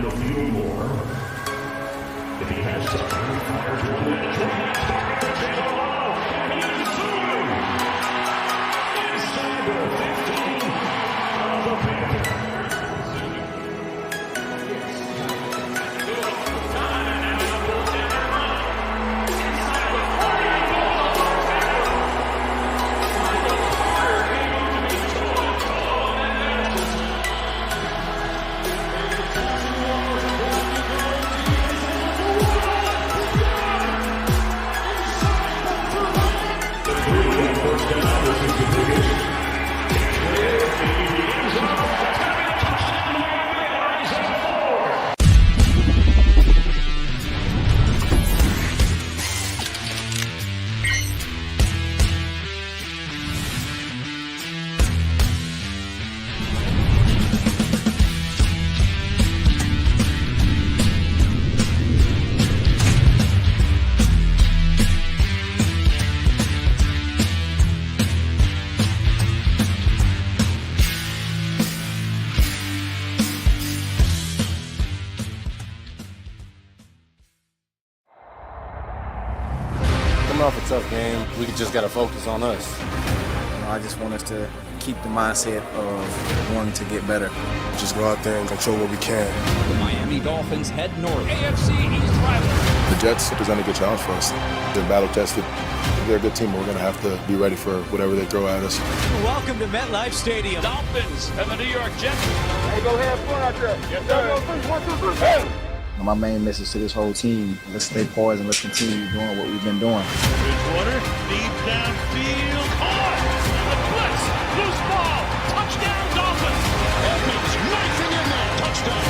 and a few more. If he has time, fires one and tries to take a low. He's through. Inside the 15 of the Panthers. Off a tough game, we just got to focus on us. I just want us to keep the mindset of wanting to get better. Just go out there and control what we can. The Miami Dolphins head north. AFC East Rivalry. The Jets present a good challenge for us. They're battle tested. They're a good team, but we're going to have to be ready for whatever they throw at us. Welcome to MetLife Stadium. Dolphins and the New York Jets. Hey, go have fun out there. Yes, sir. Hey! My main message to this whole team, let's stay poised and let's continue doing what we've been doing. Bridgewater, deep downfield, caught! The blitz, loose ball, touchdown Dolphins! Edmonds racing in there, touchdown!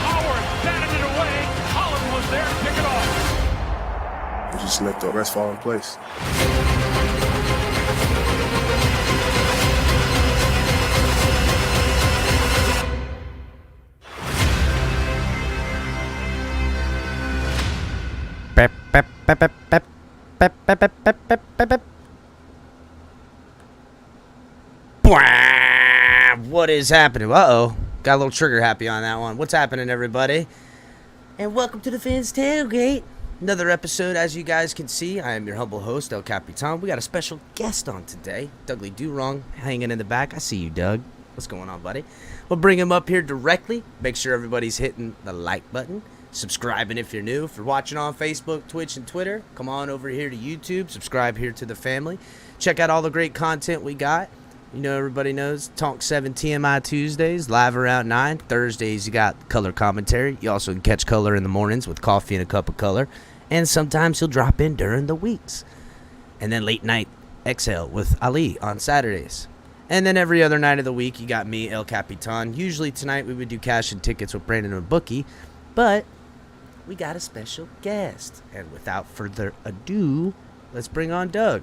Howard batted it away, Holland was there to pick it off. We just let the rest fall in place. What is happening? Uh-oh. Got a little trigger happy on that one. What's happening, everybody? And welcome to the Fans Tailgate. Another episode, as you guys can see. I am your humble host, El Capitan. We got a special guest on today. Dudley Durong hanging in the back. I see you, Doug. What's going on, buddy? We'll bring him up here directly. Make sure everybody's hitting the like button. Subscribing if you're new. If you're watching on Facebook, Twitch, and Twitter, come on over here to YouTube. Subscribe here to the family. Check out all the great content we got. You know, everybody knows Talk 7 TMI Tuesdays, live around 9. Thursdays, you got color commentary. You also can catch color in the mornings with coffee and a cup of color. And sometimes he'll drop in during the weeks. And then late night Exhale with Ali on Saturdays. And then every other night of the week, you got me, El Capitan. Usually tonight we would do cash and tickets with Brandon and Bookie. But we got a special guest. And without further ado, let's bring on Doug.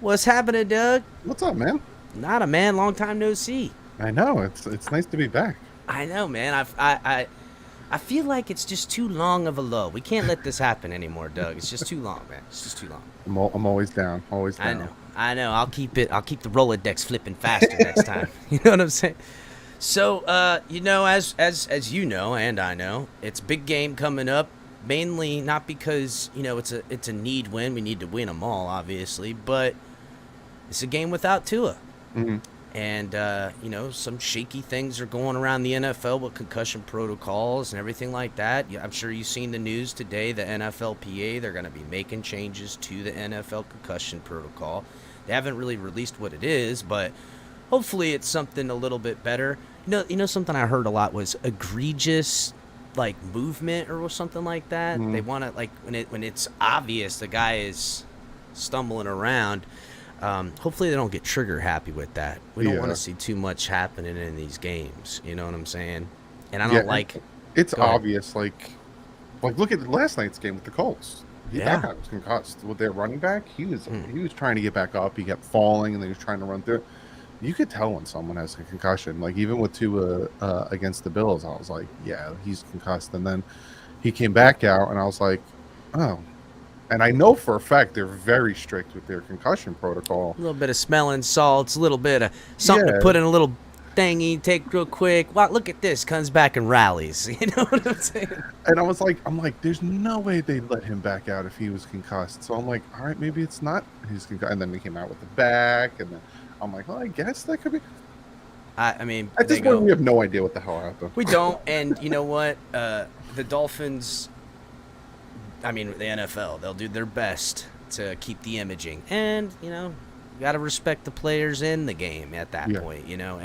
What's happening, Doug? What's up, man? Not a man, long time no see. I know, it's nice to be back. I know, man. I feel like it's just too long of a lull. We can't let this happen anymore, Doug. It's just too long, man. It's just too long. I'm always down, always down. I know. I'll keep the Rolodex flipping faster next time. You know what I'm saying? So, you know, as you know, and I know, it's a big game coming up. Mainly not because, you know, it's a need win. We need to win them all, obviously, but it's a game without Tua. Mm-hmm. And, you know, some shaky things are going around the NFL with concussion protocols and everything like that. I'm sure you've seen the news today, the NFLPA, they're going to be making changes to the NFL concussion protocol. They haven't really released what it is, but hopefully it's something a little bit better. You know something I heard a lot was egregious, like, movement or something like that. Mm-hmm. They want to, like, when it's obvious the guy is stumbling around. Hopefully they don't get trigger happy with that. We don't want to see too much happening in these games. You know what I'm saying? And I don't like. It's obvious. Like look at last night's game with the Colts. That guy was concussed with their running back. He was trying to get back up. He kept falling, and then he was trying to run through. You could tell when someone has a concussion. Like even with Tua against the Bills, I was like, yeah, he's concussed. And then he came back out, and I was like, oh. And I know for a fact they're very strict with their concussion protocol. A little bit of smelling salts, a little bit of something to put in a little thingy, take real quick. Wow, look at this. Comes back and rallies. You know what I'm saying? And I'm like, there's no way they'd let him back out if he was concussed. So I'm like, all right, maybe it's not his concussion. And then he came out with the back, and then I'm like, well, I guess that could be. I mean, at this point, we have no idea what the hell happened. We don't, and you know what? The Dolphins, I mean, the NFL, they'll do their best to keep the imaging. And, you know, you got to respect the players in the game at that point, you know.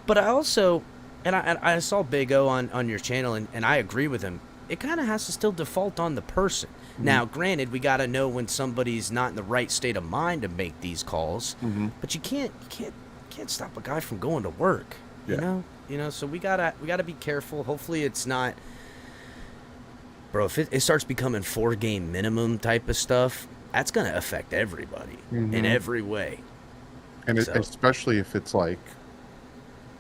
But I also, and I saw Big O on your channel, and I agree with him. It kind of has to still default on the person. Mm-hmm. Now, granted, we got to know when somebody's not in the right state of mind to make these calls, but you can't stop a guy from going to work. You know. So we gotta be careful. Hopefully, it's not, bro. If it starts becoming 4-game minimum type of stuff, that's gonna affect everybody in every way. And especially if it's like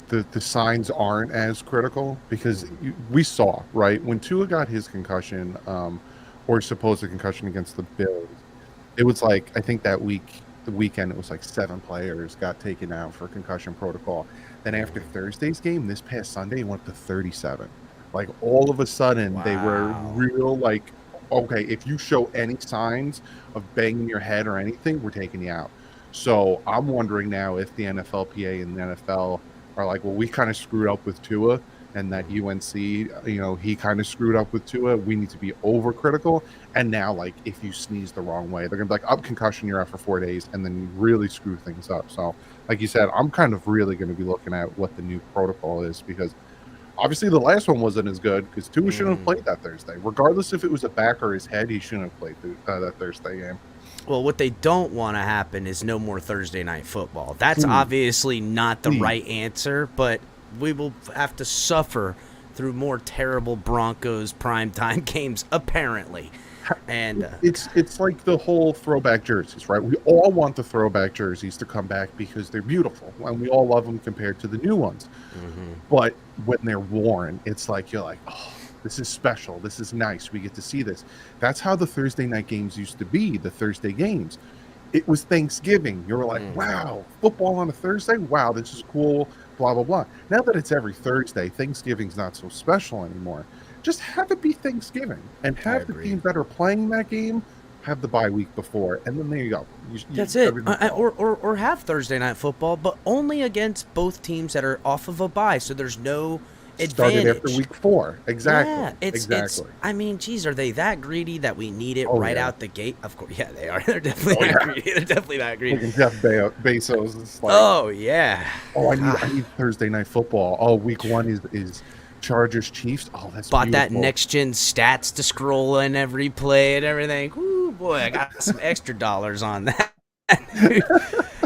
the signs aren't as critical, because we saw, right, when Tua got his concussion, or supposed concussion against the Bills, it was like, I think that weekend it was like 7 players got taken out for concussion protocol. Then after Thursday's game, this past Sunday, it went to 37. Like, all of a sudden, they were real, like, okay, if you show any signs of banging your head or anything, we're taking you out. So I'm wondering now if the NFLPA and the NFL are like, well, we kind of screwed up with Tua, and that UNC, you know, he kind of screwed up with Tua. We need to be overcritical. And now, like, if you sneeze the wrong way, they're going to be like, up concussion, you're out for 4 days, and then really screw things up. So, like you said, I'm kind of really going to be looking at what the new protocol is, because obviously the last one wasn't as good, because Tua shouldn't have played that Thursday. Regardless if it was a back or his head, he shouldn't have played that Thursday game. Well, what they don't want to happen is no more Thursday night football. That's obviously not the right answer, but we will have to suffer through more terrible Broncos primetime games, apparently. And it's like the whole throwback jerseys, right? We all want the throwback jerseys to come back because they're beautiful, and we all love them compared to the new ones. But when they're worn, it's like, you're like, oh, this is special. This is nice. We get to see this. That's how the Thursday night games used to be, the Thursday games. It was Thanksgiving. You were like, wow, football on a Thursday? Wow, this is cool, blah, blah, blah. Now that it's every Thursday, Thanksgiving's not so special anymore. Just have it be Thanksgiving, and have the teams that are playing that game have the bye week before, and then there you go. That's it. Or have Thursday night football, but only against both teams that are off of a bye, so there's no advantage. Started after week 4. Exactly. Yeah, it's I mean, geez, are they that greedy that we need it out the gate? Of course, yeah, they are. They're definitely not greedy. They're definitely not greedy. Like Jeff Bezos is like, I need Thursday night football. Oh, week 1 is Chargers Chiefs. Oh, that's bought beautiful. That next gen stats to scroll in every play and everything. Ooh, boy, I got some extra dollars on that.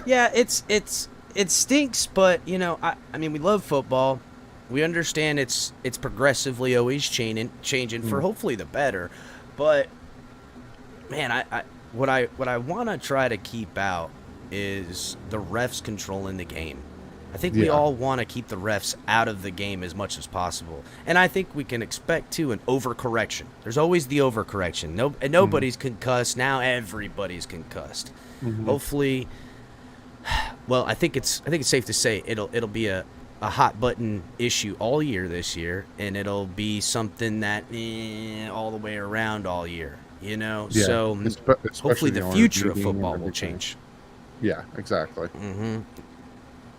Yeah, it stinks, but you know, I mean, we love football. We understand it's progressively always changing for hopefully the better. But man, what I want to try to keep out is the refs controlling the game. I think we all want to keep the refs out of the game as much as possible. And I think we can expect, too, an overcorrection. There's always the overcorrection. Nobody's concussed. Now everybody's concussed. Hopefully, well, I think it's safe to say it'll be a hot button issue all year this year, and it'll be something that all the way around all year, you know? Yeah, so hopefully the future of football will change. Yeah, exactly.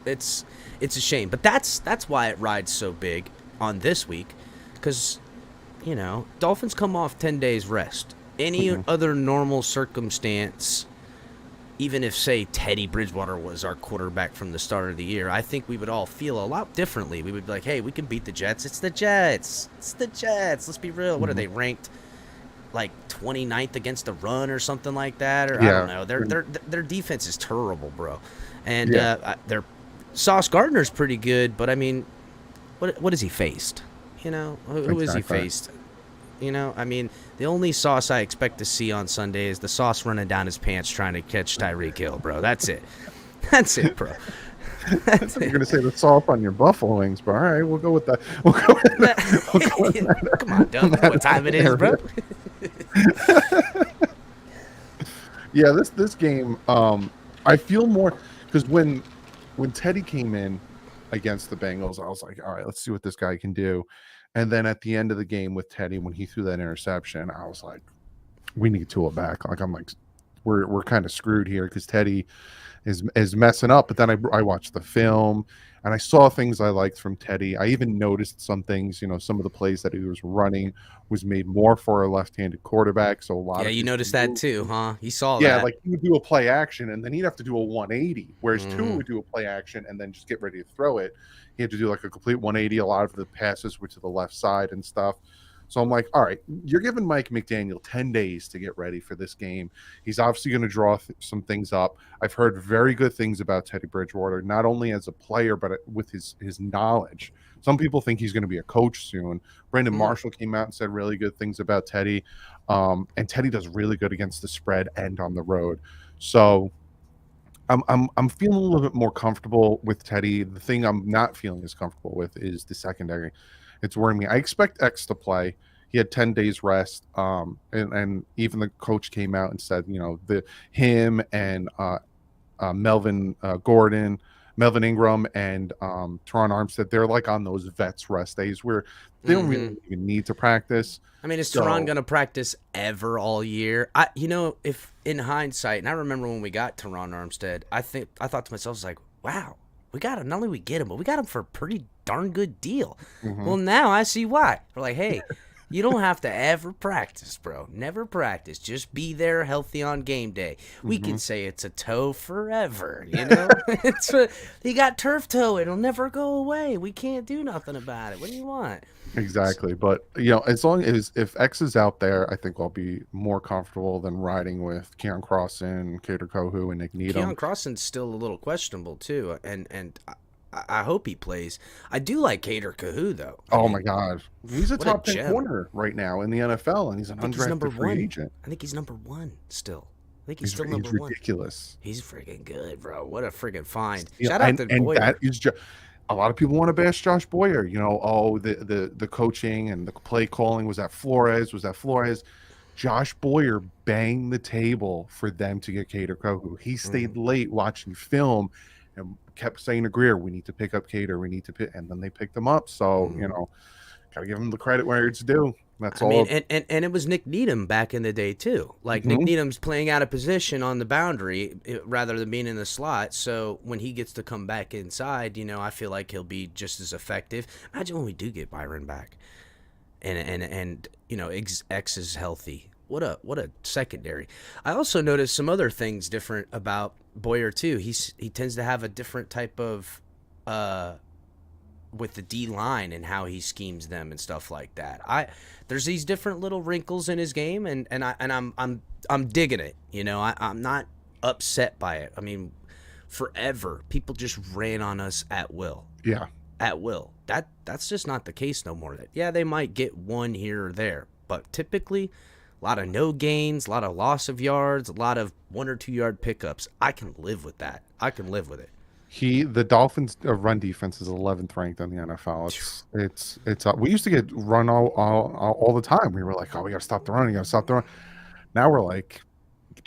It's a shame, but that's why it rides so big on this week, because, you know, Dolphins come off 10 days rest. Any other normal circumstance, even if, say, Teddy Bridgewater was our quarterback from the start of the year, I think we would all feel a lot differently. We would be like, hey, we can beat the Jets. It's the Jets. It's the Jets. Let's be real. What are they ranked? Like 29th against the run or something like that? Or I don't know. Their defense is terrible, bro. And their Sauce Gardner's pretty good, but I mean, what has he faced? You know, who has he faced? You know, I mean, the only Sauce I expect to see on Sunday is the Sauce running down his pants trying to catch Tyreek Hill, bro. That's it. That's it, bro. I thought you were going to say the sauce on your buffalo wings, but all right, we'll go with that. We'll go with that. Come on, don't know what time it is, bro. Yeah, this game, I feel more, because when Teddy came in, against the Bengals. I was like, all right, let's see what this guy can do. And then at the end of the game with Teddy, when he threw that interception, I was like, we need Tua back. Like, I'm like, we're kind of screwed here because Teddy is messing up. But then I watched the film and I saw things I liked from Teddy. I even noticed some things, some of the plays that he was running was made more for a left-handed quarterback. So a lot of you noticed that too, huh? You saw that. Yeah, like he would do a play action and then he'd have to do a 180, whereas Tua would do a play action and then just get ready to throw it. He had to do like a complete 180. A lot of the passes were to the left side and stuff. So I'm like, all right, you're giving Mike McDaniel 10 days to get ready for this game. He's obviously going to draw some things up. I've heard very good things about Teddy Bridgewater, not only as a player, but with his knowledge. Some people think he's going to be a coach soon. Brandon Marshall came out and said really good things about Teddy. And Teddy does really good against the spread and on the road. So I'm feeling a little bit more comfortable with Teddy. The thing I'm not feeling as comfortable with is the secondary. It's worrying me. I expect X to play. He had 10 days rest. And even the coach came out and said, him and Melvin Gordon, Melvin Ingram, and Teron Armstead, they're like on those vets rest days where they don't really even need to practice. I mean, is Teron going to practice ever all year? If in hindsight, and I remember when we got Teron Armstead, I thought to myself, I was like, wow, we got him. Not only we get him, but we got him for a pretty darn good deal. Well, now I see why. We're like, hey, you don't have to ever practice, bro. Never practice. Just be there healthy on game day. We can say it's a toe forever, he got turf toe. It'll never go away. We can't do nothing about it. What do you want? Exactly. But, as long as if X is out there, I think I'll be more comfortable than riding with Keon Crossan, Cater Kohu, and Nick Needham. Keon Crossan's still a little questionable, too. And I hope he plays. I do like Cater Kohu, though. My God. He's a top 10 corner right now in the NFL, and he's an undrafted free agent. I think he's number one still. I think he's still number one. He's ridiculous. He's freaking good, bro. What a freaking find. Yeah, Shout out to Boyer. That is just, a lot of people want to bash Josh Boyer. The coaching and the play calling. Was that Flores? Josh Boyer banged the table for them to get Cater Kohu. He stayed late watching film and kept saying to Greer, we need to pick up Cater. We need to pick, and then they picked him up. So, gotta give him the credit where it's due. That's all. And it was Nick Needham back in the day too. Like Nick Needham's playing out of position on the boundary rather than being in the slot. So when he gets to come back inside, I feel like he'll be just as effective. Imagine when we do get Byron back, and X is healthy. What a secondary. I also noticed some other things different about Boyer too. He tends to have a different type of with the D line and how he schemes them and stuff like that. There's these different little wrinkles in his game, and I'm digging it. I'm not upset by it. I mean, forever people just ran on us at will. Yeah, at will. That's just not the case no more. They might get one here or there, but typically a lot of no gains, a lot of loss of yards, a lot of 1 or 2 yard pickups. I can live with that. I can live with it. The Dolphins' run defense is 11th ranked in the NFL. It's we used to get run all the time. We were like, we got to stop the run. You got to stop the run. Now we're like,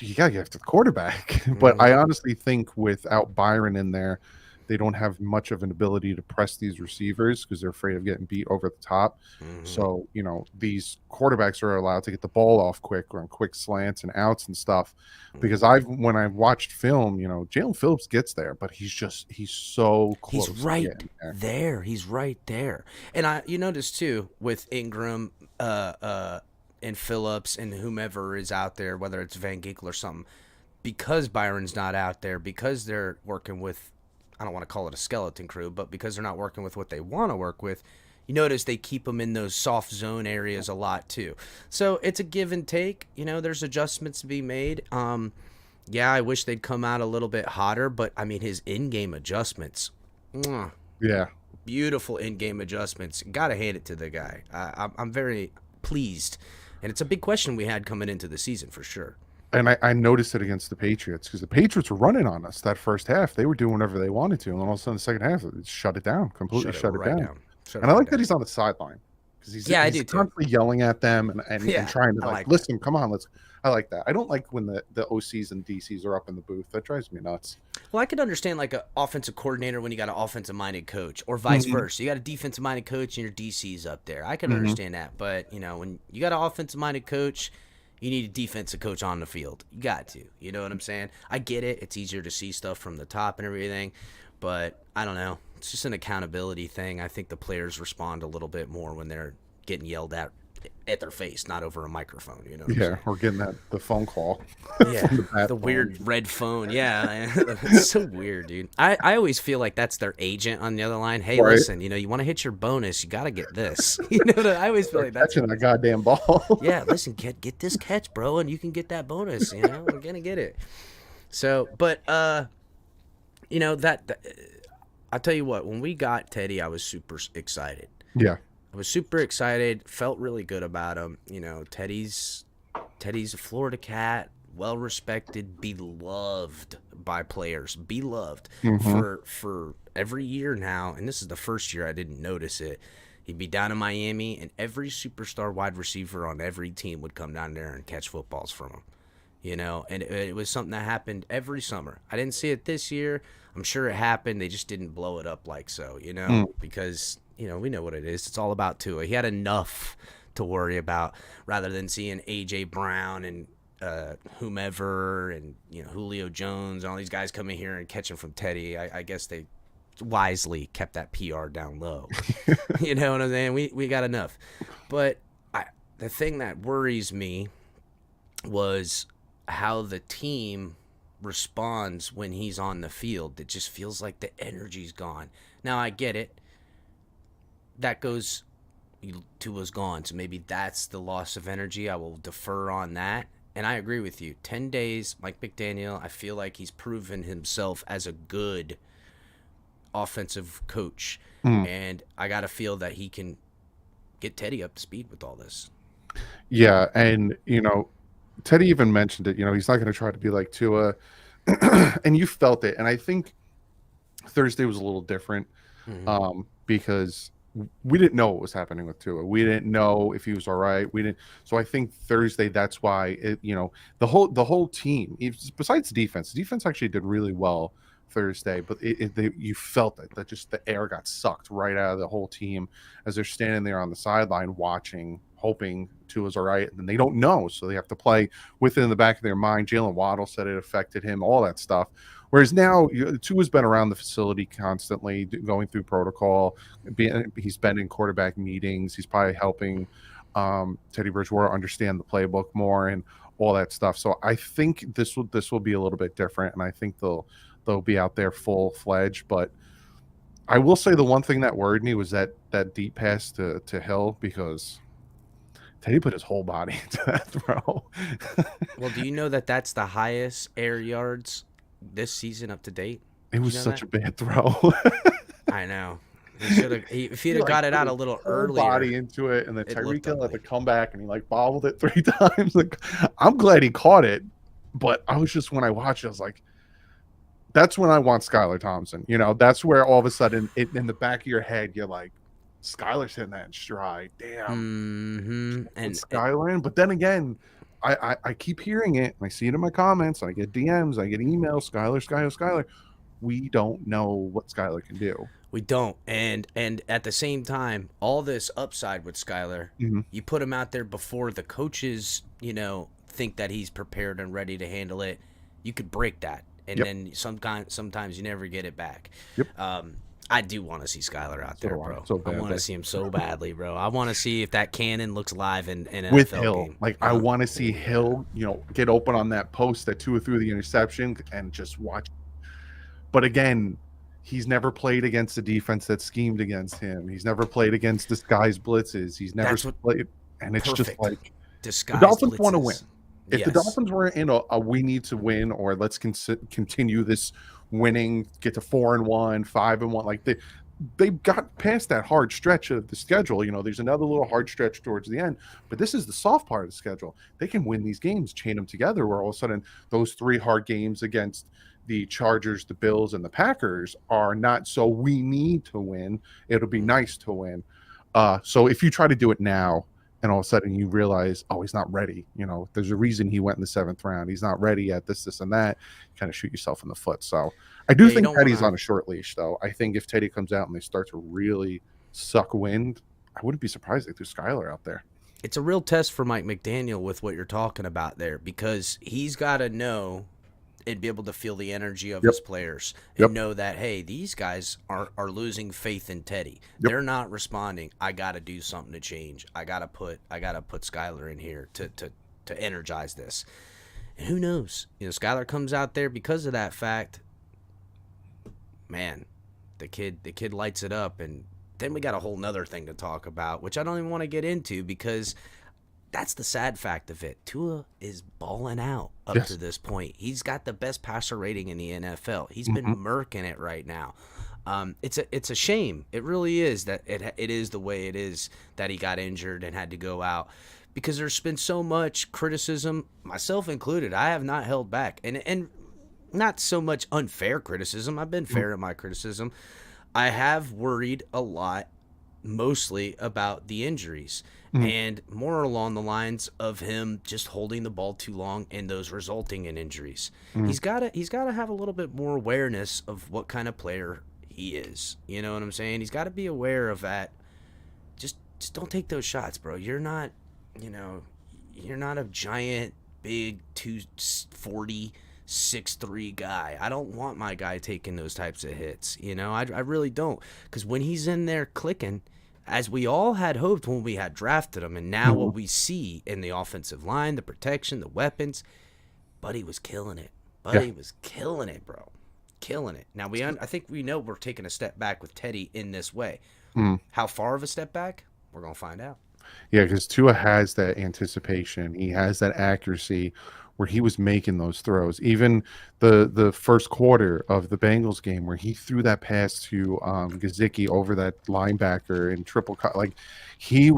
you got to get after the quarterback. But I honestly think without Byron in there, they don't have much of an ability to press these receivers because they're afraid of getting beat over the top. So, these quarterbacks are allowed to get the ball off quick or on quick slants and outs and stuff. Because when I've watched film, Jalen Phillips gets there, but he's so close. He's right there. He's right there. And you notice too with Ingram and Phillips and whomever is out there, whether it's Van Ginkel or something, because Byron's not out there, because they're working with, I don't want to call it a skeleton crew, but because they're not working with what they want to work with, you notice they keep them in those soft zone areas a lot too. So it's a give and take. There's adjustments to be made. I wish they'd come out a little bit hotter, but I mean his in-game adjustments. Yeah. Beautiful in-game adjustments. Got to hand it to the guy. I'm very pleased. And it's a big question we had coming into the season for sure. And I noticed it against the Patriots because the Patriots were running on us that first half. They were doing whatever they wanted to. And all of a sudden, the second half, it shut it down, completely shut it down. And I like that he's on the sideline because he's I do constantly yelling at them and trying to listen, come on, let's. I like that. I don't like when the OCs and DCs are up in the booth. That drives me nuts. Well, I could understand like an offensive coordinator when you got an offensive-minded coach, or vice versa. You got a defensive-minded coach and your DC's up there. I can understand that, but when you got an offensive-minded coach, you need a defensive coach on the field. You got to. You know what I'm saying? I get it. It's easier to see stuff from the top and everything, but I don't know. It's just an accountability thing. I think the players respond a little bit more when they're getting yelled at their face, not over a microphone. You know? Yeah, or getting the phone call. Yeah, the weird red phone. Yeah, it's so weird, dude. I always feel like that's their agent on the other line. Hey, right. Listen, you want to hit your bonus, you got to get this. I always feel like that's catching that goddamn ball. Yeah, listen, get this catch, bro, and you can get that bonus. We're gonna get it. So, but that I'll tell you what. When we got Teddy, I was super excited. Yeah. I was super excited, felt really good about him. Teddy's a Florida cat, well respected, beloved by players, beloved for every year now. And this is the first year I didn't notice it. He'd be down in Miami, and every superstar wide receiver on every team would come down there and catch footballs from him. And it was something that happened every summer. I didn't see it this year. I'm sure it happened. They just didn't blow it up like so, because we know what it is. It's all about Tua. He had enough to worry about rather than seeing A.J. Brown and whomever and Julio Jones and all these guys coming here and catching from Teddy. I guess they wisely kept that PR down low. You know what I'm saying? We got enough. But the thing that worries me was how the team responds when he's on the field. It just feels like the energy's gone. Now, I get it. That goes, Tua's gone, so maybe that's the loss of energy. I will defer on that. And I agree with you. 10 days, Mike McDaniel, I feel like he's proven himself as a good offensive coach. And I got to feel that he can get Teddy up to speed with all this. Yeah, and, Teddy even mentioned it. He's not going to try to be like Tua. And you felt it. And I think Thursday was a little different because we didn't know what was happening with Tua. We didn't know if he was all right. We didn't. So I think Thursday, that's why the whole team, besides the defense actually did really well Thursday. But you felt it, that just the air got sucked right out of the whole team as they're standing there on the sideline watching, hoping Tua's all right, and they don't know, so they have to play with it in the back of their mind. Jalen Waddle said it affected him, all that stuff. Whereas now, Tua's been around the facility constantly, going through protocol. He's been in quarterback meetings. He's probably helping Teddy Bridgewater understand the playbook more and all that stuff. So I think this will be a little bit different, and I think they'll be out there full fledged. But I will say the one thing that worried me was that deep pass to Hill, because Teddy put his whole body into that throw. Well, do you know that that's the highest air yards this season up to date? It was such a bad throw. I know. If he'd have got it out a little earlier. Body into it, and then Tyreek Hill had to come back, and he bobbled it 3 times. I'm glad he caught it, but I was just, when I watched it, I was like, that's when I want Skylar Thompson. That's where all of a sudden, in the back of your head, you're like, Skylar's hitting that in stride. Damn. And Skylar in. But then again, I keep hearing it, and I see it in my comments. I get DMs, I get emails. Skylar. We don't know what Skylar can do. We don't. And at the same time, all this upside with Skylar, you put him out there before the coaches, think that he's prepared and ready to handle it. You could break that. And then sometimes you never get it back. Yep. I do want to see Skylar out there, bro. I want to see him so badly, bro. I want to see if that cannon looks live in an with NFL Hill. game. I want to see Hill, get open on that post that Tua threw the interception and just watch. But again, he's never played against a defense that schemed against him. He's never played against disguised blitzes. He's never played, and it's just like disguised the Dolphins blitzes. Want to win. If the Dolphins were in a we need to win, or let's continue this winning, get to 4-1, 5-1, like they got past that hard stretch of the schedule. There's another little hard stretch towards the end, but this is the soft part of the schedule. They can win these games, chain them together, where all of a sudden those 3 hard games against the Chargers, the Bills, and the Packers are not so we need to win. It'll be nice to win. So if you try to do it now, and all of a sudden you realize, oh, he's not ready. There's a reason he went in the 7th round. He's not ready yet. This, and that. Kind of shoot yourself in the foot. So I do think Teddy's on a short leash, though. I think if Teddy comes out and they start to really suck wind, I wouldn't be surprised if there's Skylar out there. It's a real test for Mike McDaniel with what you're talking about there, because he's got to know and be able to feel the energy of his players and know that, hey, these guys are losing faith in Teddy. They're not responding. I got to do something to change. I got to put Skylar in here to energize this. And who knows? Skylar comes out there because of that fact. Man, the kid lights it up, and then we got a whole nother thing to talk about, which I don't even want to get into, because that's the sad fact of it. Tua is balling out up to this point. He's got the best passer rating in the NFL. He's been murking it right now. It's a shame. It really is that it is the way it is that he got injured and had to go out, because there's been so much criticism, myself included. I have not held back, and not so much unfair criticism. I've been fair in my criticism. I have worried a lot, mostly about the injuries, and more along the lines of him just holding the ball too long and those resulting in injuries. He's got to have a little bit more awareness of what kind of player he is. You know what I'm saying? He's got to be aware of that. Just don't take those shots, bro. You're not a giant, big 240, 6'3" guy. I don't want my guy taking those types of hits. I really don't, because when he's in there clicking, as we all had hoped when we had drafted him, and now what we see in the offensive line, the protection, the weapons, Buddy was killing it. Buddy was killing it, bro. Killing it. Now, I think we know we're taking a step back with Teddy in this way. How far of a step back? We're going to find out. Yeah, because Tua has that anticipation. He has that accuracy where he was making those throws. Even the first quarter of the Bengals game where he threw that pass to Gesicki over that linebacker in triple cut. Like, he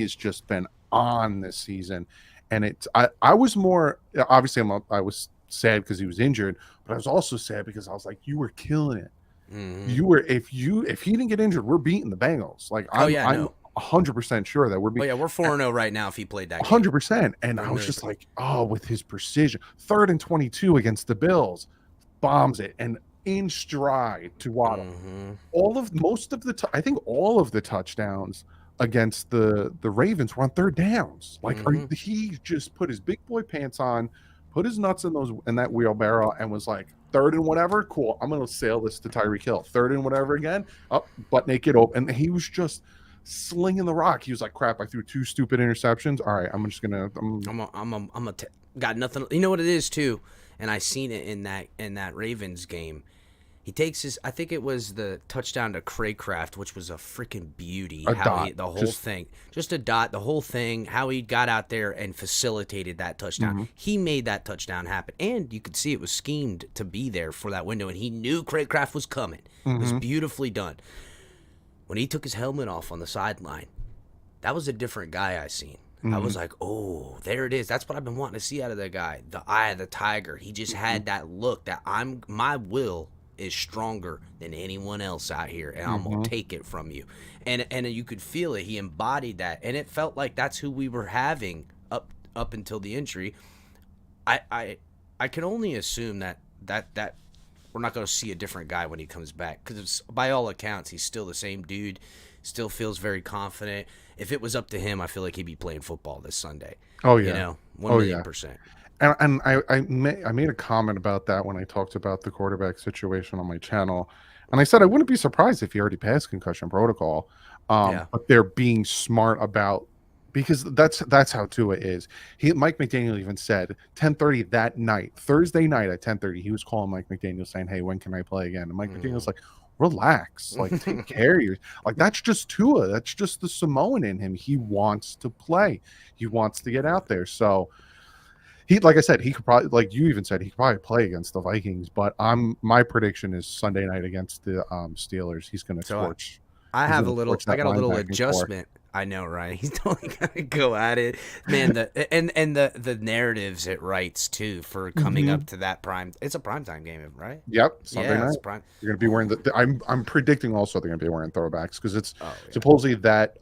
has just been on this season. And I was more, obviously I was sad because he was injured, but I was also sad because I was like, you were killing it. You were, if he didn't get injured, we're beating the Bengals. Like, I'm 100% sure that we're beating. Oh yeah, we're 4-0 right now if he played that game. 100%. And I was just like, oh, with his precision. 3rd and 22 against the Bills, bombs it and in stride to Waddle. I think all of the touchdowns against the Ravens were on 3rd downs. Like, he just put his big boy pants on, put his nuts in that wheelbarrow, and was like, 3rd and whatever, cool. I'm gonna sail this to Tyreek Hill. 3rd and whatever again, up, butt naked open. And he was just slinging the rock. He was like, crap, I threw 2 stupid interceptions. All right, I'm just gonna got nothing. You know what it is too, and I seen it in that Ravens game. He takes I think it was the touchdown to Craycraft, which was a freaking beauty. The whole thing, how he got out there and facilitated that touchdown. He made that touchdown happen, and you could see it was schemed to be there for that window, and he knew Craycraft was coming. It was beautifully done. When he took his helmet off on the sideline, that was a different guy I seen. I was like, oh, there it is. That's what I've been wanting to see out of that guy. The eye of the tiger. He just had that look that my will is stronger than anyone else out here, and I'm gonna take it from you. And you could feel it. He embodied that, and it felt like that's who we were having up until the injury. I can only assume that we're not going to see a different guy when he comes back, because by all accounts he's still the same dude, still feels very confident. If it was up to him, I feel like he'd be playing football this Sunday. Oh yeah, 1,000,000%. And I made a comment about that when I talked about the quarterback situation on my channel, and I said I wouldn't be surprised if he already passed concussion protocol. But they're being smart about, because that's how Tua is. Mike McDaniel even said 10:30 that night, Thursday night at 10:30, he was calling Mike McDaniel saying, "Hey, when can I play again?" And Mike McDaniel's like, "Relax, like take care of you." Like, that's just Tua. That's just the Samoan in him. He wants to play. He wants to get out there. So like I said, he could probably, like you even said, he could probably play against the Vikings. But my prediction is Sunday night against the Steelers. He's going to torch. I got a little adjustment. I know, right? He's totally gonna go at it, man. The narratives it writes too for coming up to that prime. It's a primetime game, right? Yep, Sunday night. It's prime. You're going to be wearing I'm predicting also they're going to be wearing throwbacks because it's Oh, yeah. supposedly that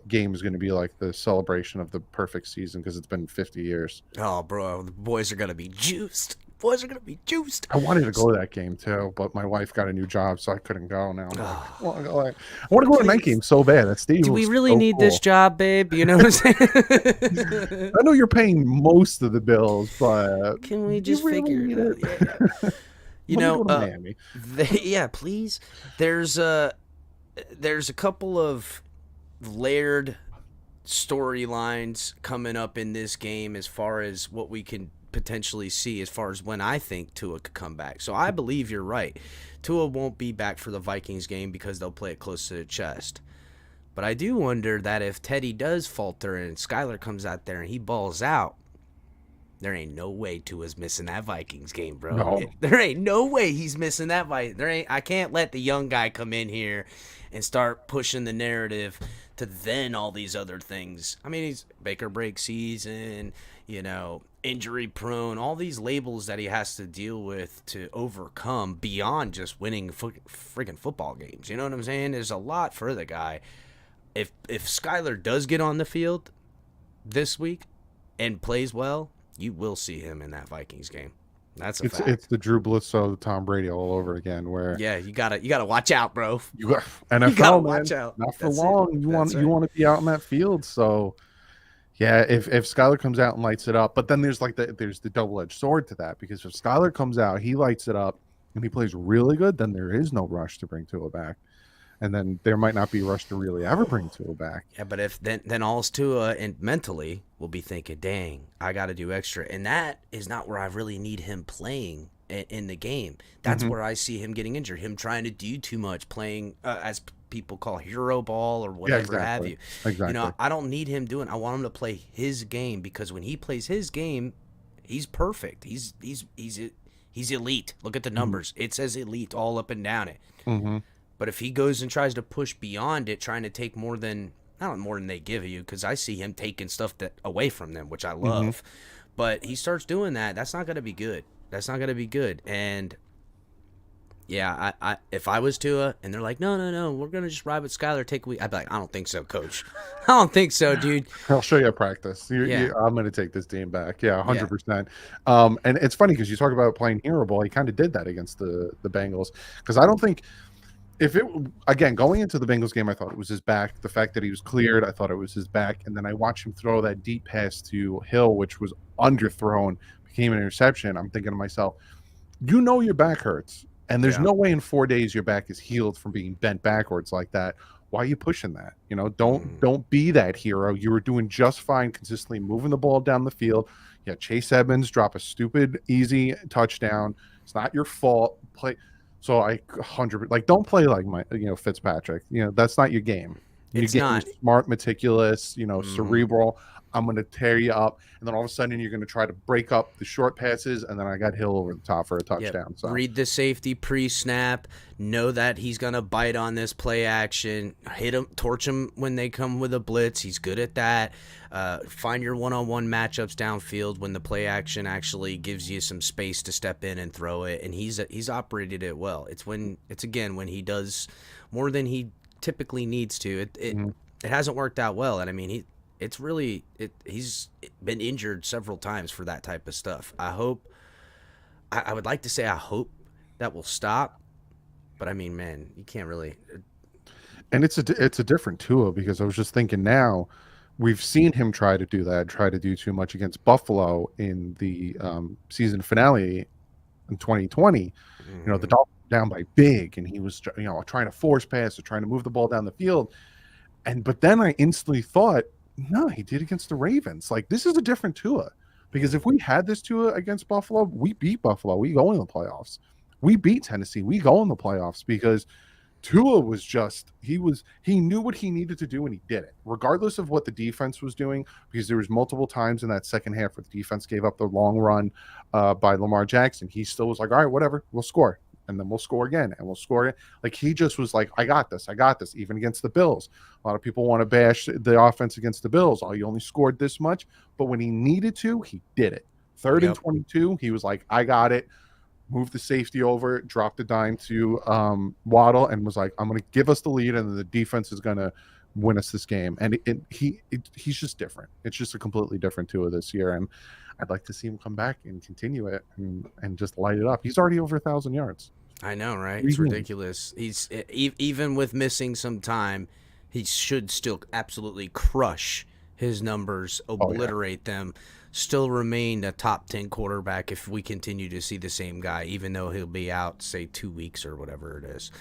game is going to be like the celebration of the perfect season because it's been 50 years. Oh, bro, the boys are gonna be juiced. Boys are gonna be juiced. I wanted to go to that game too, but my wife got a new job, so I couldn't go. Now I'm like, well, I want to go to a night game so bad. That stadium. Do we was really so need cool. this job, babe? You know what I'm saying? I know you're paying most of the bills, but Can we just really figure need it out? Yeah. You Let me know, go to Miami. yeah, please. There's a couple of layered storylines coming up in this game as far as what we can potentially see as far as when I think Tua could come back. So I believe you're right. Tua won't be back for the Vikings game because they'll play it close to the chest. But I do wonder that if Teddy does falter and Skylar comes out there and he balls out, there ain't no way Tua's missing that Vikings game, bro. No. There ain't no way he's missing that I can't let the young guy come in here and start pushing the narrative to then all these other things. I mean, he's Baker break season, injury prone, all these labels that he has to deal with to overcome beyond just winning freaking football games. You know what I'm saying? There's a lot for the guy. If Skylar does get on the field this week and plays well, you will see him in that Vikings game. That's a fact. It's the Drew Bledsoe, Tom Brady all over again. Where you gotta watch out, bro. you got NFL, You gotta man, watch out. not for That's long. it. You That's want to be out in that field. So yeah, if Skylar comes out and lights it up, but then there's the double-edged sword to that because if Skylar comes out, he lights it up and he plays really good, then there is no rush to bring Tua back. And then there might not be a rush to really ever bring Tua back. Yeah, but if then all's Tua and mentally will be thinking, dang, I got to do extra. And that is not where I really need him playing in the game. That's where I see him getting injured, him trying to do too much, playing as people call hero ball or whatever have you. Exactly. I don't need him doing. I want him to play his game because when he plays his game, he's perfect. He's elite. Look at the numbers. It says elite all up and down it. Mm-hmm. But if he goes and tries to push beyond it, trying to take more than they give you, because I see him taking stuff that away from them, which I love. But he starts doing that, that's not going to be good. That's not going to be good. And yeah, I if I was Tua and they're like, no, we're going to just ride with Skylar, take a week, I'd be like, I don't think so, coach. I don't think so, dude. I'll show you at practice. I'm going to take this team back. Yeah, 100%. And it's funny because you talk about playing hero ball. He kind of did that against the Bengals because I don't think. If it again going into the Bengals game, I thought it was his back. The fact that he was cleared, I thought it was his back. And then I watched him throw that deep pass to Hill, which was underthrown, became an interception. I'm thinking to myself, your back hurts, and there's no way in 4 days your back is healed from being bent backwards like that. Why are you pushing that? Don't be that hero. You were doing just fine, consistently moving the ball down the field. Yeah, Chase Edmonds drop a stupid easy touchdown. It's not your fault. So don't play like Fitzpatrick. That's not your game. It's you're not. Smart, meticulous, cerebral. I'm going to tear you up, and then all of a sudden you're going to try to break up the short passes, and then I got Hill over the top for a touchdown. So read the safety pre-snap, know that he's going to bite on this play action, hit him, torch him when they come with a blitz. He's good at that. Find your one-on-one matchups downfield when the play action actually gives you some space to step in and throw it, and he's operated it well. It's when he does more than he typically needs to. It hasn't worked out well, and I mean he's been injured several times for that type of stuff. I would like to say I hope that will stop, but I mean, man, you can't really. And it's a different Tua because I was just thinking now, we've seen him try to do too much against Buffalo in the season finale in 2020. The Dolphins were down by big, and he was trying to force pass or trying to move the ball down the field. But then I instantly thought, no, he did against the Ravens. Like, this is a different Tua. Because if we had this Tua against Buffalo, we beat Buffalo. We go in the playoffs. We beat Tennessee. We go in the playoffs because Tua was he knew what he needed to do and he did it, regardless of what the defense was doing, because there was multiple times in that second half where the defense gave up the long run by Lamar Jackson. He still was like, all right, whatever, we'll score. and then we'll score again, and we'll score again. Like, he just was like, I got this, even against the Bills. A lot of people want to bash the offense against the Bills. Oh, he only scored this much. But when he needed to, he did it. Third and 22, he was like, I got it. Moved the safety over, dropped the dime to Waddle, and was like, I'm going to give us the lead, and the defense is going to win us this game. And he's just different. It's just a completely different Tua this year, and I'd like to see him come back and continue it and just light it up. He's already over 1,000 yards. I know, right? It's ridiculous. He's even with missing some time, he should still absolutely crush his numbers, obliterate them, still remain a top 10 quarterback if we continue to see the same guy, even though he'll be out, say, 2 weeks or whatever it is.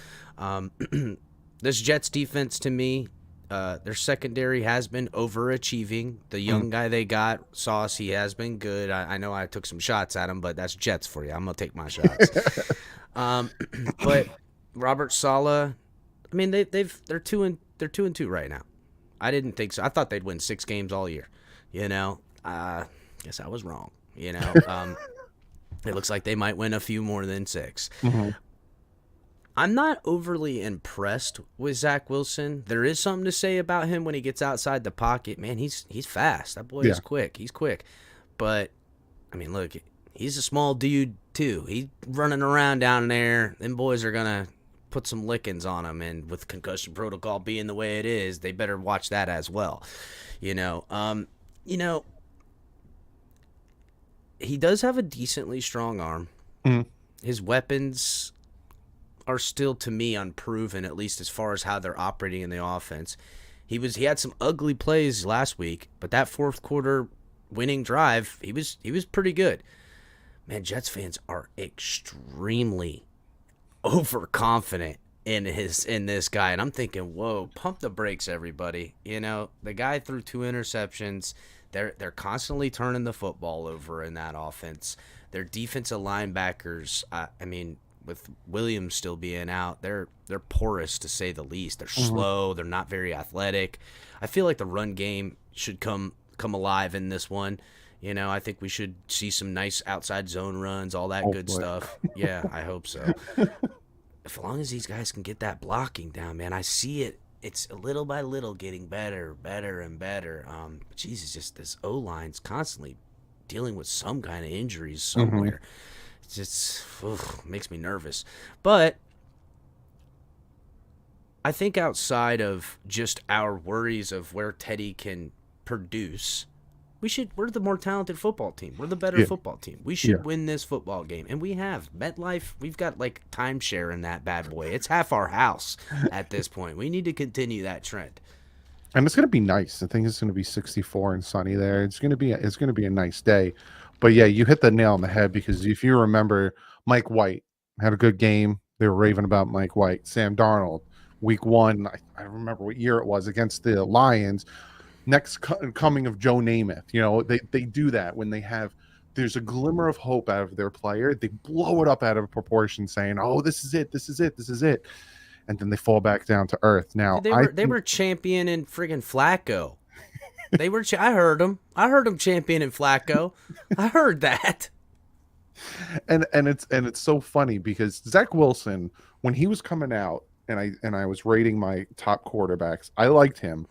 This Jets defense, to me, their secondary has been overachieving. The young guy they got, Sauce, he has been good. I know I took some shots at him, but that's Jets for you. I'm going to take my shots. But Robert Saleh, I mean, they're 2-2 right now. I didn't think so. I thought they'd win 6 games all year. Guess I was wrong. It looks like they might win a few more than 6. Mm-hmm. I'm not overly impressed with Zach Wilson. There is something to say about him when he gets outside the pocket. Man, he's fast. That boy is quick. He's quick. But, I mean, look, he's a small dude, too. He's running around down there. Them boys are going to put some lickings on him. And with concussion protocol being the way it is, they better watch that as well. He does have a decently strong arm. Mm-hmm. His weapons are still, to me, unproven, at least as far as how they're operating in the offense. He had some ugly plays last week, but that fourth quarter winning drive, he was pretty good. Man, Jets fans are extremely overconfident in this guy, and I'm thinking, whoa, pump the brakes, everybody. The guy threw 2 interceptions. They're constantly turning the football over in that offense. Their defensive linebackers, with Williams still being out, they're porous, to say the least. They're slow. They're not very athletic. I feel like the run game should come alive in this one. I think we should see some nice outside zone runs, all that good stuff. Yeah, I hope so. As long as these guys can get that blocking down, man, I see it. It's little by little getting better and better. Jesus, just this O-line's constantly dealing with some kind of injuries somewhere. It just makes me nervous. But I think outside of just our worries of where Teddy can produce, we're the more talented football team. We're the better football team. We should win this football game. And we have. MetLife, we've got like timeshare in that bad boy. It's half our house at this point. We need to continue that trend. And it's going to be nice. I think it's going to be 64 and sunny there. It's going to be a nice day. But yeah, you hit the nail on the head, because if you remember, Mike White had a good game. They were raving about Mike White. Sam Darnold, week 1, I don't remember what year it was, against the Lions. Next coming of Joe Namath. They do that when there's a glimmer of hope out of their player. They blow it up out of proportion, saying, oh, this is it. And then they fall back down to earth. Now, they were championing friggin' Flacco. I heard them championing Flacco. I heard that. And it's so funny, because Zach Wilson, when he was coming out, and I was rating my top quarterbacks, I liked him.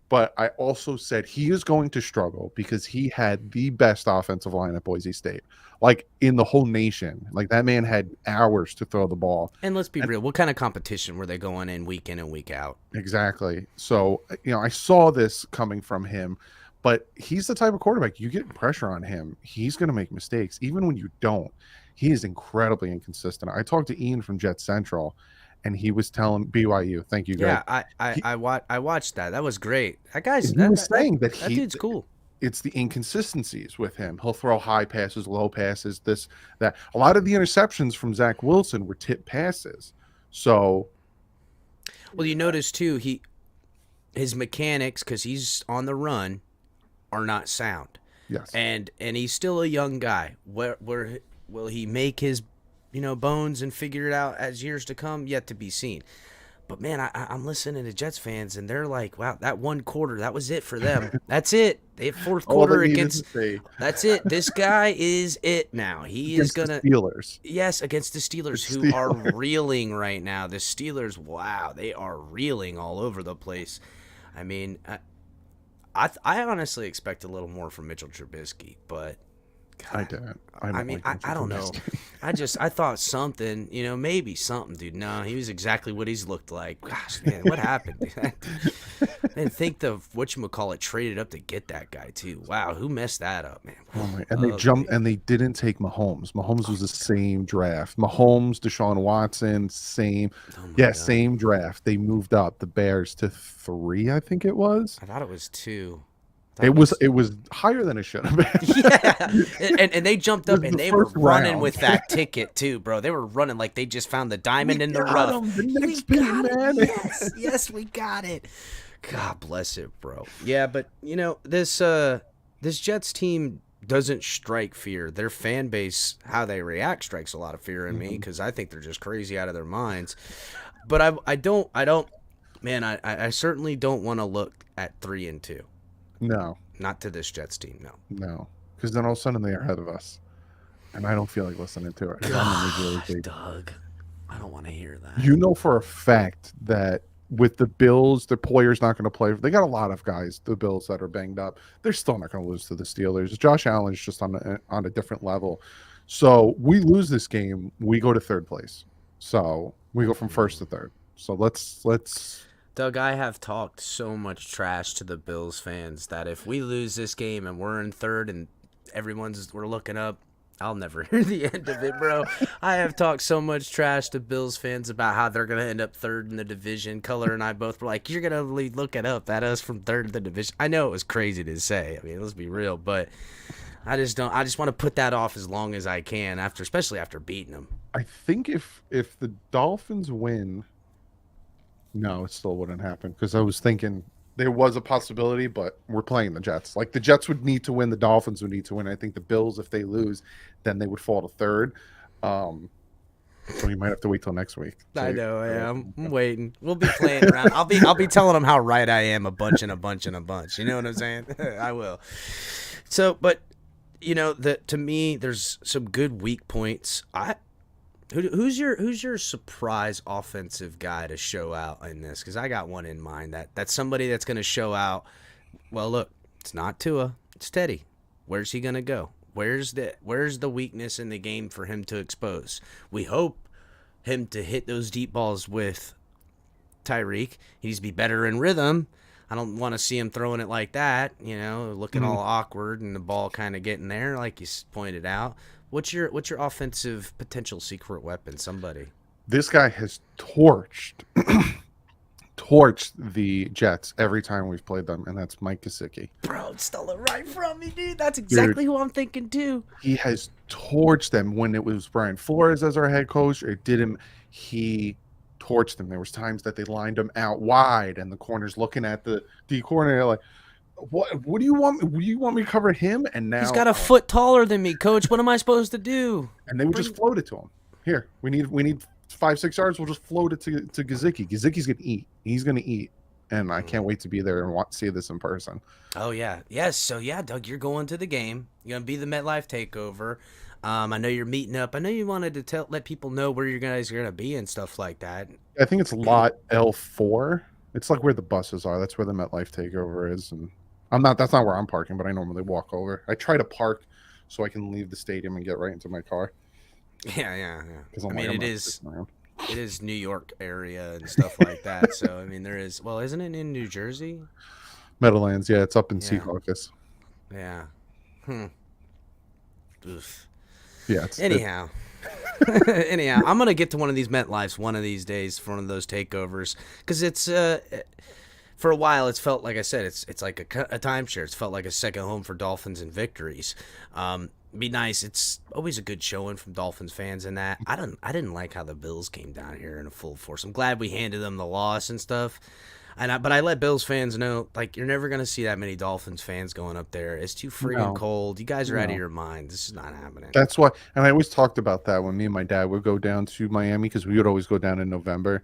But I also said he is going to struggle, because he had the best offensive line at Boise State, like in the whole nation. Like, that man had hours to throw the ball. And let's be real, what kind of competition were they going in and week out? Exactly. So, I saw this coming from him, but he's the type of quarterback, you get pressure on him, he's going to make mistakes. Even when you don't, he is incredibly inconsistent. I talked to Ian from Jet Central, and he was telling BYU, thank you, Greg. Yeah, I watched that. That was great. That guy's he was saying that dude's cool. It's the inconsistencies with him. He'll throw high passes, low passes, this, that. A lot of the interceptions from Zach Wilson were tip passes. So, well, you notice too, his mechanics, because he's on the run, are not sound. Yes, and he's still a young guy. Where will he make his bones and figure it out as years to come? Yet to be seen. But man, I'm listening to Jets fans, and they're like, "Wow, that one quarter, that was it for them. That's it. They have fourth quarter against. That's it. This guy is it now. He is gonna the Steelers. Yes, against the Steelers, who are reeling right now. The Steelers, wow, they are reeling all over the place. I mean, I honestly expect a little more from Mitchell Trubisky, but I didn't. I don't know. I thought something, maybe something, dude. No, he was exactly what he's looked like. Gosh, man, what happened? I didn't think whatchamacallit traded up to get that guy, too. Wow, who messed that up, man? And they jumped, and they didn't take Mahomes. Mahomes was the same draft. Mahomes, Deshaun Watson, same. God. Same draft. They moved up the Bears to 3, I think it was. I thought it was 2. It was higher than it should have been. Yeah, and they jumped up and they were running with that ticket too, bro. They were running like they just found the diamond in the rough. Yes, we got it. God bless it, bro. Yeah, but this Jets team doesn't strike fear. Their fan base, how they react, strikes a lot of fear in me because I think they're just crazy out of their minds. But I don't. Man, I certainly don't want to look at 3-2. No. Not to this Jets team, no. No. Because then all of a sudden they're ahead of us. And I don't feel like listening to it. Doug, I don't want to hear that. You know for a fact that with the Bills, the player's not going to play. They got a lot of guys, the Bills, that are banged up. They're still not going to lose to the Steelers. Josh Allen's just on a different level. So we lose this game, we go to 3rd place. So we go from 1st to 3rd. So let's Doug, I have talked so much trash to the Bills fans that if we lose this game and we're in 3rd and we're looking up, I'll never hear the end of it, bro. I have talked so much trash to Bills fans about how they're going to end up 3rd in the division. Color and I both were like, you're going to look it up at us from 3rd in the division. I know it was crazy to say. I mean, let's be real, but I just want to put that off as long as I can, especially after beating them. I think if the Dolphins win, no, it still wouldn't happen because I was thinking there was a possibility, but we're playing the Jets. Like the Jets would need to win, the Dolphins would need to win. I think the Bills, if they lose, then they would fall to 3rd. So you might have to wait till next week. I know. Yeah, I'm waiting. We'll be playing around. I'll be telling them how right I am a bunch. You know what I'm saying? I will. So, but to me, there's some good weak points. Who's your surprise offensive guy to show out in this? Because I got one in mind that's somebody that's going to show out. Well, look, it's not Tua, it's Teddy. Where's he going to go? Where's the weakness in the game for him to expose? We hope him to hit those deep balls with Tyreek. He needs to be better in rhythm. I don't want to see him throwing it like that, looking all awkward and the ball kind of getting there, like you pointed out. What's your offensive potential secret weapon? Somebody. This guy has torched the Jets every time we've played them, and that's Mike Gesicki. Bro, stole it right from me, dude. That's exactly who I'm thinking too. He has torched them when it was Brian Flores as our head coach. He torched them. There was times that they lined him out wide, and the corner's looking at the D corner like, What do you want? You want me to cover him? And now he's got a foot taller than me, coach. What am I supposed to do? And they would just float it to him. Here, we need 5-6 yards. We'll just float it to Gesicki. Gesicki's gonna eat. He's gonna eat, and I can't wait to be there and see this in person. Oh yeah, yes. So yeah, Doug, you're going to the game. You're gonna be the MetLife Takeover. I know you're meeting up. I know you wanted to let people know where you guys are gonna be and stuff like that. I think it's lot L4. It's like where the buses are. That's where the MetLife Takeover is, and that's not where I'm parking, but I normally walk over. I try to park so I can leave the stadium and get right into my car. Yeah. I mean, it is New York area and stuff like that. So, I mean, isn't it in New Jersey? Meadowlands, yeah, it's up in Secaucus. Yeah. Oof. Yeah. Anyhow, I'm going to get to one of these MetLifes one of these days for one of those takeovers because it's for a while, it's felt like I said, it's like a timeshare. It's felt like a second home for Dolphins and victories. Be nice. It's always a good showing from Dolphins fans in that. I didn't like how the Bills came down here in a full force. I'm glad we handed them the loss and stuff. But I let Bills fans know, like, you're never gonna see that many Dolphins fans going up there. It's too friggin' cold. You guys are out of your mind. This is not happening. That's why, and I always talked about that when me and my dad would go down to Miami because we would always go down in November.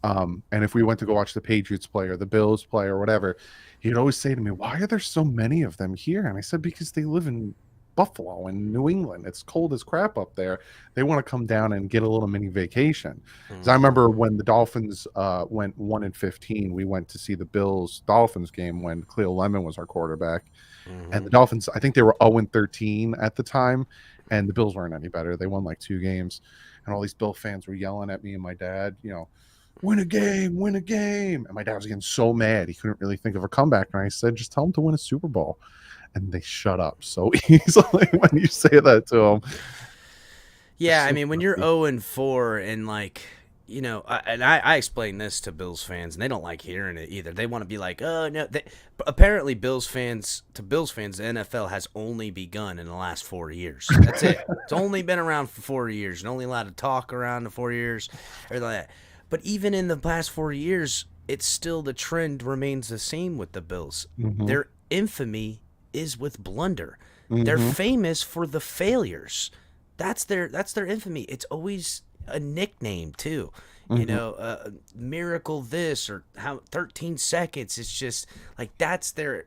And if we went to go watch the Patriots play or the Bills play or whatever, he'd always say to me, "Why are there so many of them here?" And I said, "Because they live in Buffalo and New England. It's cold as crap up there. They want to come down and get a little mini vacation." Because I remember when the Dolphins went 1-15, we went to see the Bills Dolphins game when Cleo Lemon was our quarterback, and the Dolphins, I think they were 0-13 at the time, and the Bills weren't any better. They won like 2 games, and all these Bill fans were yelling at me and my dad, win a game, win a game. And my dad was getting so mad. He couldn't really think of a comeback. And I said, just tell him to win a Super Bowl. And they shut up so easily when you say that to them. Yeah, I mean, when you're 0-4 and I explain this to Bills fans, and they don't like hearing it either. They want to be like, oh, no. Apparently, to Bills fans, the NFL has only begun in the last 4 years. That's it. It's only been around for 4 years and only allowed to talk around the 4 years. Everything like that. But even in the past 4 years, it's still the trend remains the same with the Bills. Their infamy is with blunder. They're famous for the failures. That's their infamy. It's always a nickname too. Miracle this or how 13 seconds. It's just like that's their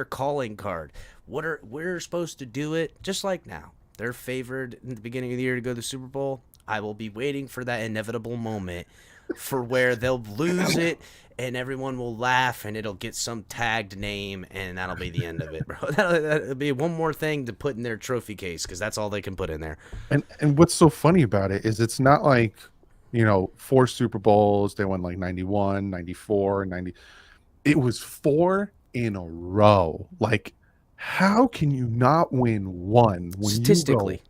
calling card. We're supposed to do it just like now. They're favored in the beginning of the year to go to the Super Bowl. I will be waiting for that inevitable moment for where they'll lose it and everyone will laugh and it'll get some tagged name and that'll be the end of it, bro. That'll be one more thing to put in their trophy case because that's all they can put in there. And what's so funny about it is it's not like, 4 Super Bowls. They won like 91, 94, 90. It was 4 in a row. Like, how can you not win one when statistically you go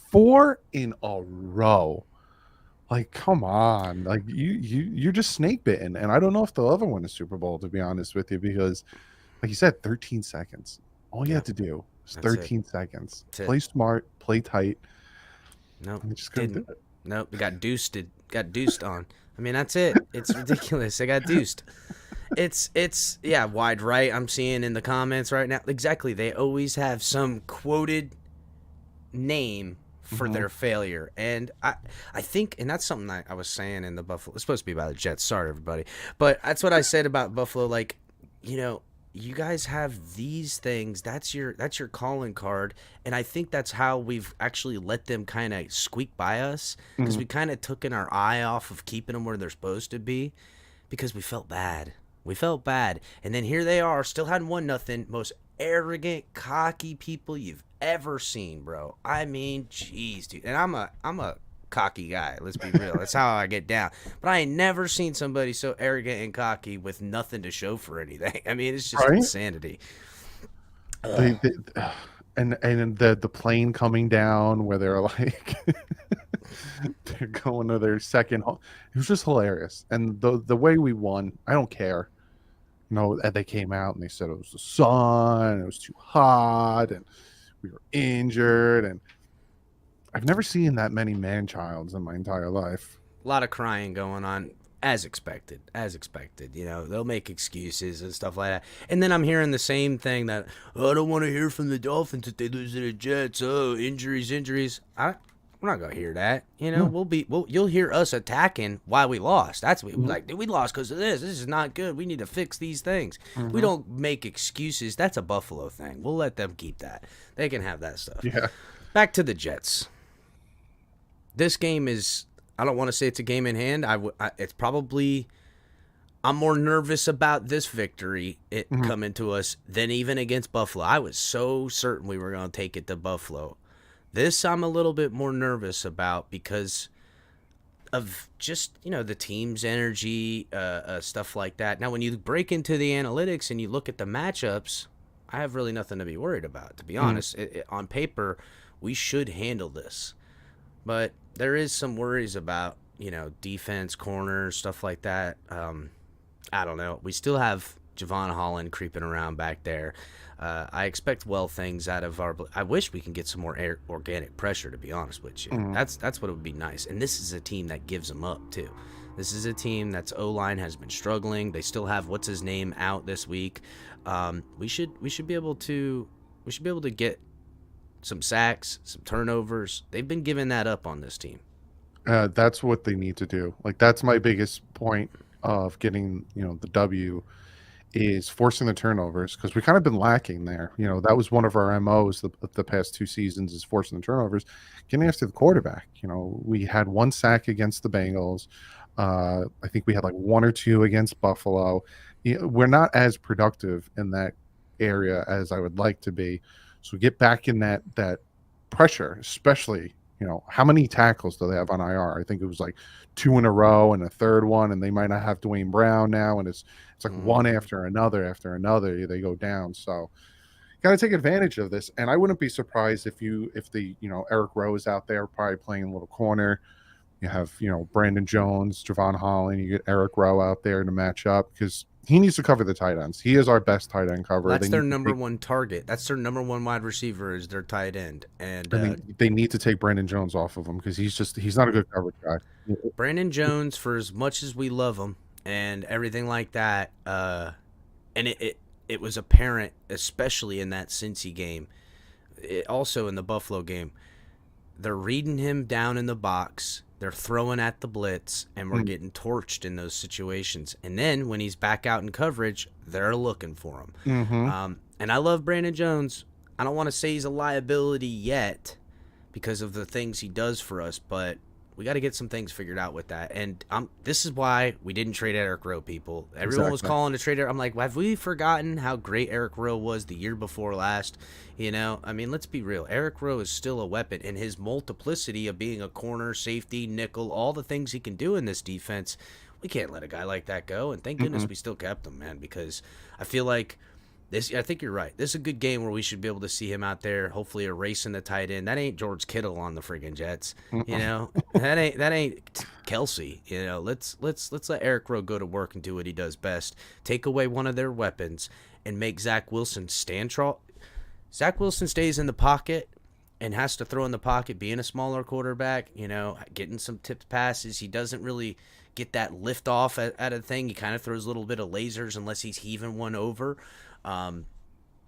4 in a row? Like, come on. Like, you're just snake bitten. And I don't know if they'll ever win a Super Bowl, to be honest with you, because, like you said, 13 seconds. All you have to do is 13 seconds. Play smart, play tight. No, just couldn't do it. Nope, got deuced on. I mean, that's it. It's ridiculous. They got deuced. It's wide right. I'm seeing in the comments right now. Exactly. They always have some quoted name for their failure. And I think, and that's something I was saying in the Buffalo, it's supposed to be about the Jets. Sorry, everybody. But that's what I said about Buffalo. Like, you guys have these things. That's your calling card. And I think that's how we've actually let them kind of squeak by us because we kind of took our eye off of keeping them where they're supposed to be because we felt bad. And then here they are, still hadn't won nothing. Most arrogant, cocky people you've ever seen, bro. I mean, jeez, dude. And I'm a cocky guy. Let's be real. That's how I get down. But I ain't never seen somebody so arrogant and cocky with nothing to show for anything. I mean, it's just insanity. And the plane coming down where they're like they're going to their second home. It was just hilarious. And the way we won, I don't care. They came out and they said it was the sun, it was too hot, and we were injured, and I've never seen that many man-childs in my entire life. A lot of crying going on, as expected. They'll make excuses and stuff like that. And then I'm hearing the same thing that, I don't want to hear from the Dolphins if they lose to the Jets. Oh, injuries. We're not gonna hear that. You'll hear us attacking why we lost. That's what like we lost because of this. This is not good. We need to fix these things. We don't make excuses. That's a Buffalo thing. We'll let them keep that. They can have that stuff. Yeah. Back to the Jets. This game is. I don't want to say it's a game in hand. It's probably. I'm more nervous about this victory coming to us than even against Buffalo. I was so certain we were going to take it to Buffalo. This I'm a little bit more nervous about because of just, the team's energy, stuff like that. Now, when you break into the analytics and you look at the matchups, I have really nothing to be worried about, to be honest. On paper, we should handle this. But there is some worries about, defense, corners, stuff like that. I don't know. We still have Javon Holland creeping around back there. I expect things out of I wish we can get some more organic pressure, to be honest with you. That's what would be nice. And this is a team that gives them up too. This is a team that's O-line has been struggling. They still have what's his name out this week. We should be able to get some sacks, some turnovers. They've been giving that up on this team. That's what they need to do. Like that's my biggest point of getting the W is forcing the turnovers because we kind of been lacking there. That was one of our MOs the past 2 seasons is forcing the turnovers, getting after the quarterback. We had 1 sack against the Bengals. I think we had like 1 or 2 against Buffalo. We're not as productive in that area as I would like to be. So get back in that pressure, especially. How many tackles do they have on IR? I think it was like 2 in a row and a third one, and they might not have Dwayne Brown now, and it's like one after another they go down. So got to take advantage of this, and I wouldn't be surprised if the Eric Rowe is out there probably playing a little corner. You have Brandon Jones, Javon Holland. You get Eric Rowe out there to match up because he needs to cover the tight ends. He is our best tight end cover. That's their number one target. That's their number one wide receiver is their tight end. And they need to take Brandon Jones off of him because he's not a good coverage guy. Brandon Jones, for as much as we love him and everything like that, and it was apparent, especially in that Cincy game, also in the Buffalo game, they're reading him down in the box. They're throwing at the blitz, and we're getting torched in those situations. And then when he's back out in coverage, they're looking for him. And I love Brandon Jones. I don't want to say he's a liability yet because of the things he does for us, but we got to get some things figured out with that. And this is why we didn't trade Eric Rowe, people. Everyone was calling to trade Eric. I'm like, have we forgotten how great Eric Rowe was the year before last? I mean, let's be real. Eric Rowe is still a weapon, and his multiplicity of being a corner, safety, nickel, all the things he can do in this defense, we can't let a guy like that go. And thank goodness we still kept him, man, because I feel like I think you're right. This is a good game where we should be able to see him out there, hopefully erasing the tight end. That ain't George Kittle on the friggin' Jets. That ain't Kelsey. Let's let Eric Rowe go to work and do what he does best. Take away one of their weapons and make Zach Wilson stand tall. Zach Wilson stays in the pocket and has to throw in the pocket, being a smaller quarterback, getting some tipped passes. He doesn't really get that lift off at a thing. He kind of throws a little bit of lasers unless he's heaving one over. I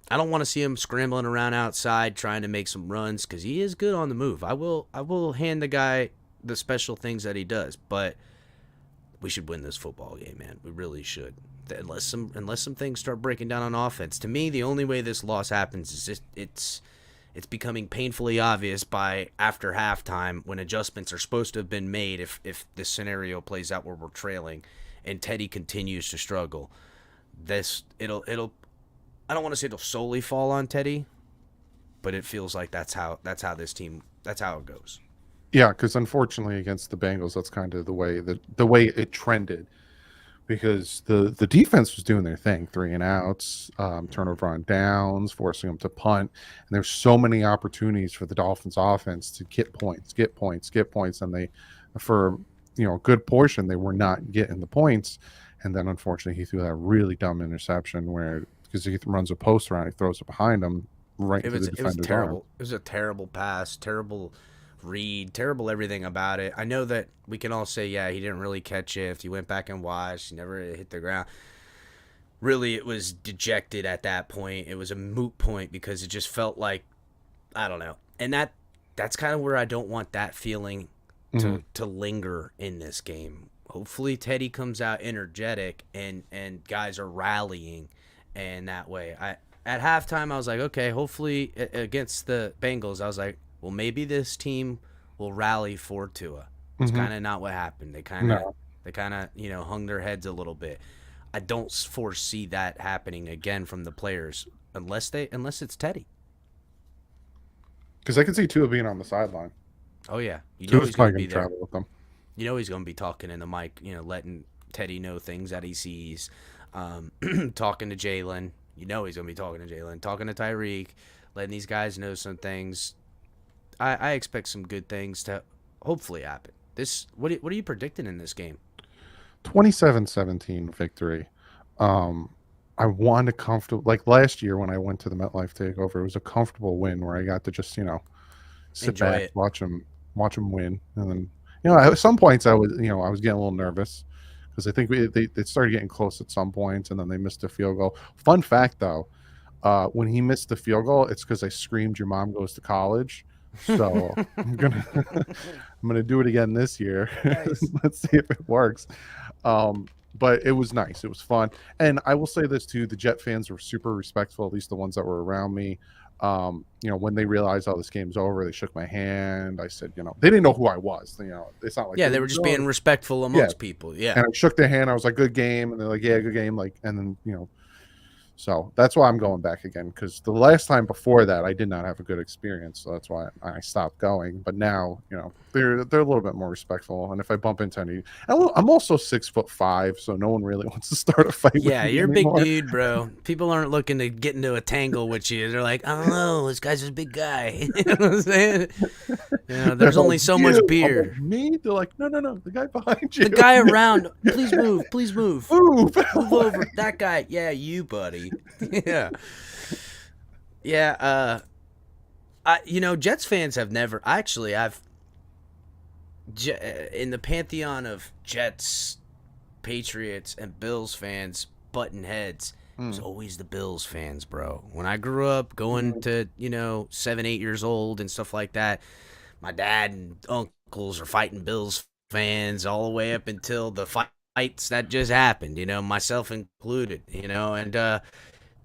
don't want to see him scrambling around outside trying to make some runs because he is good on the move. I will hand the guy the special things that he does, but we should win this football game, man. We really should. Unless some things start breaking down on offense. To me, the only way this loss happens is it's becoming painfully obvious by after halftime when adjustments are supposed to have been made if this scenario plays out where we're trailing and Teddy continues to struggle. It'll I don't want to say it'll solely fall on Teddy, but it feels like that's how it goes. Yeah, because unfortunately against the Bengals, that's kind of the way it trended. Because the defense was doing their thing, 3 and outs, turnover on downs, forcing them to punt, and there's so many opportunities for the Dolphins offense to get points, and they, for a good portion, they were not getting the points, and then unfortunately he threw that really dumb interception where because he runs a post around, he throws it behind him right to the defender's arm. It was terrible. It was a terrible pass, terrible read, terrible everything about it. I know that we can all say, yeah, he didn't really catch it. If you went back and watched, he never hit the ground. Really, it was dejected at that point. It was a moot point because it just felt like, I don't know. And that's kind of where I don't want that feeling to linger in this game. Hopefully Teddy comes out energetic and guys are rallying, and that way. At halftime, I was like, okay, hopefully against the Bengals, I was like, well, maybe this team will rally for Tua. It's kind of not what happened. They kind of, hung their heads a little bit. I don't foresee that happening again from the players unless it's Teddy. Because I can see Tua being on the sideline. Oh yeah, Tua's probably going to travel with them. He's going to be talking in the mic. Letting Teddy know things that he sees. Talking to Jalen. He's going to be talking to Jalen. Talking to Tyreek. Letting these guys know some things. I expect some good things to hopefully happen. What are you predicting in this game? 27-17 victory. I want a comfortable, like last year when I went to the MetLife Takeover, it was a comfortable win where I got to just sit Enjoy back, it. watch them win, and then at some points I was getting a little nervous because I think they started getting close at some points and then they missed a field goal. Fun fact though, when he missed the field goal, it's because I screamed, "Your mom goes to college." So I'm gonna do it again this year. Nice. Let's see if it works. But it was nice. It was fun. And I will say this too: the Jet fans were super respectful, at least the ones that were around me. When they realized, oh, this game's over, they shook my hand. I said, they didn't know who I was. It's not like They were just being respectful amongst people. Yeah. And I shook their hand. I was like, good game. And they're like, yeah, good game. Like, and then, so that's why I'm going back again. Because the last time before that, I did not have a good experience. So that's why I stopped going. But now, they're a little bit more respectful. And if I bump into any, I'm also 6'5", so no one really wants to start a fight. Yeah, with me you're a anymore. big dude, bro. People aren't looking to get into a tangle with you. They're like, I don't know, this guy's a big guy. You know what I'm saying? There's only so much beer. Me? They're like, no, the guy behind you. The guy around, please move. Move Move. over. That guy. Yeah, you, buddy. Yeah. Yeah, Jets fans have never, in the pantheon of Jets, Patriots, and Bills fans button heads, it was always the Bills fans, bro. When I grew up going to, 7, 8 years old and stuff like that, my dad and uncles are fighting Bills fans all the way up until the fights that just happened, myself included, and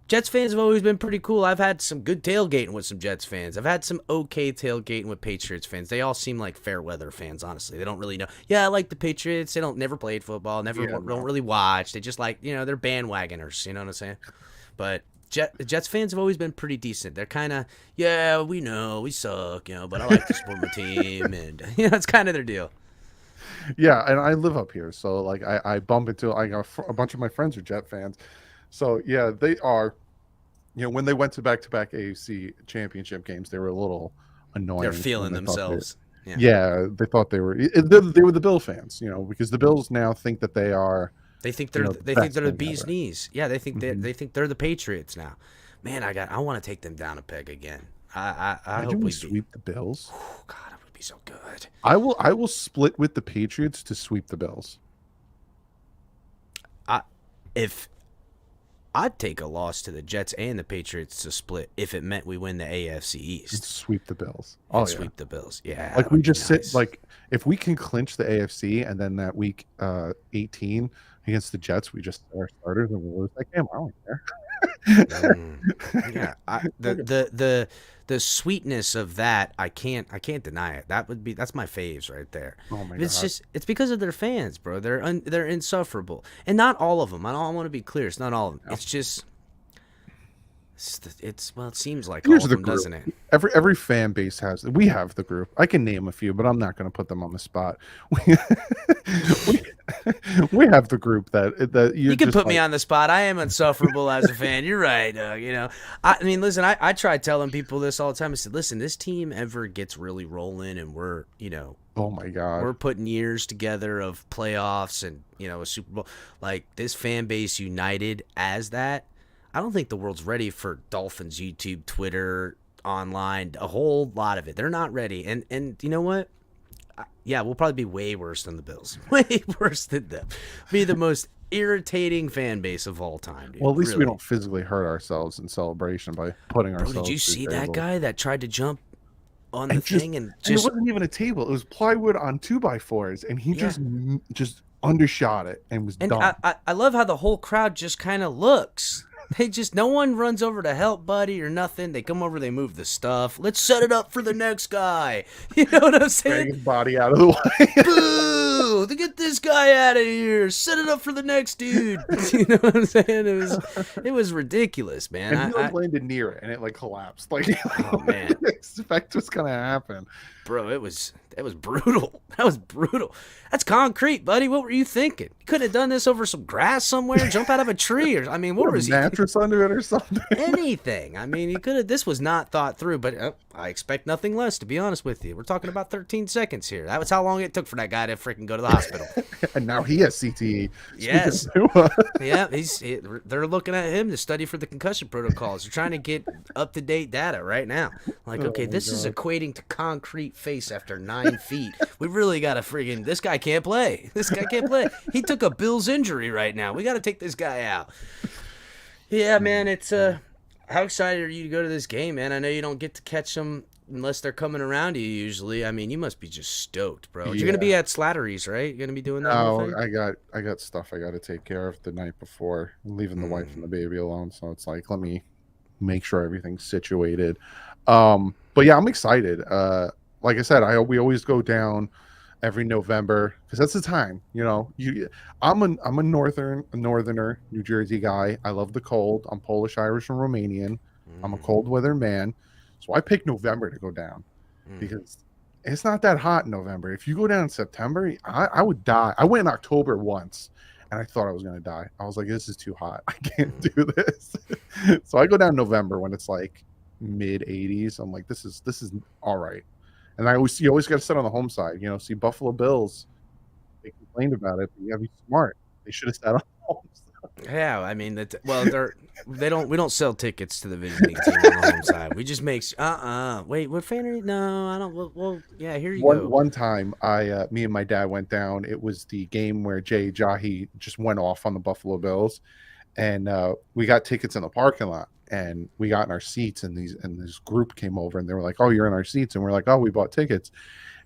Jets fans have always been pretty cool. I've had some good tailgating with some Jets fans. I've had some okay tailgating with Patriots fans. They all seem like fair weather fans, honestly. They don't really know. Yeah, I like the Patriots. They never played football, don't really watch. They just like, they're bandwagoners, you know what I'm saying? But Jets fans have always been pretty decent. They're kind of, yeah, we know, we suck, but I like to support my team, and it's kind of their deal. Yeah, and I live up here, so like I bump into a bunch of my friends are Jet fans. So yeah, they are. When they went to back-to-back AFC championship games, they were a little annoying. They're feeling themselves. Yeah, they thought they were the Bill fans, because the Bills now think that they are. They think they're the bee's knees. Yeah, they think they think they're the Patriots now. Man, I want to take them down a peg again. I hope we sweep the Bills. Oh, God, it would be so good. I will split with the Patriots to sweep the Bills. I'd take a loss to the Jets and the Patriots to split if it meant we win the AFC East. Sweep the Bills. Sweep the Bills. Yeah. Like we just sit if we can clinch the AFC and then that week 18 against the Jets, we just are starters and we'll lose that game. I don't care. Yeah. The sweetness of that, I can't deny it. That's my faves right there. Oh my God. God. It's because of their fans, bro. They're insufferable, and not all of them. I want to be clear. It's not all of them. No. It's just it seems like all of them, doesn't it? Every fan base has. We have the group. I can name a few, but I'm not going to put them on the spot. We have the group that you can put me on the spot. I am insufferable as a fan. You're right. I mean, listen. I try telling people this all the time. I said, listen, this team ever gets really rolling, and we're oh my God, we're putting years together of playoffs and a Super Bowl. Like this fan base united as that. I don't think the world's ready for Dolphins, YouTube, Twitter, online, a whole lot of it. They're not ready. And you know what? Yeah, we'll probably be way worse than the Bills. Way worse than them. Be the most irritating fan base of all time, dude. Well, at least we don't physically hurt ourselves in celebration by putting ourselves. Did you see that guy that tried to jump on the thing and it wasn't even a table. It was plywood on 2x4s, and he just undershot it and was done. I love how the whole crowd just kind of looks. No one runs over to help buddy or nothing. They come over, they move the stuff. Let's set it up for the next guy. You know what I'm saying? Drag his body out of the way. Boo! Get this guy out of here. Set it up for the next dude. You know what I'm saying? It was ridiculous, man. And he landed near it, and it collapsed. Oh man! I didn't expect what's gonna happen, bro. It was brutal. That was brutal. That's concrete, buddy. What were you thinking? You could have done this over some grass somewhere, jump out of a tree, or what was he? Mattress under it or something. Anything. I mean, you could have. This was not thought through, but I expect nothing less. To be honest with you, we're talking about 13 seconds here. That was how long it took for that guy to freaking go to the hospital. And now he has CTE. Yes. Yeah, they're looking at him to study for the concussion protocols. They're trying to get up-to-date data right now. Okay, this is equating to concrete face after 9 feet. We really got to friggin' this guy can't play. This guy can't play. He took a Bills injury right now. We got to take this guy out. Yeah, man, it's how excited are you to go to this game, man? I know you don't get to catch them unless they're coming around to you usually. I mean, you must be just stoked, bro. You're Yeah. gonna be at Slattery's, right? You're gonna be doing that whole No, thing? I got stuff I got to take care of the night before. I'm leaving the wife and the baby alone, so it's like, let me make sure everything's situated. But yeah, I'm excited. Like I said, we always go down every November because that's the time. I'm a northerner, New Jersey guy. I love the cold. I'm Polish, Irish, and Romanian. I'm a cold weather man, so I pick November to go down because it's not that hot in November. If you go down in September, I would die. I went in October once, and I thought I was going to die. I was like, this is too hot. I can't do this. So I go down November when it's like mid 80s. I'm like, this is all right. And you always got to sit on the home side. See Buffalo Bills. They complained about it, but you got to be smart. They should have sat on the home side. Yeah, I mean we don't sell tickets to the visiting team on the home side. We just make wait, what fan are you? No, I don't. Well, yeah, here you go. One time, me and my dad went down. It was the game where Jay Jahi just went off on the Buffalo Bills, and we got tickets in the parking lot, and we got in our seats, and this group came over, and they were like, "Oh, you're in our seats," and we're like, "Oh, we bought tickets,"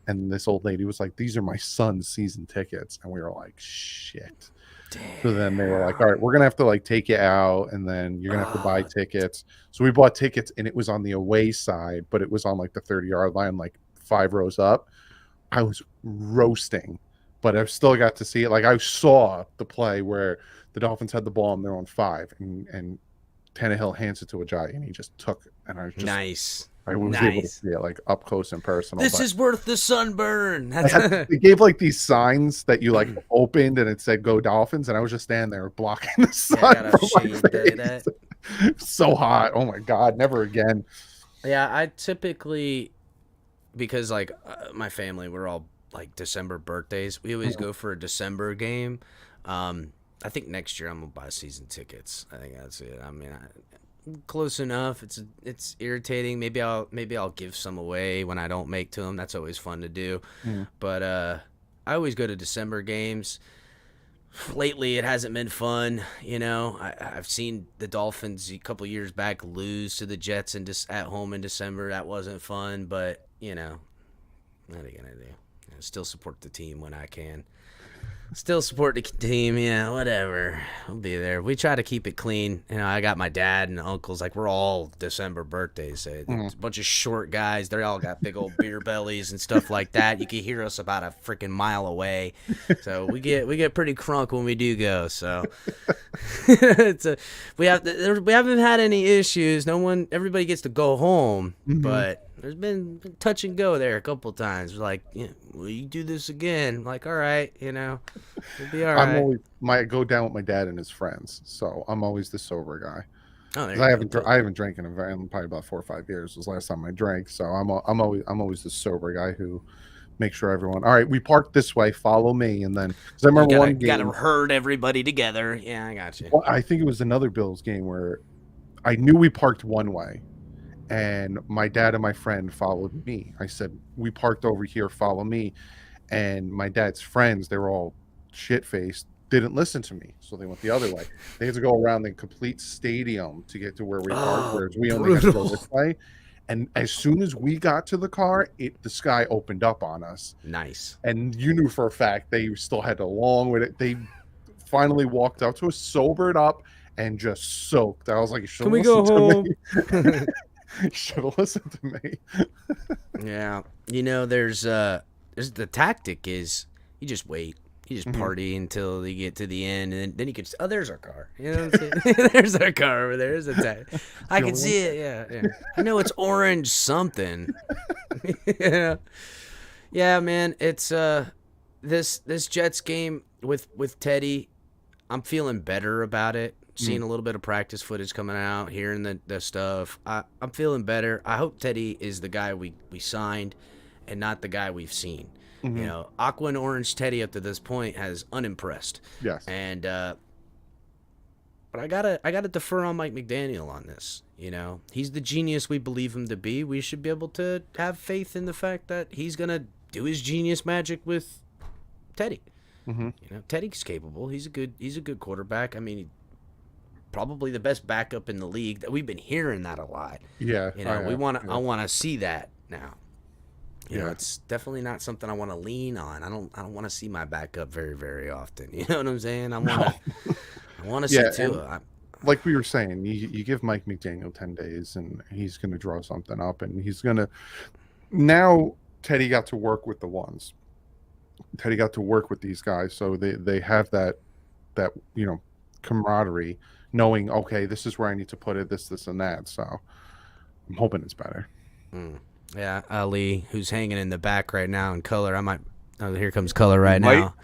and this old lady was like, "These are my son's season tickets," and we were like, "Shit." Damn. So then they were like, all right, we're going to have to like take you out and then you're going to have to buy tickets. So we bought tickets and it was on the away side, but it was on like the 30-yard line, like 5 rows up. I was roasting, but I've still got to see it. Like I saw the play where the Dolphins had the ball and they're on 5 and Tannehill hands it to Ajayi and he just took it. And I was just nice. I was able to see it like up close and personal. This is worth the sunburn. They gave like these signs that you like opened and it said "Go Dolphins," and I was just standing there blocking the sun from my face. So hot! Oh my god! Never again. Yeah, I typically, because like my family, we're all like December birthdays. We always go for a December game. I think next year I'm gonna buy season tickets. I think that's it. I mean, close enough. It's irritating. Maybe I'll give some away when I don't make to them. That's always fun to do. But I always go to December games. Lately, it hasn't been fun. I've seen the Dolphins a couple years back lose to the Jets and just at home in December. That wasn't fun. But what are you gonna do? Still support the team when I can. Still support the team, yeah, whatever. I'll be there. We try to keep it clean. I got my dad and uncles. Like, we're all December birthdays. So it's a bunch of short guys. They all got big old beer bellies and stuff like that. You can hear us about a freaking mile away. So we get pretty crunk when we do go. So we haven't had any issues. Everybody gets to go home, but there's been touch and go there a couple times. Like, will you do this again? I'm like, all right, we'll be all right. I go down with my dad and his friends, so I'm always the sober guy. Oh, I haven't drank in probably about 4 or 5 years. Was the last time I drank, so I'm always the sober guy who makes sure everyone. All right, we parked this way. Follow me, and then because I remember one game, you gotta herd everybody together. Yeah, I got you. Well, I think it was another Bills game where I knew we parked one way. And my dad and my friend followed me. I said, we parked over here, follow me. And my dad's friends, they were all shit-faced, didn't listen to me. So they went the other way. They had to go around the complete stadium to get to where we parked, whereas we only had to go this way. And as soon as we got to the car, the sky opened up on us. Nice. And you knew for a fact they still had a long way. They finally walked up to us, sobered up, and just soaked. I was like, can we go home? Should have listened to me. Yeah, there's the tactic is you just wait, you just party until you get to the end, and then you can. Oh, there's our car. You know what I'm saying? There's our car over there. There's a tactic. I can see it. Yeah. I know it's orange something. Yeah, man. It's this Jets game with Teddy. I'm feeling better about it. Seeing a little bit of practice footage coming out, hearing the stuff. I'm feeling better. I hope Teddy is the guy we signed and not the guy we've seen. Aqua and Orange Teddy up to this point has unimpressed. Yes. And but I gotta defer on Mike McDaniel on this. He's the genius we believe him to be. We should be able to have faith in the fact that he's gonna do his genius magic with Teddy. Teddy's capable. He's a good quarterback. I mean, probably the best backup in the league. That we've been hearing that a lot. Yeah. I want to see that. now. You know, it's definitely not something I want to lean on. I don't want to see my backup very, very often. You know what I'm saying? I want to see Tua. Like we were saying, you give Mike McDaniel 10 days, and he's going to draw something up, and he's going to. Now Teddy got to work with the ones. Teddy got to work with these guys, so they have that camaraderie, knowing, okay, this is where I need to put it, this and that. So I'm hoping it's better. Yeah, Ali, who's hanging in the back right now in color. I might. Oh, here comes color right now.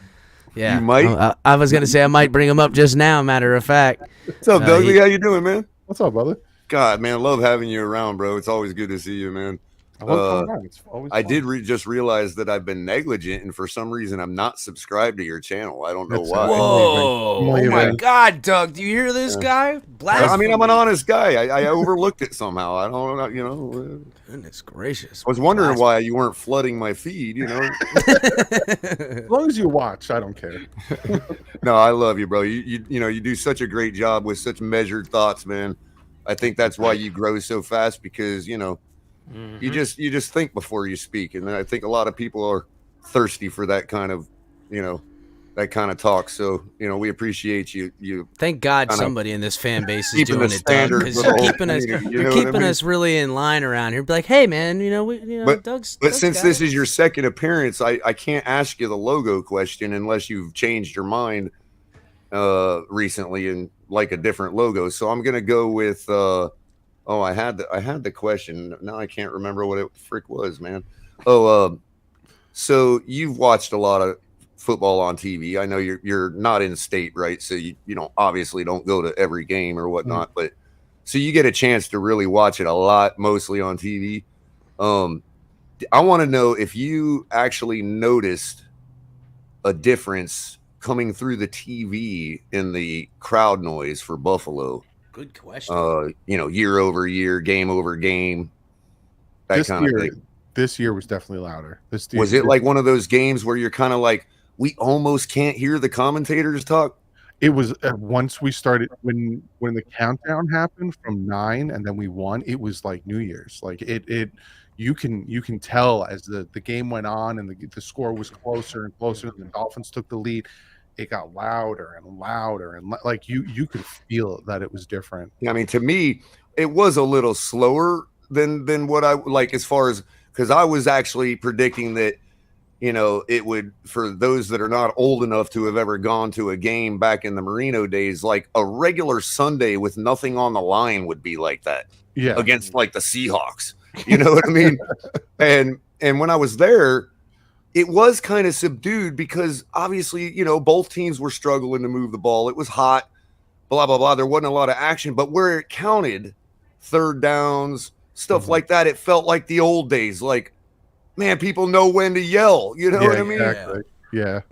Yeah, you might. I was gonna say I might bring him up just now. Matter of fact. What's up, Dougie? How you doing, man? What's up, brother? God, man, I love having you around, bro. It's always good to see you, man. I did just realize that I've been negligent, and for some reason, I'm not subscribed to your channel. I don't know why. Whoa! Oh my God, Doug! Do you hear this guy? I mean, I'm an honest guy. I overlooked it somehow. I don't know. You know. Goodness gracious! I was wondering why you weren't flooding my feed. You know. As long as you watch, I don't care. No, I love you, bro. You do such a great job with such measured thoughts, man. I think that's why you grow so fast, because you just think before you speak, and I think a lot of people are thirsty for that kind of talk. So we appreciate you. Thank God somebody in this fan base is doing it, because you're keeping us really in line around here. Be like, hey man, Doug's. But since this is your second appearance, I can't ask you the logo question unless you've changed your mind recently and like a different logo. So I'm gonna go with. I had the question. Now I can't remember what it frick was, man. So you've watched a lot of football on TV. I know you're not in state, right? So you obviously don't go to every game or whatnot, but so you get a chance to really watch it a lot, mostly on TV. I want to know if you actually noticed a difference coming through the TV in the crowd noise for Buffalo. Good question. Year over year, game over game, that kind of thing. This year was definitely louder. Was it like one of those games where you're kind of like, we almost can't hear the commentators talk? It was once we started, when the countdown happened from 9 and then we won, it was like New Year's. Like you can tell as the game went on and the score was closer and closer, and the Dolphins took the lead. It got louder and louder, and like you could feel that it was different. Yeah, I mean, to me, it was a little slower than what I like, as far as, because I was actually predicting that, it would, for those that are not old enough to have ever gone to a game back in the Marino days, like a regular Sunday with nothing on the line would be like that. Yeah, against like the Seahawks. You know what I mean? And when I was there, it was kind of subdued because obviously, both teams were struggling to move the ball. It was hot, blah, blah, blah. There wasn't a lot of action, but where it counted, third downs, stuff like that, it felt like the old days. Like, man, people know when to yell. You know what I mean? Exactly. Yeah.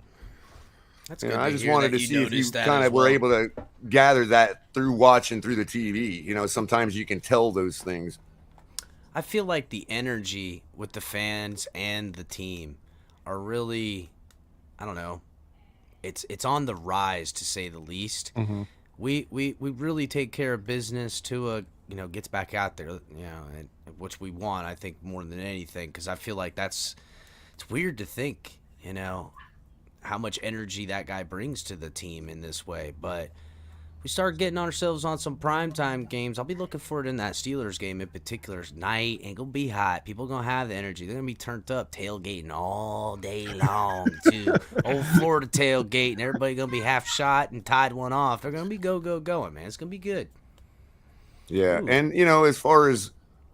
That's good. I just wanted to see if you kind of were able to gather that through watching through the TV. Sometimes you can tell those things. I feel like the energy with the fans and the team are really, I don't know, it's on the rise, to say the least. Mm-hmm. We really take care of business. Tua, gets back out there, and which we want, I think, more than anything, because I feel like it's weird to think, how much energy that guy brings to the team in this way, but we start getting ourselves on some primetime games. I'll be looking for it in that Steelers game in particular. Night ain't gonna be hot. People gonna have the energy. They're gonna be turned up, tailgating all day long too. Old Florida tailgating. Everybody gonna be half shot and tied one off. They're gonna be going, man. It's gonna be good. Yeah, ooh. And as far as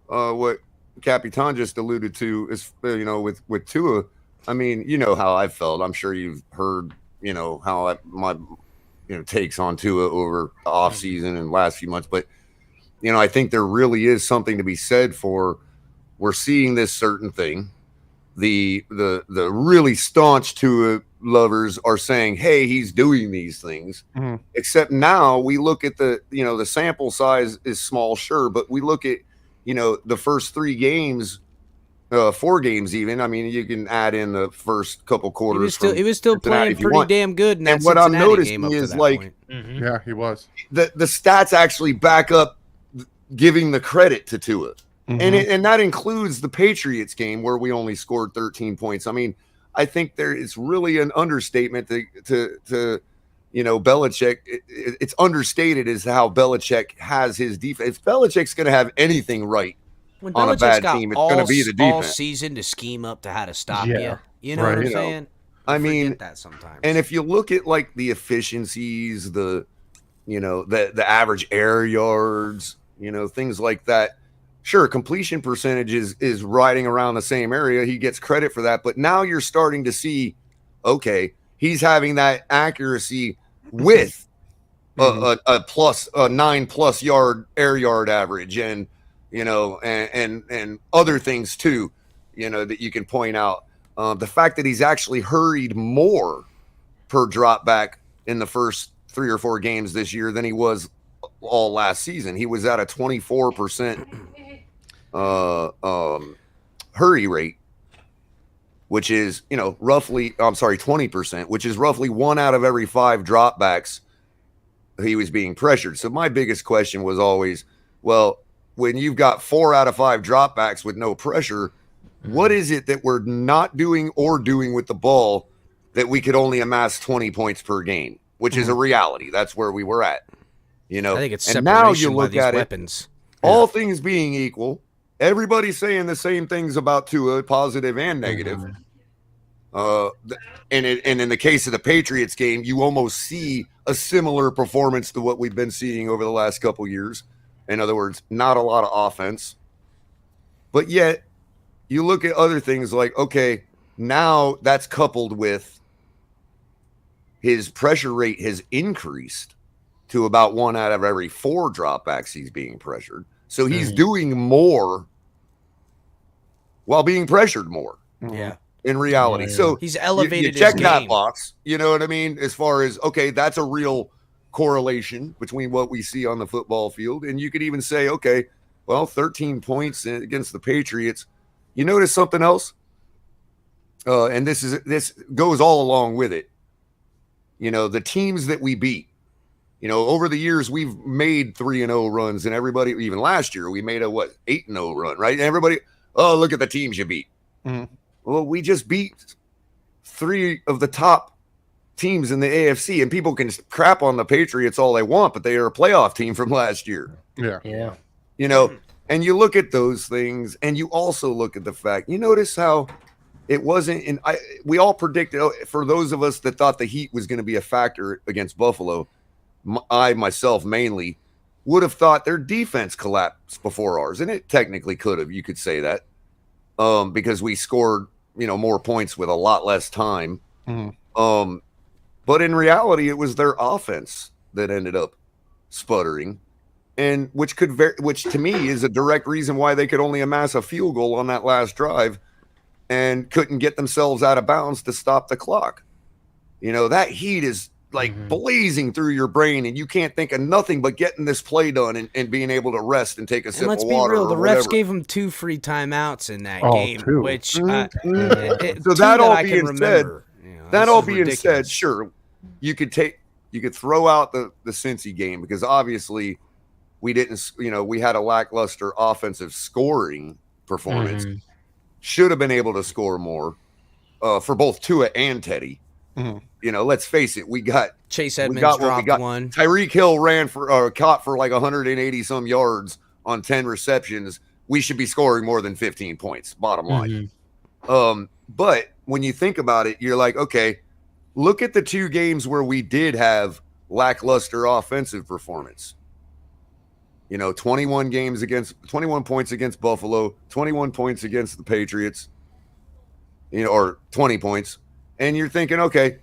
what Capitan just alluded to, is with Tua. I mean, how I felt. I'm sure you've heard how my takes on Tua over the offseason and last few months. But, I think there really is something to be said for, we're seeing this certain thing. The really staunch Tua lovers are saying, hey, he's doing these things. Mm-hmm. Except now we look at the sample size is small, sure. But we look at, the first 3 games, 4 games even. I mean, you can add in the first couple quarters. He was still playing pretty damn good. In that and what I'm Cincinnati noticing is like, yeah, he was. The stats actually back up giving the credit to Tua. And that includes the Patriots game where we only scored 13 points. I mean, I think it's really an understatement to Belichick. It's understated as how Belichick has his defense. If Belichick's going to have anything right when on Belichick's a bad got team, it's going to be the defense. all season to scheme up to how to stop you. Yeah. You know what I'm You know, saying? I mean, that sometimes. And if you look at like the efficiencies, the average air yards, things like that. Sure, completion percentage is riding around the same area. He gets credit for that. But now you're starting to see, okay, he's having that accuracy with a 9+ yard air yard average and other things too, that you can point out. The fact that he's actually hurried more per drop back in the first 3 or 4 games this year than he was all last season. He was at a 24% hurry rate, which is, roughly, 20%, which is roughly 1 out of every 5 dropbacks he was being pressured. So my biggest question was always, well, when you've got 4 out of 5 dropbacks with no pressure, what is it that we're not doing or doing with the ball that we could only amass 20 points per game, which is a reality. That's where we were at, I think it's and separation now you look by these at weapons. All things being equal, everybody's saying the same things about Tua, positive and negative. And in the case of the Patriots game, you almost see a similar performance to what we've been seeing over the last couple years. In other words, not a lot of offense. But yet, you look at other things like, okay, now that's coupled with his pressure rate has increased to about 1 out of every 4 dropbacks he's being pressured. So he's doing more while being pressured more. Yeah. In reality. So he's elevated you check his that game. box, you know what I mean? As far as, okay, that's a real correlation between what we see on the football field. And you could even say, okay, well, 13 points against the Patriots. You notice something else? And this goes all along with it. The teams that we beat, over the years, we've made 3-0 runs, and everybody, even last year, we made a 8-0 run, right? And everybody, oh, look at the teams you beat. Well, we just beat 3 of the top teams in the AFC, and people can crap on the Patriots all they want, but they are a playoff team from last year. Yeah. And you look at those things, and you also look at the fact, you notice how it wasn't we all predicted, for those of us that thought the heat was going to be a factor against Buffalo, I myself mainly would have thought their defense collapsed before ours, and it technically could have. You could say that because we scored, more points with a lot less time. But in reality, it was their offense that ended up sputtering, and which to me is a direct reason why they could only amass a field goal on that last drive and couldn't get themselves out of bounds to stop the clock. That heat is like blazing through your brain, and you can't think of nothing but getting this play done and being able to rest and take a sip of water. Let's be real, the refs whatever. gave them 2 free timeouts in that game, 2. which So that all being said, ridiculous. sure, you could throw out the Cincy game because obviously we didn't, we had a lackluster offensive scoring performance. Should have been able to score more for both Tua and Teddy. Let's face it, we got Chase Edmonds dropped one. Tyreek Hill ran caught for like 180 some yards on 10 receptions. We should be scoring more than 15 points, bottom line. But when you think about it, you're like, okay, look at the 2 games where we did have lackluster offensive performance. 21 points against Buffalo, 21 points against the Patriots, or 20 points. And you're thinking, okay,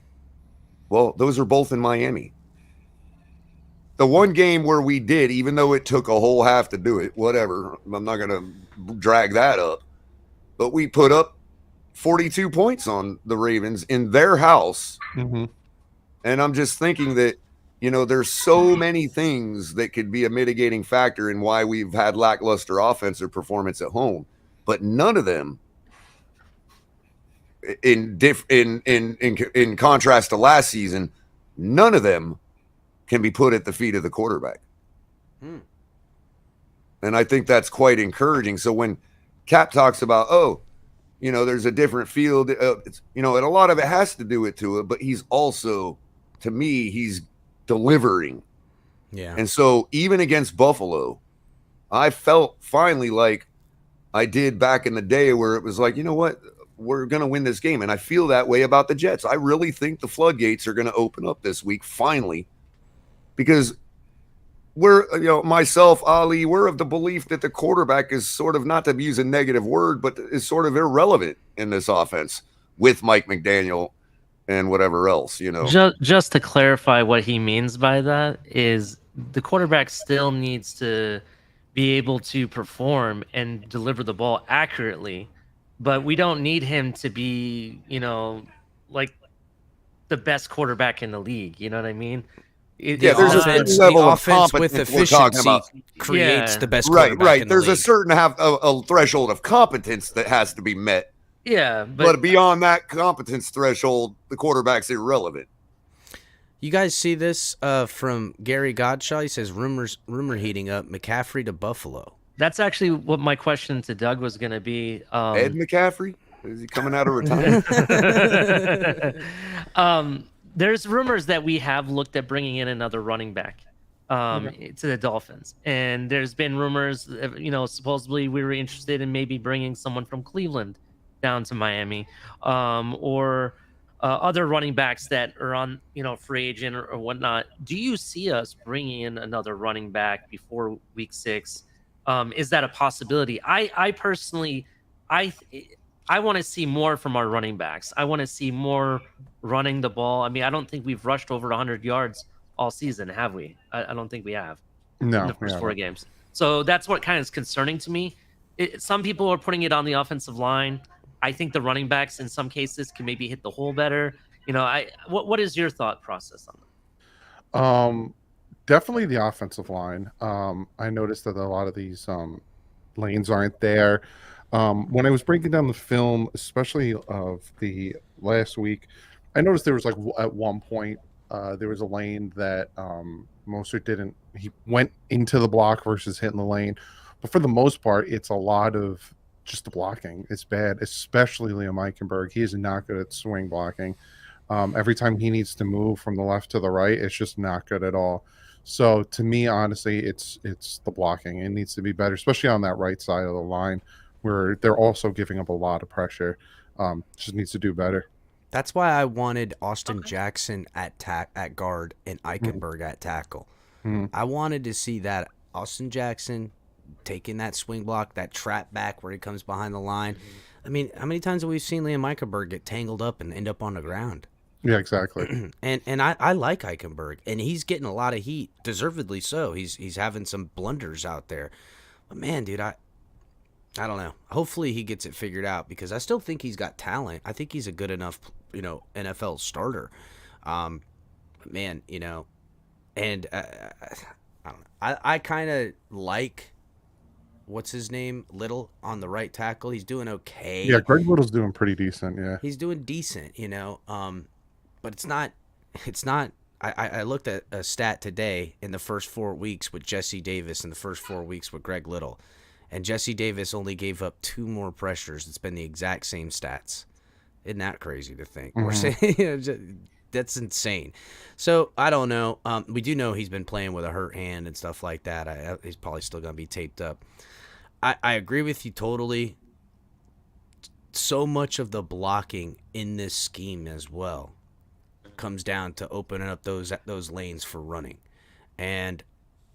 well, those are both in Miami. The one game where we did, even though it took a whole half to do it, whatever, I'm not going to drag that up, but we put up 42 points on the Ravens in their house. And I'm just thinking that, there's so many things that could be a mitigating factor in why we've had lackluster offensive performance at home, but none of them, in contrast to last season, none of them can be put at the feet of the quarterback. And And I think that's quite encouraging. So when Cap talks about, there's a different field, and a lot of it has to do with Tua, but he's also, to me, he's delivering. Yeah. And so even against Buffalo, I felt finally like I did back in the day where it was like, you know what, we're going to win this game. And I feel that way about the Jets. I really think the floodgates are going to open up this week, finally, because myself, Ali, we're of the belief that the quarterback is sort of, not to use a negative word, but is sort of irrelevant in this offense with Mike McDaniel and whatever else, Just to clarify what he means by that is the quarterback still needs to be able to perform and deliver the ball accurately, but we don't need him to be, like the best quarterback in the league. You know what I mean? There's a certain level of offense with competence we're talking efficiency about. creates the best Right. quarterback in the There's league. a certain a threshold of competence that has to be met. Yeah, but beyond that competence threshold, the quarterback's irrelevant. You guys see this from Gary Godshaw? He says rumor heating up, McCaffrey to Buffalo. That's actually what my question to Doug was going to be. Ed McCaffrey? Is he coming out of retirement? There's rumors that we have looked at bringing in another running back to the Dolphins. And there's been rumors, supposedly we were interested in maybe bringing someone from Cleveland down to Miami, or other running backs that are on, free agent or whatnot. Do you see us bringing in another running back before week 6? Is that a possibility? I personally, I want to see more from our running backs. I want to see more running the ball. I mean, I don't think we've rushed over 100 yards all season, have we? I don't think we have. No, in the first 4 games. So that's what kind of is concerning to me. Some people are putting it on the offensive line. I think the running backs in some cases can maybe hit the hole better. What is your thought process on that? Definitely the offensive line. I noticed that a lot of these lanes aren't there. When I was breaking down the film, especially of the last week, I noticed there was at one point there was a lane that Mostert didn't. He went into the block versus hitting the lane, but for the most part, it's a lot of just the blocking. It's bad, especially Liam Eichenberg. He is not good at swing blocking. Every time he needs to move from the left to the right, it's just not good at all. So to me, honestly, it's the blocking. It needs to be better, especially on that right side of the line where they're also giving up a lot of pressure. Just needs to do better. That's why I wanted Austin Jackson at guard and Eichenberg at tackle. I wanted to see that Austin Jackson taking that swing block, that trap back where he comes behind the line. I mean, how many times have we seen Liam Eichenberg get tangled up and end up on the ground? Yeah, exactly. and I like Eichenberg, and he's getting a lot of heat, deservedly so. He's having some blunders out there. But man, dude, I don't know. Hopefully he gets it figured out because I still think he's got talent. I think he's a good enough, NFL starter. Man, and I don't know. I kind of like what's his name, Little on the right tackle. He's doing okay. Yeah, Greg Little's doing pretty decent. Yeah, he's doing decent. But it's not. I looked at a stat today in the first 4 weeks with Jesse Davis and the first 4 weeks with Greg Little. And Jesse Davis only gave up 2 more pressures. It's been the exact same stats. Isn't that crazy to think? We're saying that's insane. So I don't know. We do know he's been playing with a hurt hand and stuff like that. He's probably still going to be taped up. I agree with you totally. So much of the blocking in this scheme as well comes down to opening up those lanes for running. And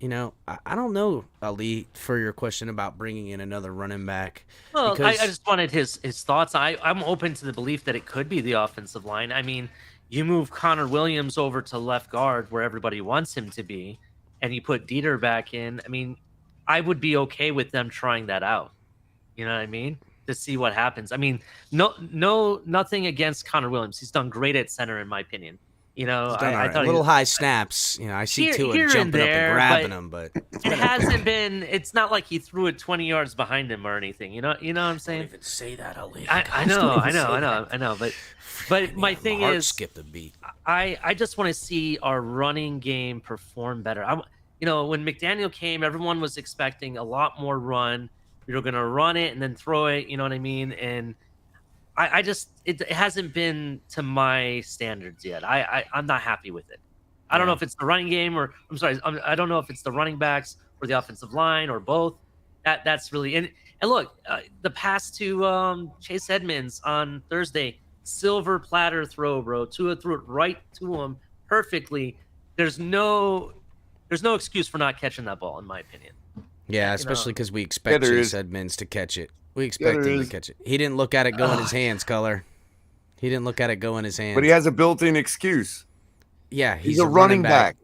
I don't know, Ali, for your question about bringing in another running back. Well, I just wanted his thoughts. I'm open to the belief that it could be the offensive line. I mean, you move Connor Williams over to left guard where everybody wants him to be, and you put Dieter back in. I mean, I would be okay with them trying that out. You know what I mean? To see what happens. I mean, nothing against Connor Williams. He's done great at center, in my opinion. I thought a little high snaps. I see Tua jumping up and grabbing him, but it hasn't been. It's not like he threw it 20 yards behind him or anything. You know what I'm saying? Don't even say that, Ali. I know. But my thing is, skipped a beat. I just want to see our running game perform better. when McDaniel came, everyone was expecting a lot more run. We were going to run it and then throw it. You know what I mean? And I just it hasn't been to my standards yet. I'm not happy with it. I don't know if it's the running game I don't know if it's the running backs or the offensive line or both. That's really and look, the pass to Chase Edmonds on Thursday, silver platter throw, bro. Tua threw it right to him perfectly. There's no excuse for not catching that ball, in my opinion. Yeah, especially because we expect Chase Edmonds to catch it. We expect him to catch it. He didn't look at it go in his hands, Color. He didn't look at it go in his hands. But he has a built-in excuse. Yeah, he's a running back.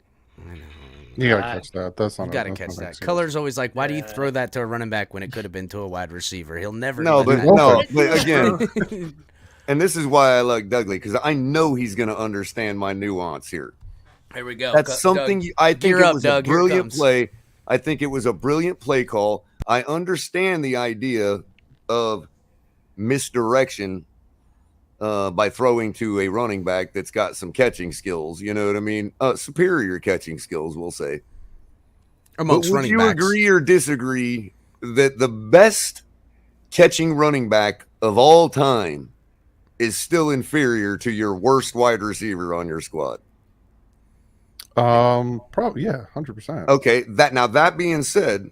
You gotta catch that. That's not. You gotta catch that. Color's always like, why do you throw that to a running back when it could have been to a wide receiver? He'll never. But again, and this is why I like Dudley, because I know he's gonna understand my nuance here. Here we go. That's something I think it was a brilliant play. I think it was a brilliant play call. I understand the idea of misdirection by throwing to a running back that's got some catching skills. You know what I mean? Superior catching skills, we'll say. Amongst running backs. Would you agree or disagree that the best catching running back of all time is still inferior to your worst wide receiver on your squad? Probably, yeah, 100%. Okay, that being said,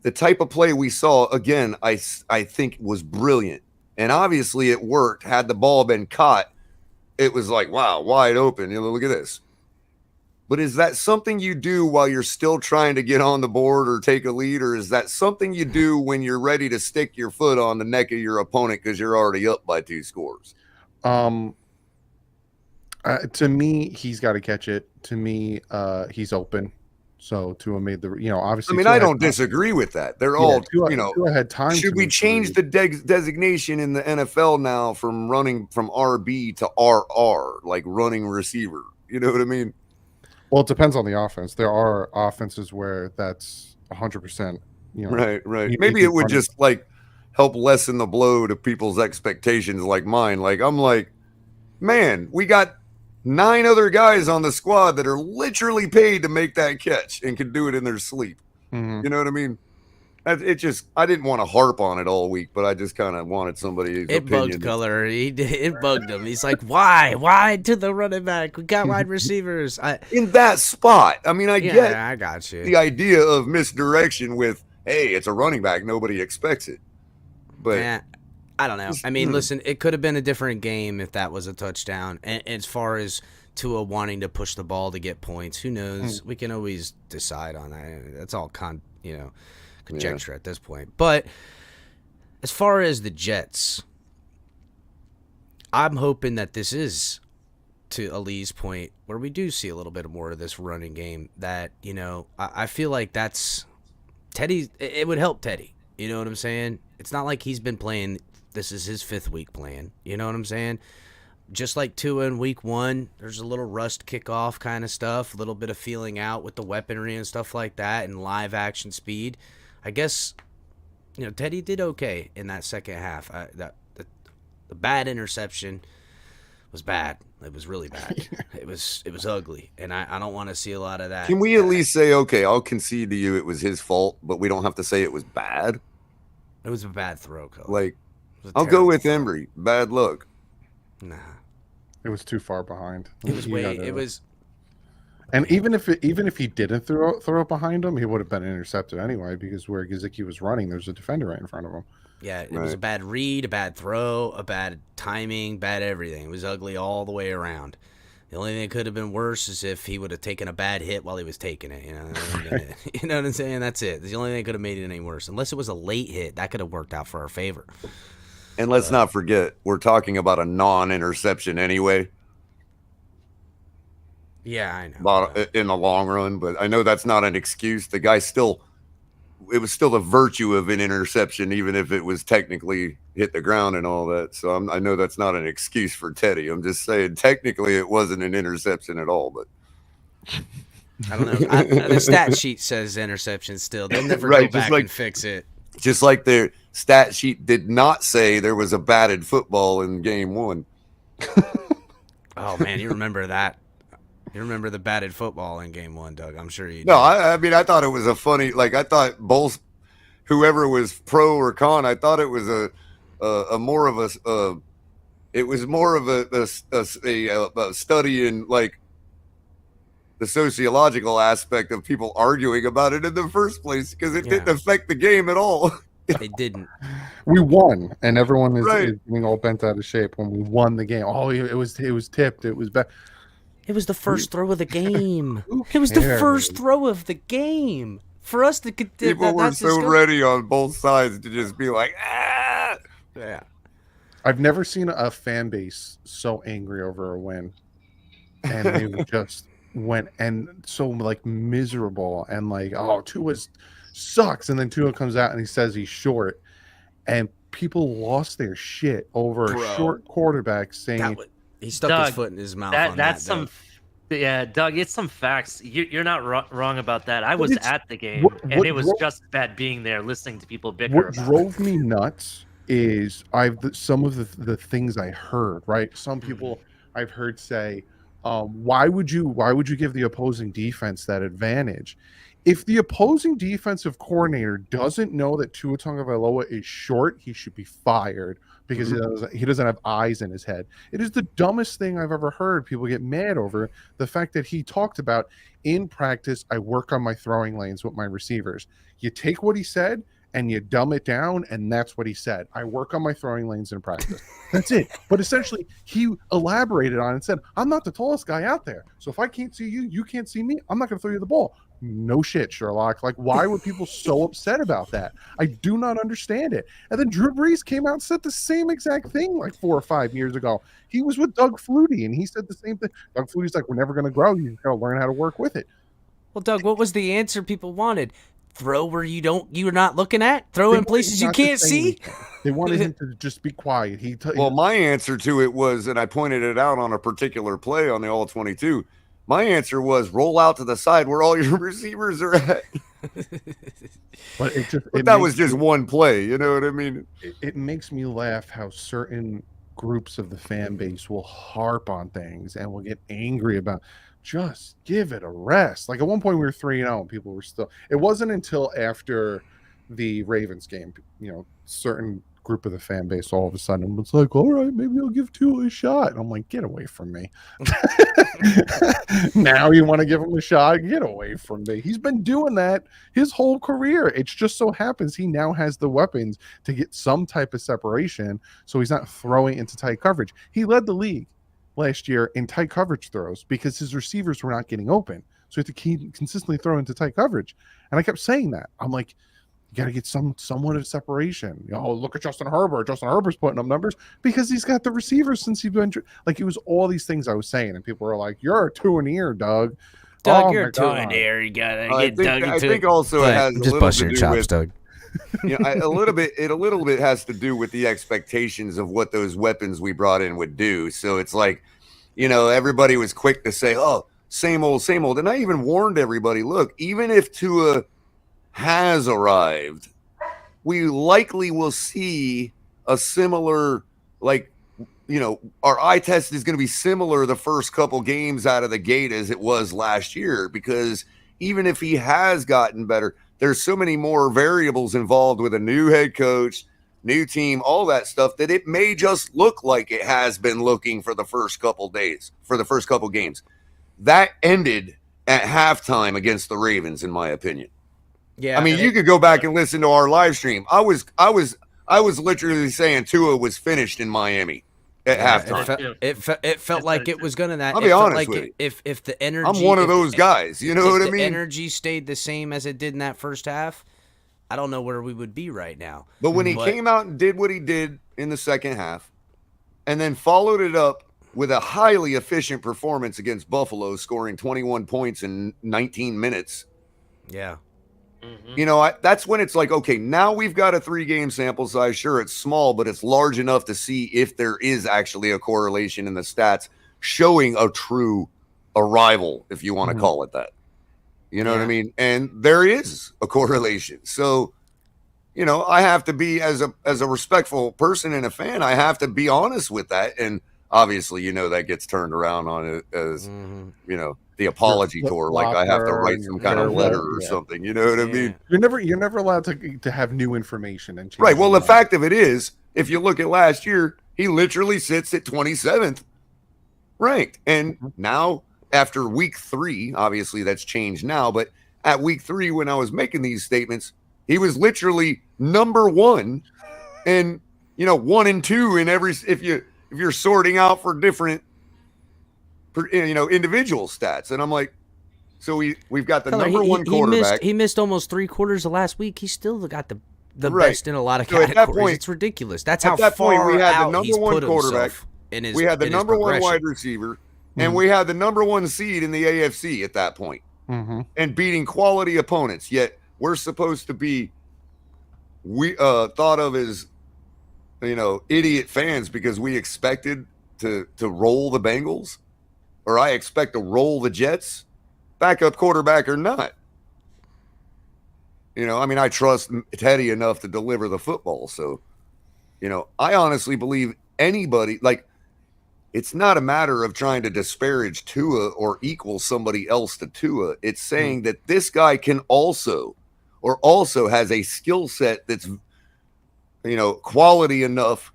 the type of play we saw, again, I think was brilliant. And obviously it worked. Had the ball been caught, it was like, wow, wide open. You know, look at this. But is that something you do while you're still trying to get on the board or take a lead? Or is that something you do when you're ready to stick your foot on the neck of your opponent because you're already up by 2 scores? To me, he's got to catch it. To me, he's open. So Tua made the, obviously. I mean, I don't disagree with that. They're all, Tua had time. Should we change the designation in the NFL now from running from RB to RR, like running receiver? You know what I mean? Well, it depends on the offense. There are offenses where that's 100%. Right. Maybe it would just like help lessen the blow to people's expectations, like mine. Like I'm like, man, we got 9 other guys on the squad that are literally paid to make that catch and can do it in their sleep. Mm-hmm. You know what I mean? I didn't want to harp on it all week, but I just kind of wanted somebody's opinion. It bugged Color. It bugged him. He's like, why to the running back? We got wide receivers. In that spot. I mean, I got you. The idea of misdirection with, hey, it's a running back. Nobody expects it. But I don't know. I mean, listen, it could have been a different game if that was a touchdown. And as far as Tua wanting to push the ball to get points, who knows? We can always decide on that. That's all conjecture at this point. But as far as the Jets, I'm hoping that this is, to Ali's point, where we do see a little bit more of this running game that, I feel like that's Teddy. It would help Teddy. You know what I'm saying? It's not like he's been playing. This is his 5th week playing. You know what I'm saying? Just like Tua in week 1, there's a little rust kickoff kind of stuff, a little bit of feeling out with the weaponry and stuff like that and live action speed. I guess, Teddy did okay in that second half. The bad interception was bad. It was really bad. It was ugly, and I don't want to see a lot of that. Can we at least say, okay, I'll concede to you it was his fault, but we don't have to say it was bad? It was a bad throw, Color. Like, I'll go with Embry. Bad luck. Nah. It was too far behind. And even if he didn't throw it behind him, he would have been intercepted anyway, because where Gesicki was running, there's a defender right in front of him. Yeah, it was a bad read, a bad throw, a bad timing, bad everything. It was ugly all the way around. The only thing that could have been worse is if he would have taken a bad hit while he was taking it. You know what I'm saying? That's it. The only thing that could have made it any worse. Unless it was a late hit, that could have worked out for our favor. And let's not forget, we're talking about a non-interception anyway. Yeah, I know. In the long run, but I know that's not an excuse. The guy it was still the virtue of an interception, even if it was technically hit the ground and all that. So I know that's not an excuse for Teddy. I'm just saying, technically, it wasn't an interception at all. But I don't know. The stat sheet says interception still. They'll never go back and fix it. Just like their stat sheet did not say there was a batted football in game 1. Oh man, you remember that? You remember the batted football in game 1, Doug? I'm sure you do. No, I mean, I thought it was a funny, like, I thought both, whoever was pro or con, I thought it was a more of a study in, like, the sociological aspect of people arguing about it in the first place, because it didn't affect the game at all. It didn't. We won, and everyone is Right. getting all bent out of shape when we won the game. Oh, it was tipped. It was bad. It was the first throw of the game. Who It was the cares? first throw of the game. For us to People were so ready on both sides to just be like, ah. Yeah. I've never seen a fan base so angry over a win, and they just went and so like miserable and like, oh, Tua sucks, and then Tua comes out and he says he's short, and people lost their shit over a short quarterback saying He stuck Doug, his foot in his mouth. That's some. Yeah, Doug, it's some facts. You're not wrong about that. I was at the game, and it was just bad being there, listening to people bicker. What about drove me nuts is some of the things I heard. Right, some people I've heard say, why would you give the opposing defense that advantage? If the opposing defensive coordinator doesn't know that Tua Tagovailoa is short, he should be fired because he doesn't have eyes in his head. It is the dumbest thing I've ever heard. People get mad over the fact that he talked about, in practice, I work on my throwing lanes with my receivers. You take what he said and you dumb it down, and that's what he said. I work on my throwing lanes in practice. That's it. But essentially, he elaborated on it and said, I'm not the tallest guy out there. So if I can't see you, you can't see me, I'm not going to throw you the ball. No shit, Sherlock. Like, why were people so upset about that? I do not understand it. And then Drew Brees came out and said the same exact thing like 4 or 5 years ago. He was with Doug Flutie, and he said the same thing. Doug Flutie's like, we're never going to grow. You got to learn how to work with it. Well, Doug, what was the answer people wanted? Throw where you're not looking at? Throw in places you can't see? They wanted him to just be quiet. Well, my answer to it was, and I pointed it out on a particular play on the All-22, my answer was roll out to the side where all your receivers are at. But that was just one play, you know what I mean? It makes me laugh how certain groups of the fan base will harp on things and will get angry about. Just give it a rest. Like at one point we were 3-0 and people were still. It wasn't until after the Ravens game, certain group of the fan base all of a sudden was like, all right, maybe I'll give Tua a shot. And I'm like, get away from me. Now you want to give him a shot? Get away from me. He's been doing that his whole career. It just so happens he now has the weapons to get some type of separation, so he's not throwing into tight coverage. He led the league last year in tight coverage throws because his receivers were not getting open. So he had to keep consistently throw into tight coverage. And I kept saying that. I'm like, you got to get somewhat of separation. Look at Justin Herbert. Justin Herbert's putting up numbers because he's got the receivers since he's been like, it was all these things I was saying. And people were like, you're a 2-and-ear, Doug. Doug, you're a 2-and-ear. You got to get Doug into it. I think also it has just busting your chops, Doug. A little bit has to do with the expectations of what those weapons we brought in would do. So it's like, everybody was quick to say, oh, same old. And I even warned everybody, look, even if Tua has arrived, we likely will see a similar, our eye test is going to be similar the first couple games out of the gate as it was last year, because even if he has gotten better, there's so many more variables involved with a new head coach, new team, all that stuff, that it may just look like it has been looking for the first couple days, for the first couple games. That ended at halftime against the Ravens, in my opinion. Yeah, I mean, you could go back and listen to our live stream. I was literally saying Tua was finished in Miami at halftime. It felt like it was gonna that. I'll be honest with you. If the energy, I'm one of those guys. You know what I mean? If the energy stayed the same as it did in that first half, I don't know where we would be right now. But when he came out and did what he did in the second half, and then followed it up with a highly efficient performance against Buffalo, scoring 21 points in 19 minutes. Yeah. Mm-hmm. That's when it's like, okay, now we've got a 3-game sample size. Sure, it's small, but it's large enough to see if there is actually a correlation in the stats showing a true arrival, if you want to call it that. You know what I mean? And there is a correlation. So, I have to be, as a respectful person and a fan, I have to be honest with that. And obviously, that gets turned around on it as, the apology tour. Like I have to write some kind of letter or something. You know what I mean? You're never allowed to have new information and change. Right. Well, the fact of it is, if you look at last year, he literally sits at 27th ranked. And now after week 3, obviously that's changed now, but at week 3, when I was making these statements, he was literally number 1 and, 1 and 2 in every, if you're sorting out for different, individual stats. And I'm like, so we've got the number 1 quarterback. He missed almost 3/4 of last week. He still got the right. best in a lot of So categories. at that point, it's ridiculous. That's at how that far point we had out the number he's 1 put quarterback. In his, we had the in his number 1 progression. wide receiver, and we had the number 1 seed in the AFC at that point, and beating quality opponents. Yet we're supposed to be thought of as idiot fans because we expected to roll the Bengals, or I expect to roll the Jets, backup quarterback or not. I trust Teddy enough to deliver the football. So, I honestly believe anybody, like, it's not a matter of trying to disparage Tua or equal somebody else to Tua. It's saying that this guy can also has a skill set that's, quality enough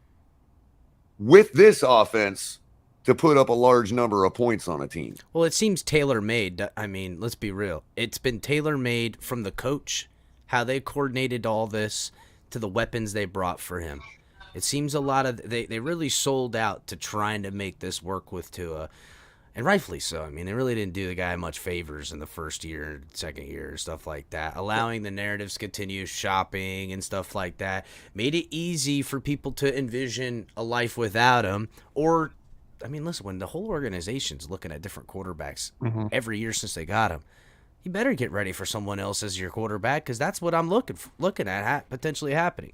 with this offense to put up a large number of points on a team. Well, it seems tailor-made. I mean, let's be real. It's been tailor-made from the coach, how they coordinated all this, to the weapons they brought for him. It seems a lot of they really sold out to trying to make this work with Tua, and rightfully so. I mean, they really didn't do the guy much favors in the first year, second year, stuff like that. Allowing the narratives to continue shopping and stuff like that made it easy for people to envision a life without him. Or, I mean, listen, when the whole organization's looking at different quarterbacks every year since they got him, you better get ready for someone else as your quarterback, because that's what I'm looking at potentially happening.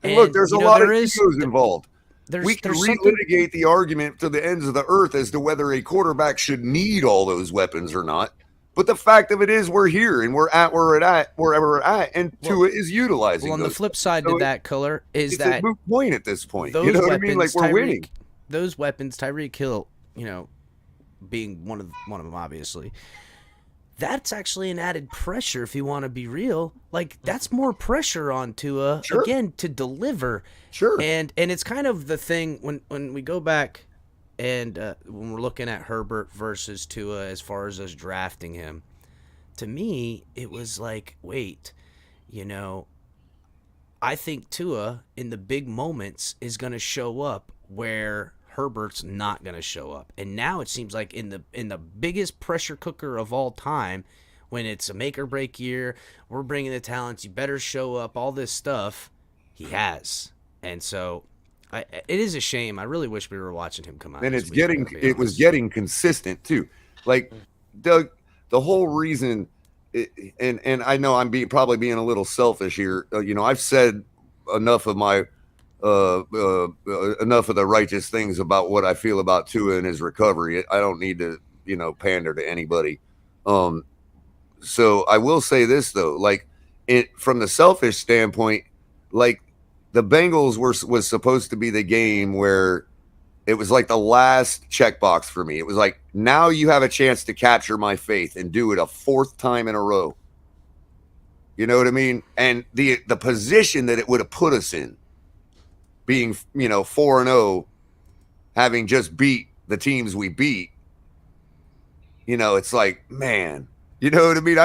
And look, there's a lot of egos involved. We can relitigate the argument to the ends of the earth as to whether a quarterback should need all those weapons or not. But the fact of it is, we're here and we're at wherever we're at, and Tua is utilizing. Well, on the flip side to that, Color, is it's that a moot point at this point. Those you know weapons, what I mean? Like, we're winning. Those weapons, Tyreek Hill, being one of them, obviously. That's actually an added pressure if you want to be real. Like, that's more pressure on Tua, again, to deliver. Sure. And it's kind of the thing when we go back and when we're looking at Herbert versus Tua as far as us drafting him, to me, it was like, wait, I think Tua in the big moments is going to show up where Herbert's not going to show up. And now it seems like in the biggest pressure cooker of all time, when it's a make or break year, we're bringing the talents, you better show up, all this stuff, he has. And so it is a shame. I really wish we were watching him come out. And it was getting consistent too. Like, Doug, the whole reason, and I know I'm probably being a little selfish here. I've said enough of my enough of the righteous things about what I feel about Tua and his recovery. I don't need to, pander to anybody. So I will say this though, like, from the selfish standpoint, like, the Bengals was supposed to be the game where it was like the last checkbox for me. It was like, now you have a chance to capture my faith and do it a 4th time in a row. You know what I mean? And the position that it would have put us in, being 4-0, having just beat the teams we beat, it's like, man, you know what I mean?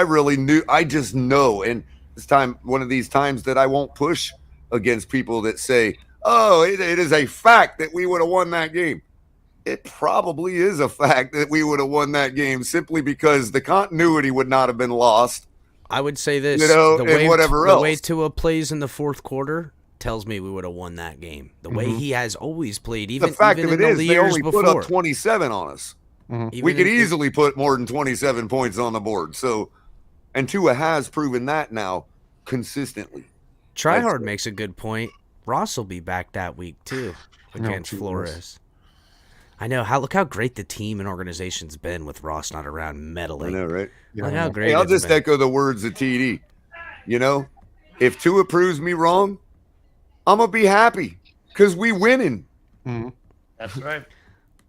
I just know. And this time, one of these times that I won't push against people that say, oh, it is a fact that we would have won that game. It probably is a fact that we would have won that game simply because the continuity would not have been lost. I would say this, the way Tua plays in the fourth quarter tells me we would have won that game. The way he has always played, even the fact even of in it is, the they years only before. put up 27 on us. We could easily put more than 27 points on the board. So, and Tua has proven that now consistently. Tryhard makes a good point. Ross will be back that week too against Flores. I know. Look how great the team and organization's been with Ross not around meddling. I know, right? Look how great. Hey, I'll just echo the words of TD. If Tua proves me wrong, I'm gonna be happy because we winning. That's right.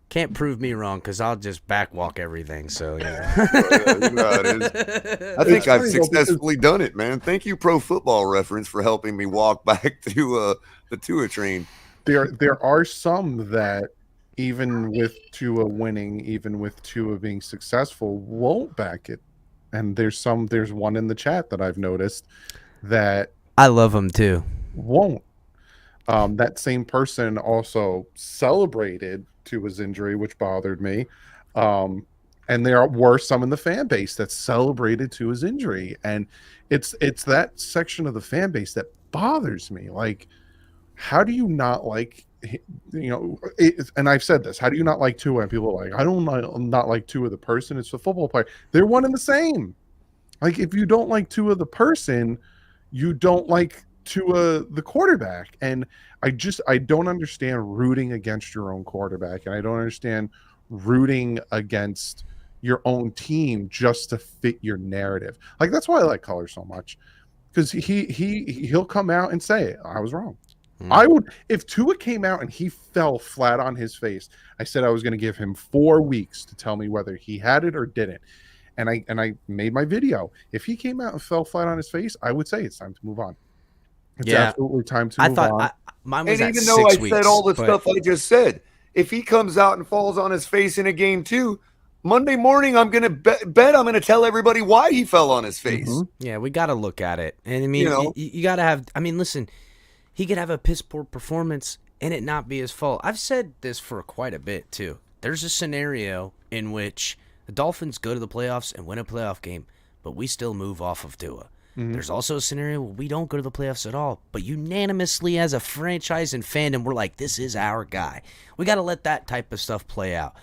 Can't prove me wrong because I'll just backwalk everything. So yeah. You know how it is. I think I've successfully done it, man. Thank you, Pro Football Reference, for helping me walk back to the Tua train. There are some that, even with Tua winning, even with Tua being successful, won't back it. And there's one in the chat that I've noticed that I love him too. Won't. That same person also celebrated Tua's injury, which bothered me. And there were some in the fan base that celebrated Tua's injury. And it's that section of the fan base that bothers me. Like, how do you not like, and I've said this, how do you not like Tua? And people are like, I don't not like Tua the person, it's the football player. They're one and the same. Like, if you don't like Tua the person, you don't like Tua the quarterback. And I don't understand rooting against your own quarterback, and I don't understand rooting against your own team just to fit your narrative. Like, that's why I like Color so much, because he'll come out and say, I was wrong. I would, if Tua came out and he fell flat on his face, I said I was going to give him 4 weeks to tell me whether he had it or didn't. And I made my video. If he came out and fell flat on his face, I would say it's time to move on. It's absolutely time to move on. Mine was and at even though I 6 weeks, said all the stuff I just said, if he comes out and falls on his face in a game too, Monday morning I'm going to bet I'm going to tell everybody why he fell on his face. Mm-hmm. Yeah, we got to look at it. And I mean, you got to have, I mean, listen, he could have a piss poor performance and it not be his fault. I've said this for quite a bit too. There's a scenario in which the Dolphins go to the playoffs and win a playoff game, but we still move off of Tua. Mm-hmm. There's also a scenario where we don't go to the playoffs at all, but unanimously as a franchise and fandom, we're like, this is our guy. We got to let that type of stuff play out.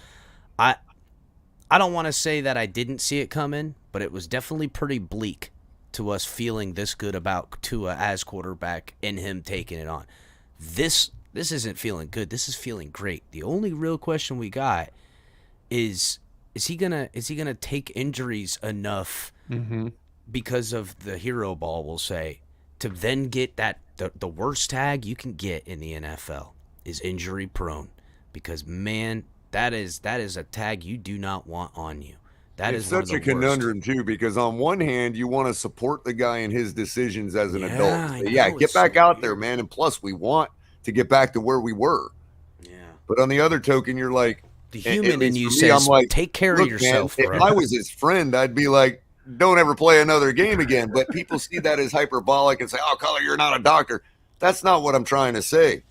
I don't want to say that I didn't see it coming, but it was definitely pretty bleak to us feeling this good about Tua as quarterback and him taking it on. This isn't feeling good. This is feeling great. The only real question we got is he gonna take injuries enough because of the hero ball, we'll say, to then get that the worst tag you can get in the NFL is injury prone, because man, that is a tag you do not want on you. It's such a conundrum too, because on one hand you want to support the guy in his decisions as an adult. Get back out there, man. And plus, we want to get back to where we were. Yeah. But on the other token, you're like, the human in you says, like, take care of yourself. Man, if I was his friend, I'd be like, don't ever play another game again. But people see that as hyperbolic and say, oh, Color, you're not a doctor. That's not what I'm trying to say.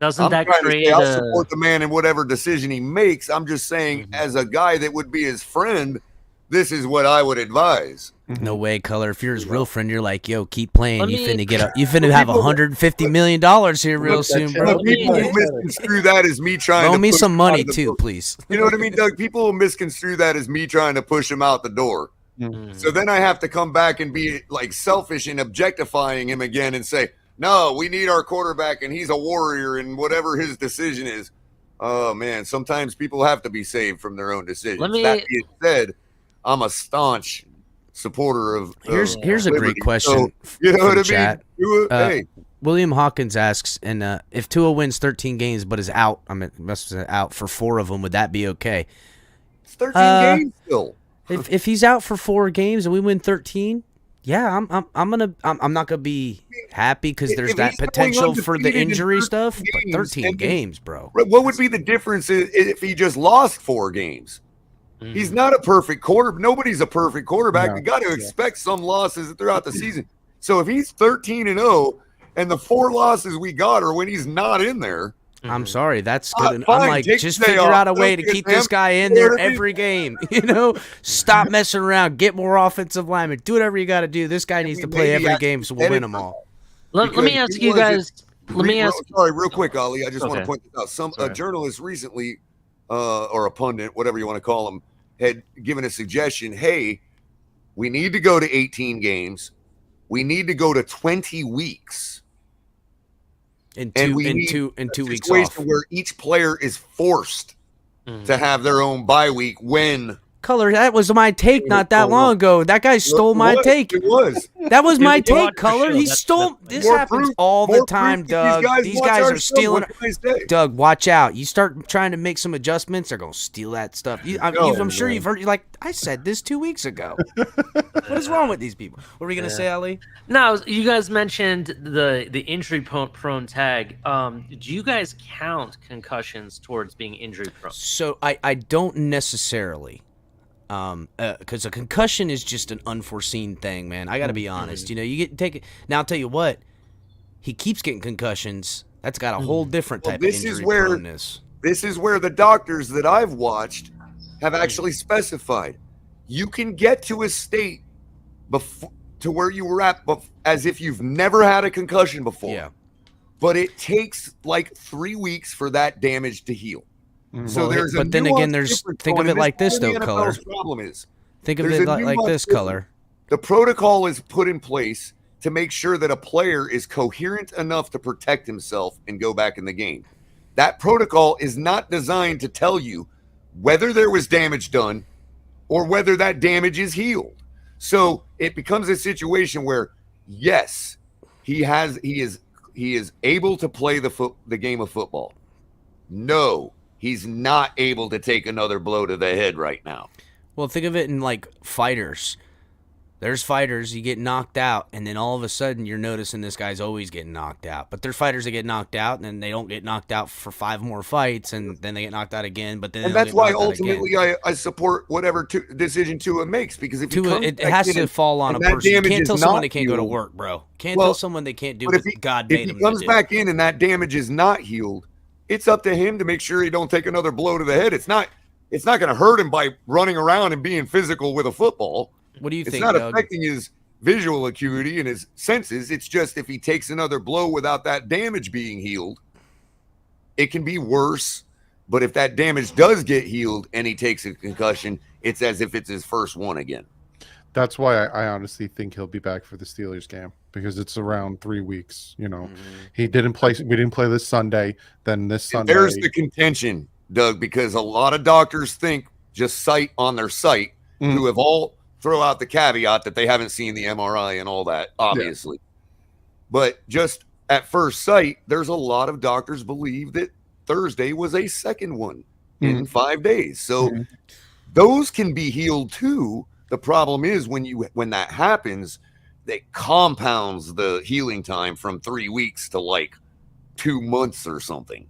Doesn't that create I'll support the man in whatever decision he makes. I'm just saying, as a guy that would be his friend, this is what I would advise. No way, Color. If you're his real friend, you're like, yo, keep playing. You finna have $150 million here real soon, bro. People misconstrue that as me trying to throw me some money too, please. You know what I mean, Doug? People will misconstrue that as me trying to push him out the door. So then I have to come back and be like selfish and objectifying him again and say, no, we need our quarterback and he's a warrior and whatever his decision is. Oh, man, sometimes people have to be saved from their own decisions. That being said, I'm a staunch supporter of here's a great question. So, you know what I chat. mean? Hey. William Hawkins asks, and if Tua wins 13 games but is out, out for 4 of them, would that be okay? It's 13 games still. If he's out for 4 games and we win 13, yeah, I'm not gonna be happy because there's that potential for the injury stuff. But 13 games, bro. What would be the difference if he just lost 4 games? He's not a perfect quarterback. Nobody's a perfect quarterback. No. You got to expect some losses throughout the season. So if he's 13-0 and the 4 losses we got are when he's not in there, I'm sorry, that's good. I'm like, just figure out a way to keep this guy in there every game. Stop messing around. Get more offensive linemen. Do whatever you got to do. This guy needs to play every game, so we'll win them all. Let me ask you guys. Sorry, real quick, Ali. I just want to point this out. A journalist recently, or a pundit, whatever you want to call him, had given a suggestion. Hey, we need to go to 18 games. We need to go to 20 weeks. In 2 weeks off, where each player is forced to have their own bye week when Color, that was my take not that long ago. That guy stole my take. It was. That was my You take, watch the Color. show, He that's stole. the- This More happens proof- all more the time, proof that Doug. These These guys guys watch are our show. stealing. What can I say? Doug, watch out. You start trying to make some adjustments, they're going to steal that stuff. I'm sure you've heard, you're like, I said this 2 weeks ago. What is wrong with these people? What were we going to say, Ali? No, you guys mentioned the injury prone tag. Do you guys count concussions towards being injury prone? So I don't necessarily. Because a concussion is just an unforeseen thing, man. I got to be honest. You know, you get take it. Now, I'll tell you what. He keeps getting concussions. That's got a whole different type of injury proneness. This is where the doctors that I've watched have actually specified you can get to a state before to where you were at as if you've never had a concussion before. Yeah. But it takes like 3 weeks for that damage to heal. So there's but then again, think of it like this though, Color. Problem is, think of it like this, Color. The protocol is put in place to make sure that a player is coherent enough to protect himself and go back in the game. That protocol is not designed to tell you whether there was damage done or whether that damage is healed. So it becomes a situation where, yes, he is able to play the game of football. No, he's not able to take another blow to the head right now. Well, think of it in like fighters. There's fighters, you get knocked out, and then all of a sudden you're noticing this guy's always getting knocked out. But there's fighters that get knocked out, and then they don't get knocked out for 5 more fights, and then they get knocked out again. But then and that's why ultimately I support whatever decision Tua makes, because if it has to fall on a person. You can't tell someone they can't go to work, bro. Can't tell someone they can't do what God made them to do. If he comes back in and that damage is not healed, it's up to him to make sure he don't take another blow to the head. It's not going to hurt him by running around and being physical with a football. What do you think, It's not Doug? affecting his visual acuity and his senses. It's just if he takes another blow without that damage being healed, it can be worse. But if that damage does get healed and he takes a concussion, it's as if it's his first one again. That's why I honestly think he'll be back for the Steelers game, because it's around 3 weeks. You know, he didn't play. We didn't play this Sunday. Then this Sunday. There's the contention, Doug, because a lot of doctors think just cite on their site who have all throw out the caveat that they haven't seen the MRI and all that, obviously. Yeah. But just at first sight, there's a lot of doctors believe that Thursday was a second one in 5 days. So those can be healed too. The problem is when that happens, it compounds the healing time from 3 weeks to like 2 months or something.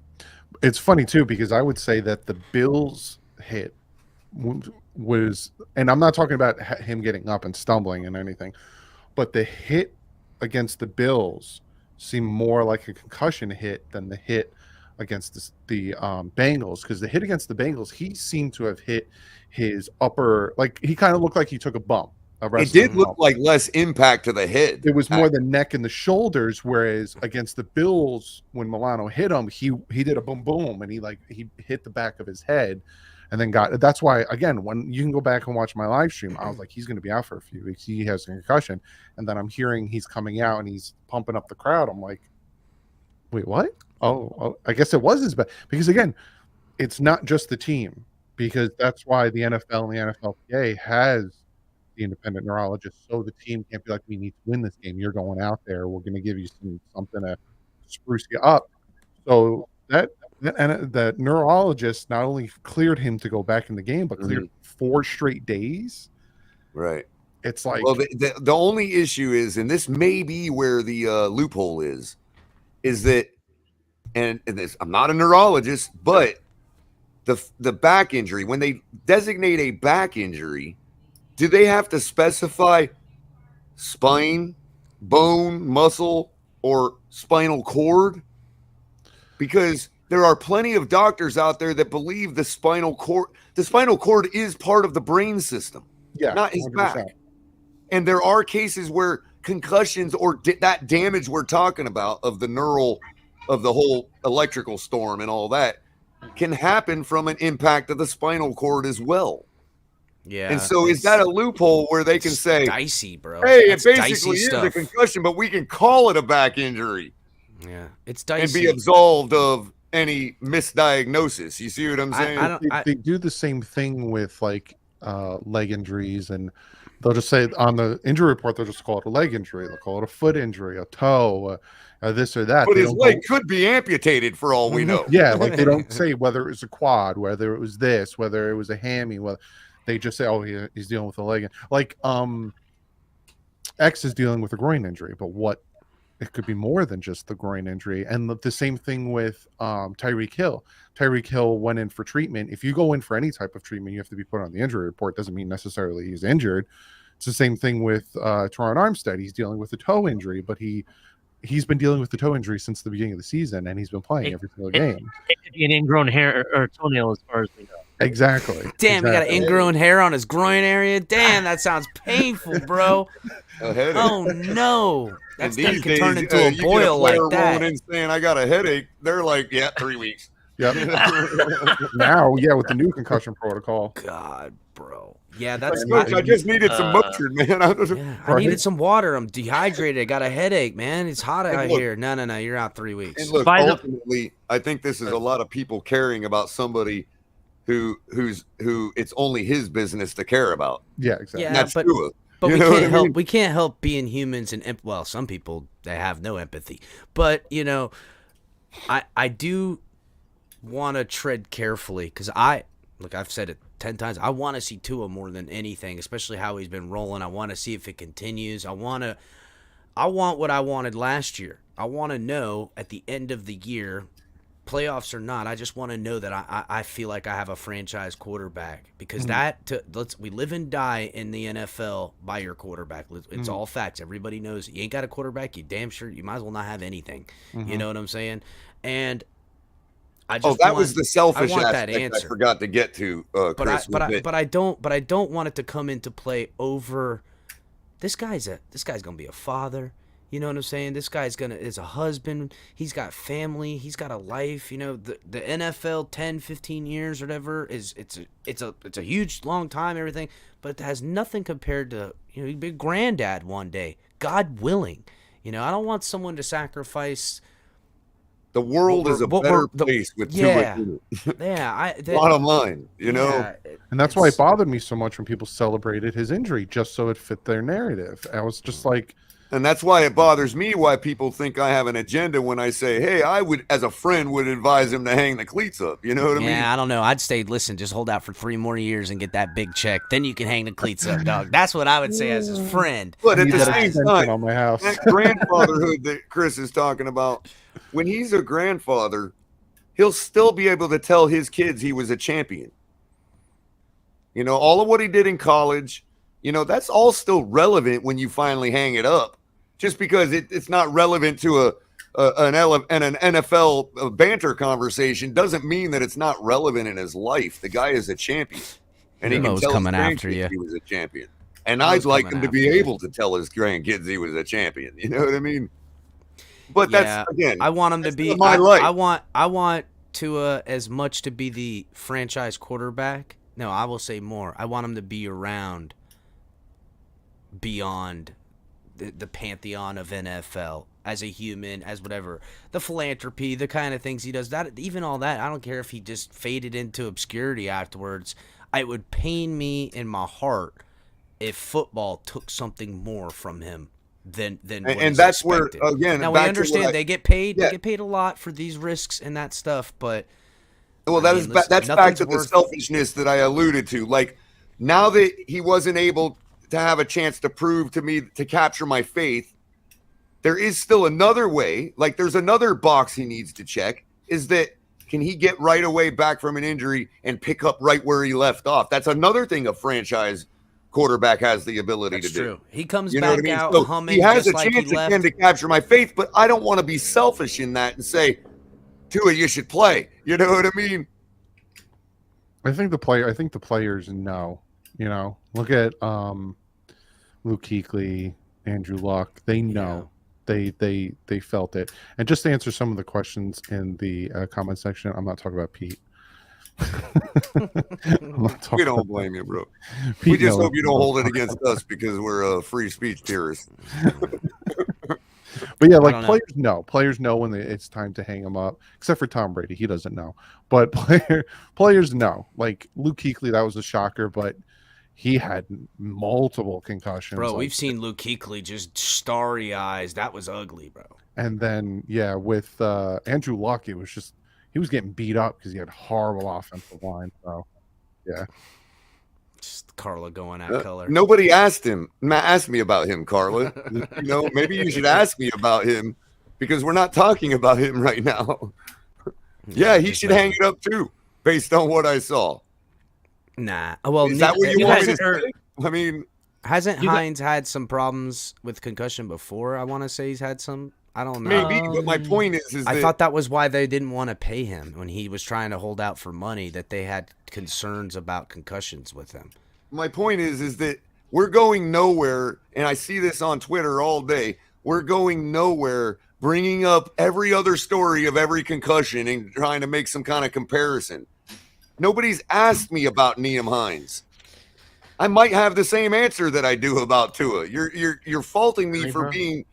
It's funny too, because I would say that the Bills hit was, and I'm not talking about him getting up and stumbling and anything, but the hit against the Bills seemed more like a concussion hit than the hit against the Bengals, because the hit against the Bengals, he seemed to have hit his upper, like he kind of looked like he took a bump. It did look like less impact to the head. It was more the neck and the shoulders, whereas against the Bills, when Milano hit him, he did a boom boom, and he hit the back of his head, and then that's why, again, when you can go back and watch my live stream, I was like, he's going to be out for a few weeks. He has a concussion. And then I'm hearing he's coming out and he's pumping up the crowd. I'm like, wait, what? Oh, I guess it was his bad. Because again, it's not just the team, because that's why the NFL and the NFLPA has the independent neurologist. So the team can't be like, we need to win this game. You're going out there. We're going to give you something to spruce you up. So the neurologist not only cleared him to go back in the game, but cleared 4 straight days. Right. It's like, well, the only issue is, and this may be where the loophole is that, and this, I'm not a neurologist, but the back injury, when they designate a back injury, do they have to specify spine, bone, muscle, or spinal cord? Because there are plenty of doctors out there that believe the spinal cord is part of the brain system, not his 100%. Back. And there are cases where concussions or that damage we're talking about of the whole electrical storm and all that can happen from an impact of the spinal cord as well. Yeah. And so is that a loophole where they can say, dicey, bro? Hey, it basically is a concussion, but we can call it a back injury. Yeah, it's dicey. And be absolved of any misdiagnosis. You see what I'm saying? They do the same thing with, like, leg injuries, and they'll just say on the injury report they'll just call it a leg injury, they'll call it a foot injury, a toe, this or that. But his leg could be amputated for all we know. Yeah, like they don't say whether it was a quad, whether it was this, whether it was a hammy. Well, they just say, "Oh, he's dealing with a leg." Like X is dealing with a groin injury, but what? It could be more than just the groin injury. And the same thing with Tyreek Hill. Tyreek Hill went in for treatment. If you go in for any type of treatment, you have to be put on the injury report. Doesn't mean necessarily he's injured. It's the same thing with Teron Armstead. He's dealing with a toe injury, but he's been dealing with the toe injury since the beginning of the season, and he's been playing every single game. It could be an ingrown hair or toenail, as far as we know. Exactly. Damn, he got an ingrown hair on his groin area. Damn, that sounds painful, bro. Oh no, that thing could turn into a boil like that. In saying I got a headache, they're like, yeah, 3 weeks. Yep. Now, yeah, with the new concussion protocol. God, bro. Yeah, that's. I just needed some Motrin, man. I needed some water. I'm dehydrated. I got a headache, man. It's hot out here. No, you're out 3 weeks. And look, ultimately, I think this is a lot of people caring about somebody who it's only his business to care about. Yeah, exactly. Yeah, that's Tua. But we can't help. We can't help being humans, and well, some people they have no empathy. But I do want to tread carefully because I've said it 10 times. I want to see Tua more than anything, especially how he's been rolling. I want to see if it continues. I want what I wanted last year. I want to know at the end of the year, playoffs or not, I just want to know that I feel like I have a franchise quarterback because we live and die in the NFL by your quarterback. It's all facts. Everybody knows you ain't got a quarterback. You damn sure you might as well not have anything. You know what I'm saying? And I just was the selfish aspect answer. I forgot to get to, Chris. But I don't want it to come into play over. This guy's gonna be a father. You know what I'm saying? This guy's is a husband. He's got family. He's got a life. The NFL 10, 15 years or whatever it's a huge long time, everything, but it has nothing compared to he'd be a granddad one day, God willing. I don't want someone to sacrifice. The world is a better place with Tua. Bottom line, and that's why it bothered me so much when people celebrated his injury just so it fit their narrative. I was just like. And that's why it bothers me why people think I have an agenda when I say, hey, I would, as a friend, would advise him to hang the cleats up. You know what I mean? Yeah, I don't know. I'd say, listen, just hold out for 3 more years and get that big check. Then you can hang the cleats up, dog. That's what I would say as his friend. But at the same time, on my house. that grandfatherhood that Chris is talking about, when he's a grandfather, he'll still be able to tell his kids he was a champion. All of what he did in college, that's all still relevant when you finally hang it up. Just because it's not relevant to an NFL banter conversation doesn't mean that it's not relevant in his life. The guy is a champion, and he can tell his grandkids he was a champion. And I'd like him to be able to tell his grandkids he was a champion. You know what I mean? But that's again, I want him to be. My life. I want Tua as much to be the franchise quarterback. No, I will say more. I want him to be around beyond the pantheon of NFL as a human, as whatever, the philanthropy, the kind of things he does, that even all that, I don't care if he just faded into obscurity afterwards. It would pain me in my heart if football took something more from him than and that's expected. Where again. Now we understand they get paid. Yeah. They get paid a lot for these risks and that stuff, but that's back to the selfishness that I alluded to. Like now that he wasn't able to have a chance to prove to me to capture my faith, there is still another way. Like there's another box he needs to check. Is that can he get right away back from an injury and pick up right where he left off? That's another thing a franchise quarterback has the ability to do. True. He comes back out so humming. He has a like chance again to capture my faith, but I don't want to be selfish in that and say, Tua, you should play. You know what I mean? I think the players know. Look at Luke Kuechly, Andrew Luck. They know. They felt it. And just to answer some of the questions in the comment section, I'm not talking about Pete. We don't blame you, bro. We just hope you don't hold it against us because we're free speech theorists. But yeah, like players know when it's time to hang them up, except for Tom Brady. He doesn't know. But players know. Like Luke Kuechly, that was a shocker, but he had multiple concussions. Bro, we've seen Luke Kuechly just starry eyes. That was ugly, bro. And then, with Andrew Luck, he was getting beat up because he had horrible offensive line. So, yeah. Just Carla going at color. Nobody asked me about him, Carla. Maybe you should ask me about him because we're not talking about him right now. Yeah, he should hang it up too, based on what I saw. Nah. Well, is that what you want me to say? I mean, hasn't Hines had some problems with concussion before? I want to say he's had some. I don't know. Maybe, but my point is I thought that was why they didn't want to pay him when he was trying to hold out for money, that they had concerns about concussions with him. My point is that we're going nowhere, and I see this on Twitter all day. We're going nowhere bringing up every other story of every concussion and trying to make some kind of comparison. Nobody's asked me about Nyheim Hines. I might have the same answer that I do about Tua. You're faulting me for being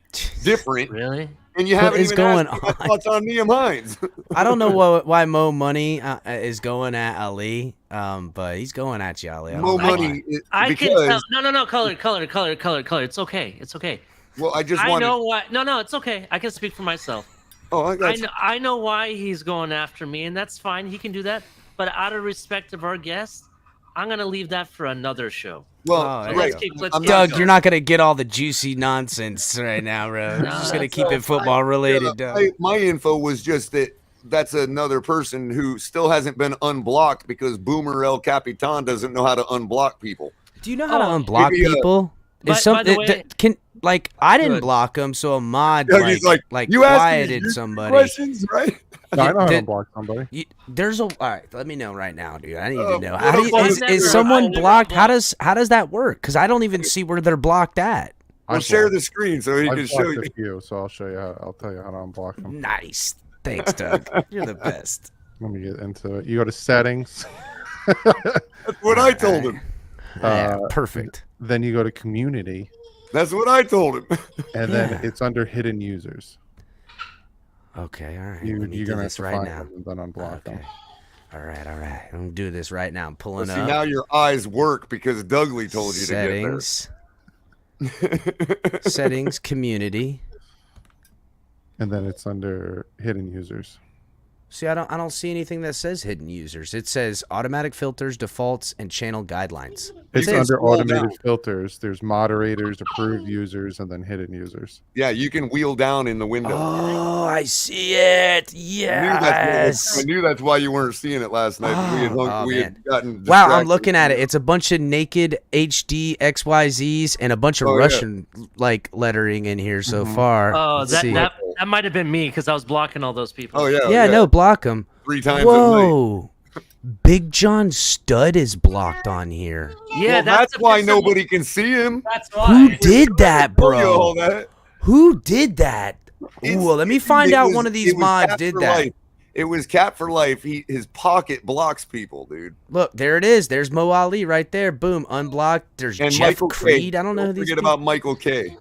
different. Really? And you haven't even asked me my thoughts on Nyheim Hines. I don't know why Mo Money is going at Ali, but he's going at you, Ali. Mo Money. I can tell. No. Color. It's okay. It's okay. Well, I know why. No, it's okay. I can speak for myself. Oh, I got you. I know why he's going after me, and that's fine. He can do that. But out of respect of our guests, I'm going to leave that for another show. Well, let's Doug, you're not going to get all the juicy nonsense right now, bro. You're just going to keep it football related, Doug. My info was just that's another person who still hasn't been unblocked because Boomer El Capitan doesn't know how to unblock people. Do you know how to unblock people? I didn't block him, so a mod you quieted somebody. Questions, right? No, I know how to block somebody. All right. Let me know right now, dude. I need to know. How is someone blocked? How does that work? Because I don't even see where they're blocked at. I'll share the screen so he can show you. So I'll show you. I'll tell you how to unblock them. Nice. Thanks, Doug. You're the best. Let me get into it. You go to settings. That's what I told him. Perfect. Then you go to community. That's what I told him. And then it's under hidden users. Okay, all right. You're going to do this right now. And then unblock them. All right. I'm going to do this right now. I'm pulling up. See, now your eyes work because Dougley told you to get there. Settings, community. And then it's under hidden users. See, I don't see anything that says hidden users. It says automatic filters, defaults, and channel guidelines. It's under automated filters. There's moderators, approved users, and then hidden users. Yeah, you can wheel down in the window. Oh, I see it. Yes. I knew that's why you weren't seeing it last night. We had gotten distracted. Wow, I'm looking at it. It's a bunch of naked HD XYZs and a bunch of Russian lettering in here so far. Oh, that might have been me because I was blocking all those people. Oh yeah. Yeah, no, block them. 3 times. Whoa. Big John Stud is blocked on here. Yeah, that's why nobody can see him. That's why. Who did that, bro? Who did that? Ooh, let me find out one of these mods did that. Life. It was Cap for life. His pocket blocks people, dude. Look, there it is. There's Mo Ali right there. Boom, unblocked. There's and Jeff Michael Creed. K. I don't know who these Forget about Michael K.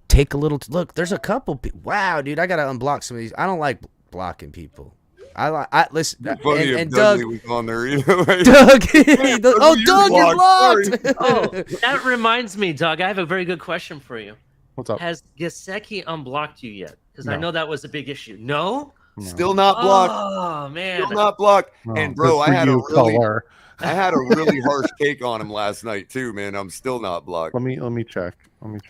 Take a little look. There's a couple people. Wow, dude, I gotta unblock some of these. I don't like blocking people. I listen. And Doug was on there, you know, right? Doug. Doug, you're blocked. Oh, that reminds me, Doug. I have a very good question for you. What's up? Has Gesicki unblocked you yet? Because I know that was a big issue. No. Still not blocked. Oh man. Still not blocked. No, and bro, I had a color. really harsh take on him last night too, man. I'm still not blocked. Let me check.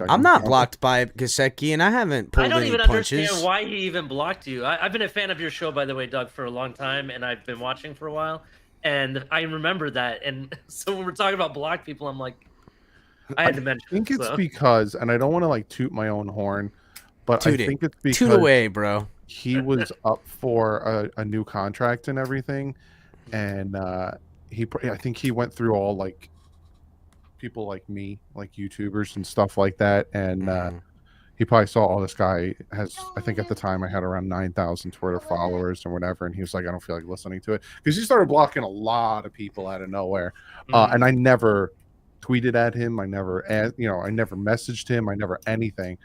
I'm not blocked by Gesicki, and I haven't pulled any punches. I don't even understand why he even blocked you. I've been a fan of your show, by the way, Doug, for a long time, and I've been watching for a while, and I remember that. And so when we're talking about blocked people, I'm like, I had to mention. I think it's because, and I don't want to toot my own horn, but I think it's because toot away, bro. He was up for a new contract and everything, and I think he went through all people like me, like YouTubers and stuff like that, and he probably saw, oh, this guy has, I think at the time I had around 9,000 Twitter followers or whatever, and he was like, I don't feel like listening to it, because he started blocking a lot of people out of nowhere, and I never tweeted at him, I never messaged him, I never anything,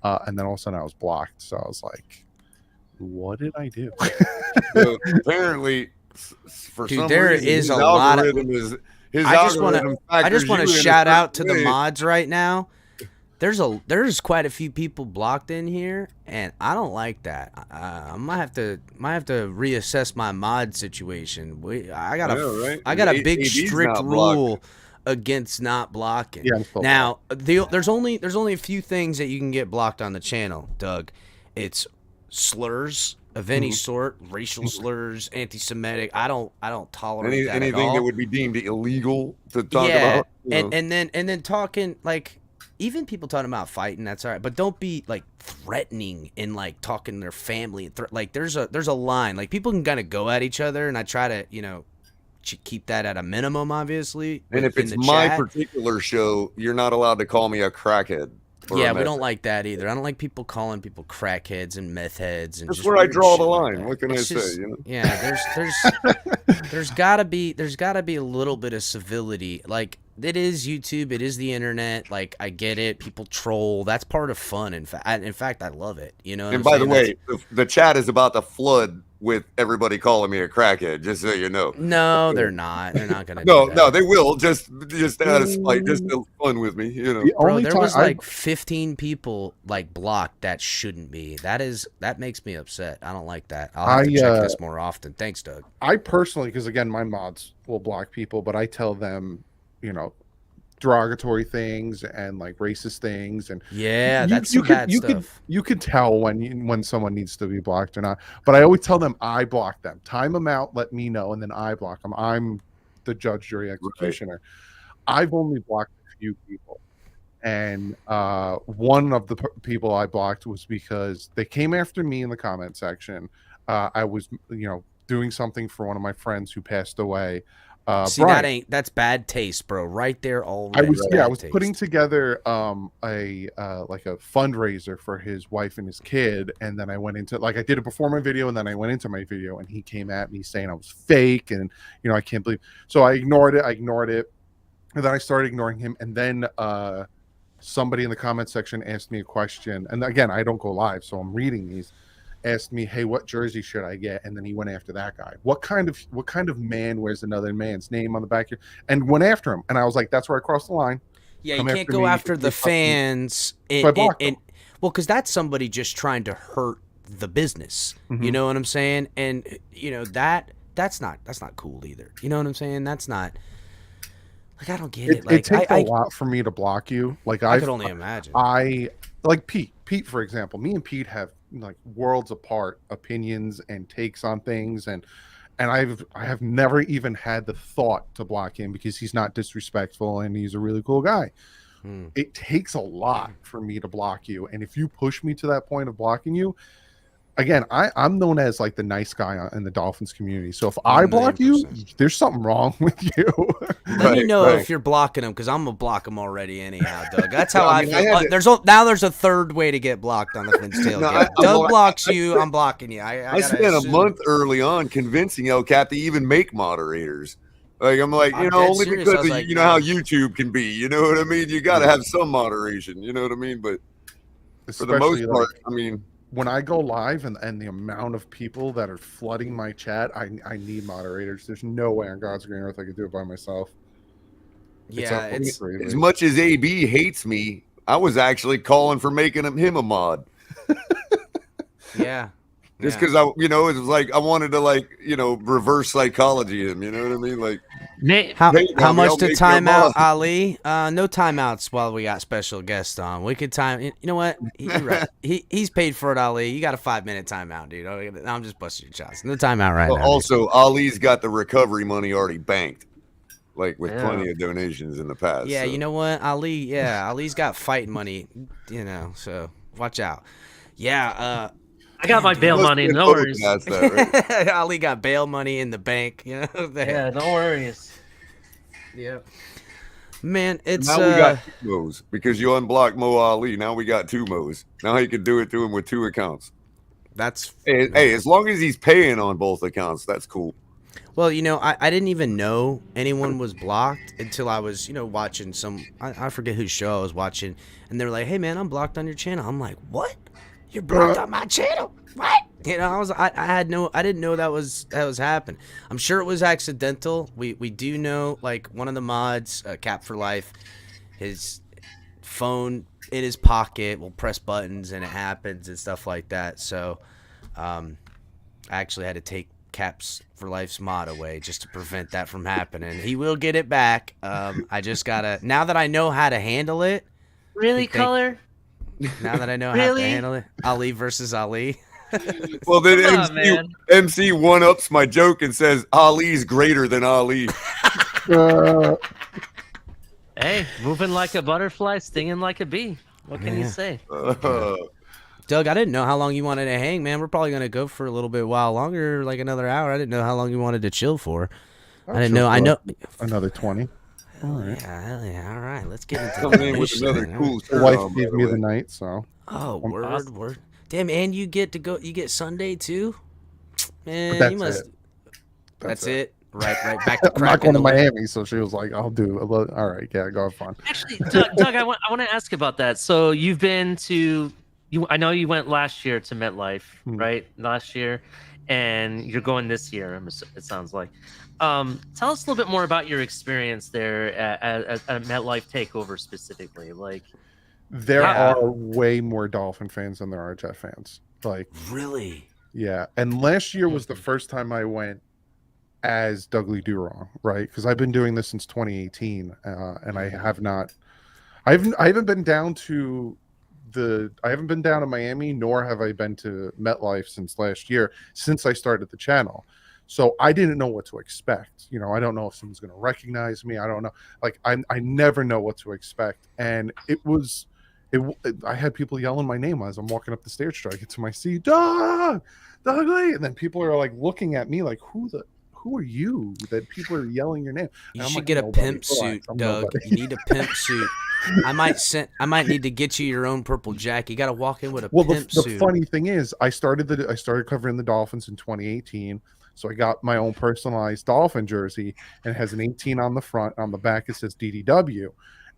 and then all of a sudden I was blocked, so I was like, what did I do? So apparently, for some reason, is his a lot algorithm his I just want algorithm to factors you in a shout certain out to the way. mods right now. There's quite a few people blocked in here, and I don't like that. I might have to reassess my mod situation. I got a big AB's strict not blocked. rule against not blocking. Yeah, I'm still now there's only a few things that you can get blocked on the channel, Doug. It's slurs of any sort, racial slurs, anti-Semitic. I don't tolerate that anything at all. that would be deemed illegal to talk Yeah, about. you know. and then talking like even people talking about fighting, that's all right, but don't be like threatening and like talking their family. Like there's a line. Like people can kind of go at each other, and I try to keep that at a minimum, obviously. And if it's my particular show, you're not allowed to call me a crackhead. Yeah, we don't like that either. I don't like people calling people crackheads and meth heads and That's just where I weird draw shit the like line. that. What can I It's say? just- You know? Yeah, there's gotta be a little bit of civility. Like it is YouTube, it is the internet. Like I get it, people troll. That's part of fun. In fact, I love it. You know. And by the way, the chat is about to flood with everybody calling me a crackhead. Just so you know. No, they're not. They're not gonna. No, do that. no, they will. Just out of spite, just to fun with me. You know. Bro, there was like 15 people like blocked that shouldn't be. That makes me upset. I don't like that. I'll have to check this more often. Thanks, Doug. I personally, because again, my mods will block people, but I tell them, derogatory things and like racist things, and that's some bad stuff. You can tell when someone needs to be blocked or not. But I always tell them I block them. Time them out, let me know, and then I block them. I'm the judge, jury, executioner. Right. I've only blocked a few people, and one of the people I blocked was because they came after me in the comment section. I was, doing something for one of my friends who passed away. See, Brian. that's bad taste, bro. Right there, already. I was putting together a fundraiser for his wife and his kid, and then I went into I did it before my video, and then I went into my video, and he came at me saying I was fake, and I can't believe. So I ignored it, and then I started ignoring him, and then somebody in the comment section asked me a question, and again, I don't go live, so I'm reading these. Asked me, hey, what jersey should I get? And then he went after that guy. What kind of man wears another man's name on the back here? And went after him. And I was like, that's where I crossed the line. Yeah, you can't go after the fans. So I blocked them. Well, because that's somebody just trying to hurt the business. Mm-hmm. You know what I'm saying? And that's not cool either. You know what I'm saying? That's not. Like I don't get it. Like it takes a lot for me to block you. Like I could only imagine. Like Pete, for example. Me and Pete have like worlds apart opinions and takes on things, and I have never even had the thought to block him because he's not disrespectful and he's a really cool guy. It takes a lot for me to block you, and if you push me to that point of blocking you, again, I'm known as like the nice guy in the Dolphins community. So if I block you, there's something wrong with you. Let me know if you're blocking them, because I'm gonna block them already anyhow, Doug. That's how I feel. There's a third way to get blocked on the Fins Tailgate. Doug blocks you, I'm blocking you. I spent a month early on convincing El Cap to even make moderators. Like I'm like, only serious. because Like, how YouTube can be. You know what I mean? You got to have some moderation. You know what I mean? But for the most part, I mean. When I go live and the amount of people that are flooding my chat, I need moderators. There's no way on God's green earth I could do it by myself. Yeah, it's as much as AB hates me, I was actually calling for making him a mod. Yeah. Just because it was like I wanted to reverse psychology him. You know what I mean? Like how much to time out, Ali? No timeouts while we got special guests on. We could time. You know what? He's right. He's paid for it, Ali. You got a 5-minute timeout, dude. I'm just busting your chops. No timeout right now. Also, Ali's got the recovery money already banked, with plenty of donations in the past. Yeah, so. You know what, Ali? Yeah, Ali's got fighting money. So watch out. Yeah. I got my bail money, no worries. Right? Ali got bail money in the bank. Yeah, no worries. Yeah. Man, it's now we got 2 Mo's because you unblocked Mo Ali. Now we got 2 Mo's. Now he can do it to him with 2 accounts. Hey, as long as he's paying on both accounts, that's cool. Well, I didn't even know anyone was blocked until I was, watching I forget whose show I was watching, and they were like, "Hey, man, I'm blocked on your channel." I'm like, "What? You're blocked on my channel? What?" You know, I didn't know that was happening. I'm sure it was accidental. We do know, like, one of the mods, Cap for Life, his phone in his pocket will press buttons and it happens and stuff like that. So, I actually had to take Caps for Life's mod away just to prevent that from happening. He will get it back. I just gotta, now that I know how to handle it. Really, Color? Now that I know how to handle it, Ali versus Ali. Well, then Man. MC one-ups my joke and says Ali's greater than Ali. Hey, moving like a butterfly, stinging like a bee. What can you say? Doug, I didn't know how long you wanted to hang, man. We're probably gonna go for a little bit while longer, like another hour. I didn't know how long you wanted to chill for. I didn't know. I know another 20. All right. Yeah, hell yeah. All right, let's get into Coming in the with mission, another man. cool The shirt wife on, gave by me the the way. night, so. Oh, word, awesome. word. Damn, and you get to go. You get Sunday too. Man, That's you must. it. That's it. Right back to I'm not cracking going to the whip. Miami, so she was like, "I'll do a little." All right, yeah, go have fun. Actually, Doug, I want to ask about that. So you've been to, I know you went last year to MetLife, right? Last year, and you're going this year. It sounds like. Tell us a little bit more about your experience there at MetLife Takeover specifically. Like, There are way more Dolphin fans than there are Jet fans. Like, really? yeah. And last year was the first time I went as Dougley Durong, right? Because I've been doing this since 2018, and I have not. I haven't been down to I haven't been down to Miami, nor have I been to MetLife since last year, since I started the channel. So I didn't know what to expect. You know, I don't know if someone's going to recognize me. I don't know. Like, I never know what to expect. And I had people yelling my name as I'm walking up the stairs trying to get to my seat. Doug, Dougley. And then people are like looking at me like, who are you that people are yelling your name? You And I'm should like, get a "Nobody, pimp relax, suit, I'm Doug. nobody." You need a pimp suit. I might need to get you your own purple jacket. You got to walk in with a pimp the suit. funny thing is, I started covering the Dolphins in 2018, so I got my own personalized Dolphin jersey, and it has an 18 on the front. On the back, it says DDW.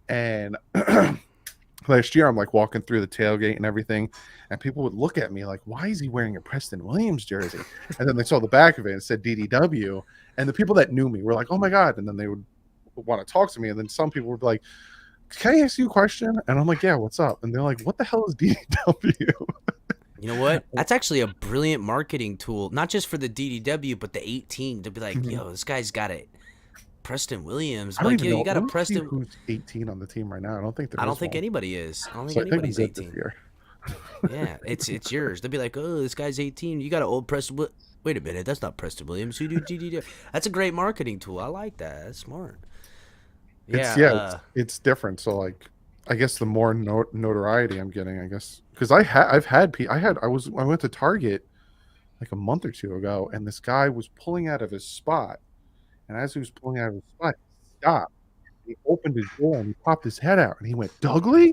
And last year, I'm like walking through the tailgate and everything, and people would look at me like, "Why is he wearing a Preston Williams jersey?" And then they saw the back of it and it said DDW, and the people that knew me were like, "Oh my god!" And then they would want to talk to me, and then some people would be like, "Can I ask you a question?" And I'm like, "Yeah, what's up?" And they're like, "What the hell is DDW?" You know what? That's actually a brilliant marketing tool, not just for the DDW, but the 18 to be like, yo, this guy's got it. Preston Williams. I don't Like, even yo, know. you got a Let's see Preston. who's 18 on the team right now. I don't think I don't think anybody is. I don't think So I think I'm anybody's good this 18. year. Yeah, it's yours. They'll be like, oh, this guy's 18. You got an old Preston. Wait a minute, that's not Preston Williams. Who do DDW? That's a great marketing tool. I like that. That's smart. It's different. So like, I guess the more notoriety I'm getting, I guess, because I went to Target like a month or two ago, and this guy was pulling out of his spot, and as he was pulling out of his spot, he stopped. He opened his door and he popped his head out, and he went, "Dougley."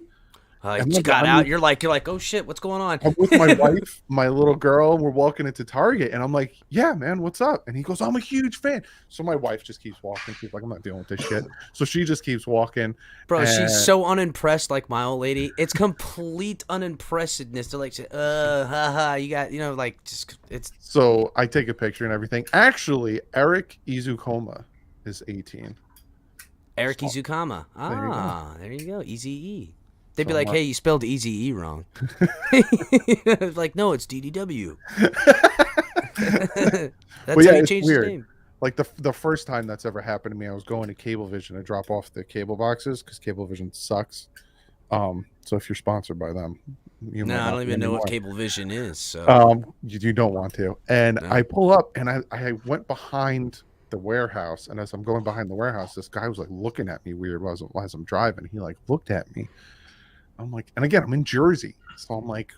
You got out. You're like, oh shit, what's going on? I'm with my wife, my little girl. We're walking into Target, and I'm like, "Yeah, man, what's up?" And he goes, "I'm a huge fan." So my wife just keeps walking. She's like, "I'm not dealing with this shit." So she just keeps walking. Bro, she's so unimpressed, like my old lady. It's complete unimpressedness. They're like, haha, you got, you know, like, just, it's. So I take a picture and everything. Actually, Eric Izukoma is 18. Eric Izukama. There you go. Easy E. They'd be like, hey, you spelled Easy E wrong. Like, no, it's DDW. That's how you change his name. Like the first time that's ever happened to me, I was going to Cablevision to drop off the cable boxes because Cablevision sucks. So if you're sponsored by them, I don't even know what Cablevision is. So you don't want to. And I pull up and I went behind the warehouse, and as I'm going behind the warehouse, this guy was like looking at me weird as I'm driving. He like looked at me. I'm like, and again, I'm in Jersey, so I'm like,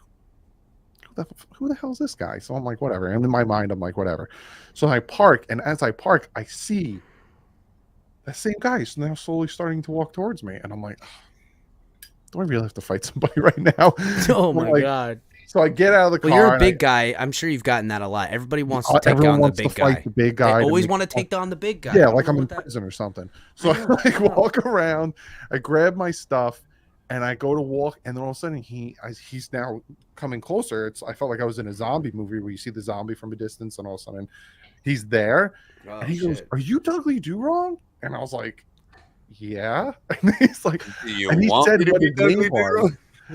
who the hell is this guy? So I'm like, whatever. And in my mind, I'm like, whatever. So I park, and as I park, I see that same guy is now slowly starting to walk towards me, and I'm like, do I really have to fight somebody right now? Oh my god! So I get out of the car. Well, you're a big guy. I'm sure you've gotten that a lot. Everybody wants to take down the big guy. The big guy. They always want to take down the big guy. Yeah, like I'm in prison or something. So I like walk around, I grab my stuff, And I go to walk, and then all of a sudden he's now coming closer. I felt like I was in a zombie movie where you see the zombie from a distance, and all of a sudden he's there. Oh, and he shit. goes, "Are you Dudley Do-Wrong?" And I was like, "Yeah." And he's like, and he said what his name was,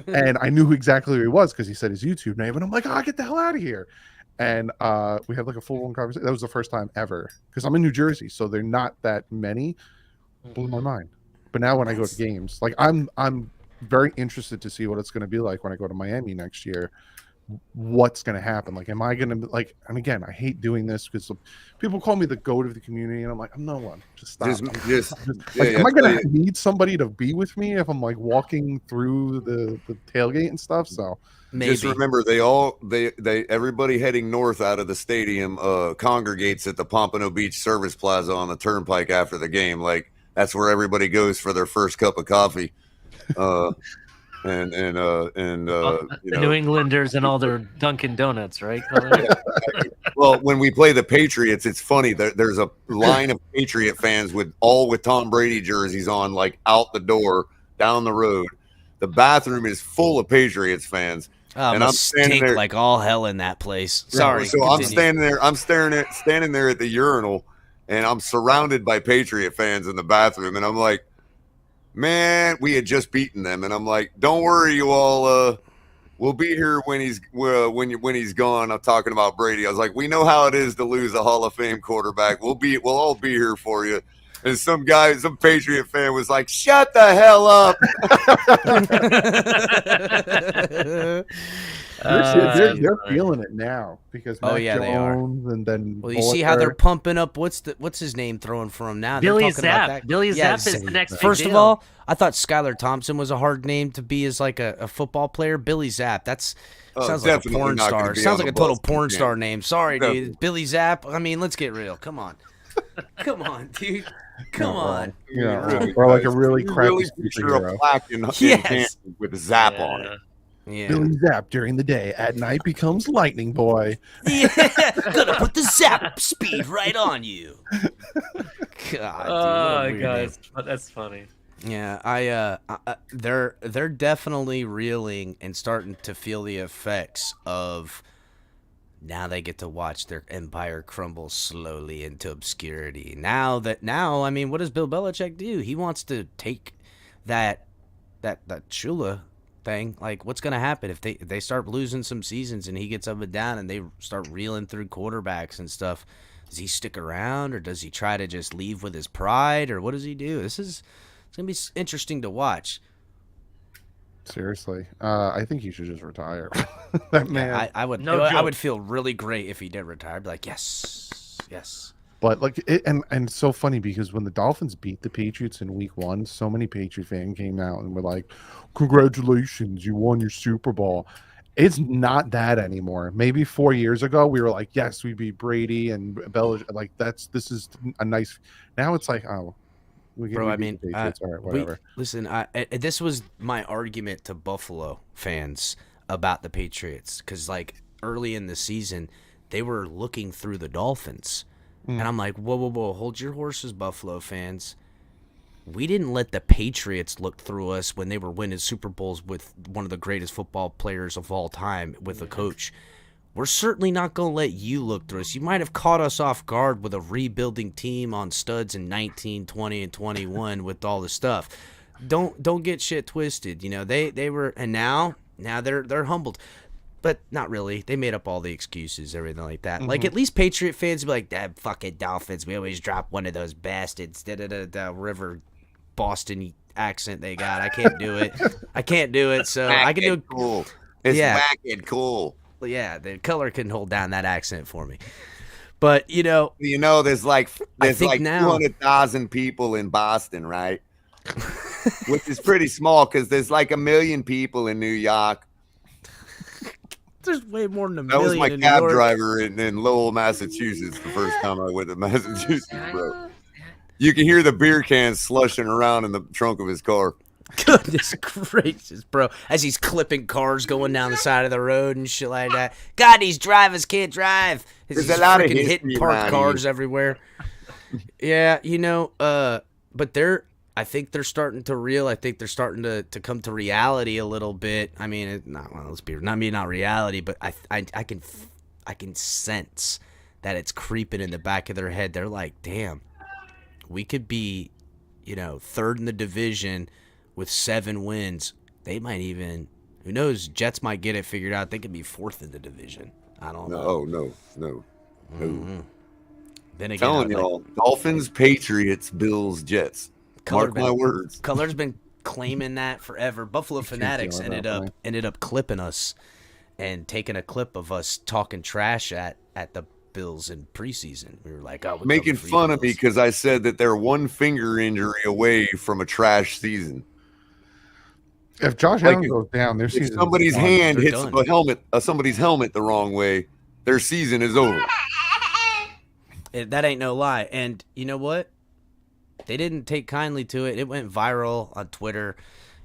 and I knew exactly who he was because he said his YouTube name, and I'm like, "Oh, get the hell out of here!" And we had like a full-on conversation. That was the first time ever because I'm in New Jersey, so they're not that many. Blew my mind. But now when I go to games, like I'm very interested to see what it's going to be like when I go to Miami next year. What's going to happen? Like, am I going to like? And again, I hate doing this because people call me the goat of the community, and I'm like, I'm no one. Just stop. Am I going to need somebody to be with me if I'm like walking through the tailgate and stuff? So Maybe. Just remember, everybody heading north out of the stadium congregates at the Pompano Beach Service Plaza on the Turnpike after the game. Like that's where everybody goes for their first cup of coffee. The New Englanders and all their Dunkin' Donuts, right? Well, when we play the Patriots, it's funny. There's a line of Patriot fans with Tom Brady jerseys on, like out the door, down the road. The bathroom is full of Patriots fans. And I'm standing there like all hell in that place. Sorry. So I'm standing there. I'm standing there at the urinal, and I'm surrounded by Patriot fans in the bathroom, and I'm like, man, we had just beaten them, and I'm like, don't worry, you all. We'll be here when he's gone. I'm talking about Brady. I was like, we know how it is to lose a Hall of Fame quarterback. We'll all be here for you. And some Patriot fan was like, shut the hell up. They're feeling it now because Mac they are. And then you see how they're pumping up. What's his name throwing for him now? Billy Zapp. Billy Zapp is the next. First of all, I thought Skylar Thompson was a hard name to be as like a football player. Billy Zapp. Sounds like a porn star. Sounds like a total porn star name. Sorry, dude. Billy Zapp. I mean, let's get real. Come on. Come on, dude. Come on. Yeah, or like a really crappy superhero. A plaque in Kansas with a Zap on it. Yeah. Billy Zapp during the day, at night becomes Lightning Boy. Yeah, gonna put the Zap speed right on you. God, dude, guys, that's funny. Yeah, they're definitely reeling and starting to feel the effects of. Now they get to watch their empire crumble slowly into obscurity. Now, I mean, what does Bill Belichick do? He wants to take that Shula thing. Like, what's going to happen if they start losing some seasons and he gets up and down and they start reeling through quarterbacks and stuff? Does he stick around or does he try to just leave with his pride or what does he do? It's going to be interesting to watch. Seriously, I think he should just retire. That man, yeah, I would feel really great if he did retire. I'd be like, yes. But like, and it's so funny because when the Dolphins beat the Patriots in Week 1, so many Patriot fans came out and were like, "Congratulations, you won your Super Bowl." It's not that anymore. Maybe 4 years ago, we were like, "Yes, we beat Brady and Belichick." Like this is a nice. Now it's like, oh. Bro, I mean, all right, whatever. Listen, this was my argument to Buffalo fans about the Patriots because, like, early in the season, they were looking through the Dolphins, and I'm like, whoa, hold your horses, Buffalo fans. We didn't let the Patriots look through us when they were winning Super Bowls with one of the greatest football players of all time with a coach. We're certainly not going to let you look through us. You might have caught us off guard with a rebuilding team on studs in 19, 20, and 21 with all the stuff. Don't get shit twisted. You know, they were, and now they're humbled. But not really. They made up all the excuses, everything like that. Mm-hmm. Like, at least Patriot fans be like, that fucking Dolphins, we always drop one of those bastards. The river Boston accent they got. I can't do it. So I can do it. Cool. It's wacked cool. Yeah, the color can hold down that accent for me. But, there's like 200,000 people in Boston, right? Which is pretty small because there's like 1 million people in New York. There's way more than 1 million. That was my cab driver in Lowell, Massachusetts, the first time I went to Massachusetts, bro. You can hear the beer cans slushing around in the trunk of his car. Goodness gracious, bro. As he's clipping cars going down the side of the road and shit like that. God, these drivers can't drive. There's a lot of hitting parked cars everywhere. Yeah, but I think they're starting to I think they're starting to come to reality a little bit. I mean, not reality, but I can sense that it's creeping in the back of their head. They're like, damn, we could be, third in the division with 7 wins. They might even, who knows? Jets might get it figured out. They could be 4th in the division. I don't know. No. Mm-hmm. Then again, telling y'all, Dolphins, Patriots, Bills, Jets. Mark my words. Color's been claiming that forever. Buffalo Fanatics ended up clipping us and taking a clip of us talking trash at the Bills in preseason. We were like, oh, making fun of me because I said that they're one finger injury away from a trash season. If Josh Allen goes down, their season. If somebody's hand hits a helmet, somebody's helmet the wrong way, their season is over. That ain't no lie. And you know what? They didn't take kindly to it. It went viral on Twitter.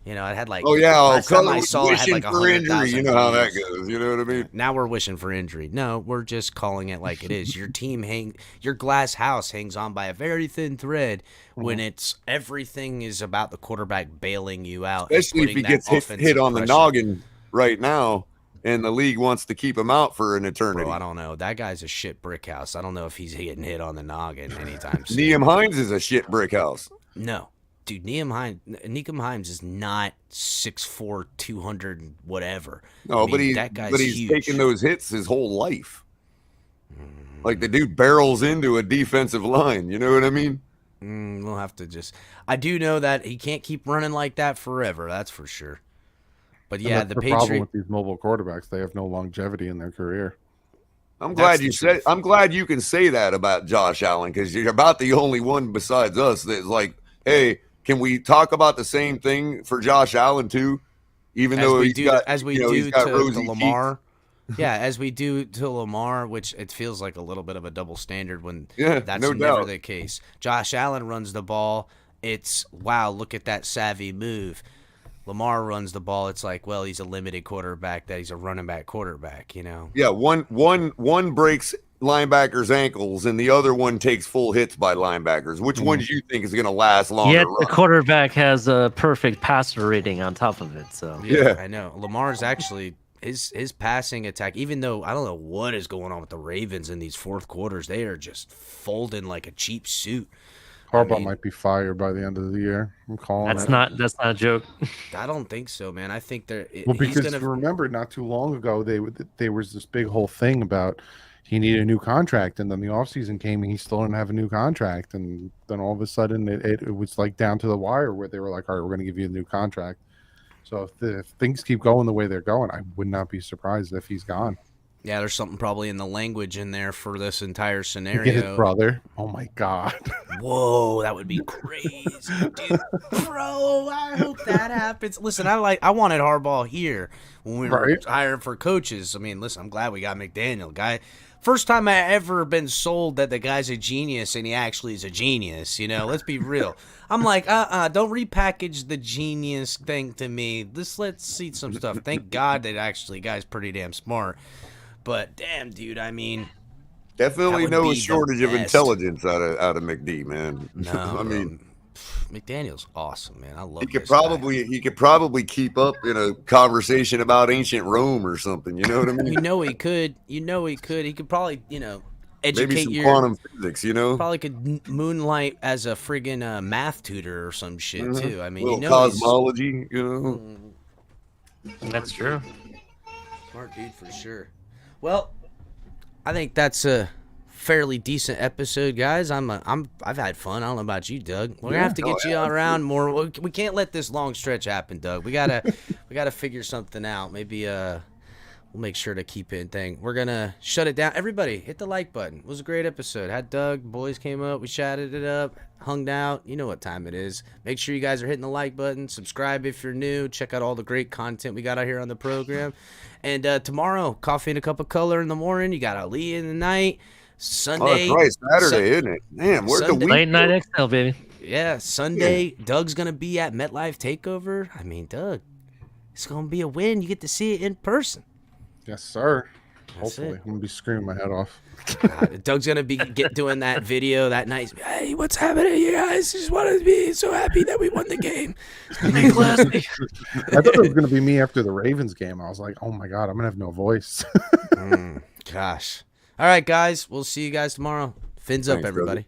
It had like, last time I saw it had like 100,000 You know how that goes. You know what I mean? Now we're wishing for injury. No, we're just calling it like it is. Your glass house hangs on by a very thin thread when everything is about the quarterback bailing you out. Especially if he gets hit on the noggin right now and the league wants to keep him out for an eternity. Bro, I don't know. That guy's a shit brick house. I don't know if he's getting hit on the noggin anytime soon. Liam Hines is a shit brick house. No. Dude, Nyheim Hines is not 6'4", 200 whatever. No, but he's huge. Taking those hits his whole life. Like the dude barrels into a defensive line. You know what I mean? We'll have to I do know that he can't keep running like that forever. That's for sure. But yeah, the problem with these mobile quarterbacks, they have no longevity in their career. I'm glad you can say that about Josh Allen because you're about the only one besides us that's like, hey, can we talk about the same thing for Josh Allen too? Even though he's got to Lamar. Yeah, as we do to Lamar, which it feels like a little bit of a double standard when that's never the case. Josh Allen runs the ball. It's, wow, look at that savvy move. Lamar runs the ball. It's like, well, he's a limited quarterback, that he's a running back quarterback, Yeah, one breaks linebackers' ankles and the other one takes full hits by linebackers. Which one do you think is going to last longer? Yet the quarterback has a perfect passer rating on top of it. So yeah. I know. Lamar's actually his passing attack, even though I don't know what is going on with the Ravens in these fourth quarters, they are just folding like a cheap suit. Harbaugh might be fired by the end of the year. I'm calling that's not a joke. I don't think so, man. I think remember not too long ago there was this big whole thing about he needed a new contract, and then the offseason came and he still didn't have a new contract, and then all of a sudden it was like down to the wire where they were like, all right, we're going to give you a new contract. So if things keep going the way they're going, I would not be surprised if he's gone. Yeah, there's something probably in the language in there for this entire scenario. His brother. Oh my God. Whoa, that would be crazy, dude. Bro, I hope that happens. Listen, I wanted Harbaugh here when we were hiring for coaches. I mean, listen, I'm glad we got McDaniel. Guy, first time I ever been sold that the guy's a genius and he actually is a genius, let's be real. I'm like, don't repackage the genius thing to me. Let's see some stuff. Thank God that actually guy's pretty damn smart. But damn, dude, I mean, definitely no shortage of intelligence out of McD, man. No, I mean, McDaniel's awesome, man. I love. He could probably keep up in a conversation about ancient Rome or something. You know what I mean? He could. He could probably, educate maybe some quantum physics. Probably could moonlight as a friggin' math tutor or some shit too. I mean, cosmology. That's true. Smart dude for sure. Well, I think that's a fairly decent episode, guys. I've had fun. I don't know about you, Doug. We're gonna have to get you around more. We can't let this long stretch happen, Doug. We gotta figure something out. Maybe we'll make sure to keep it thing. We're gonna shut it down. Everybody, hit the like button. It was a great episode. Had Doug, boys came up, we chatted it up, hung out. You know what time it is. Make sure you guys are hitting the like button. Subscribe if you're new. Check out all the great content we got out here on the program. And tomorrow, coffee and a cup of color in the morning. You got Ali in the night. Sunday. Oh, that's right. Saturday, isn't it? Damn, where'd the week late night XL, baby. Yeah, Sunday. Yeah. Doug's going to be at MetLife Takeover. I mean, Doug, it's going to be a win. You get to see it in person. Yes, sir. Hopefully, I'm gonna be screaming my head off. God, Doug's gonna be doing that video that night. Hey, what's happening, you guys? Just wanted to be so happy that we won the game. I thought it was gonna be me after the Ravens game. I was like, oh my god, I'm gonna have no voice. Gosh. All right, guys. We'll see you guys tomorrow. Fins up, Thanks, everybody.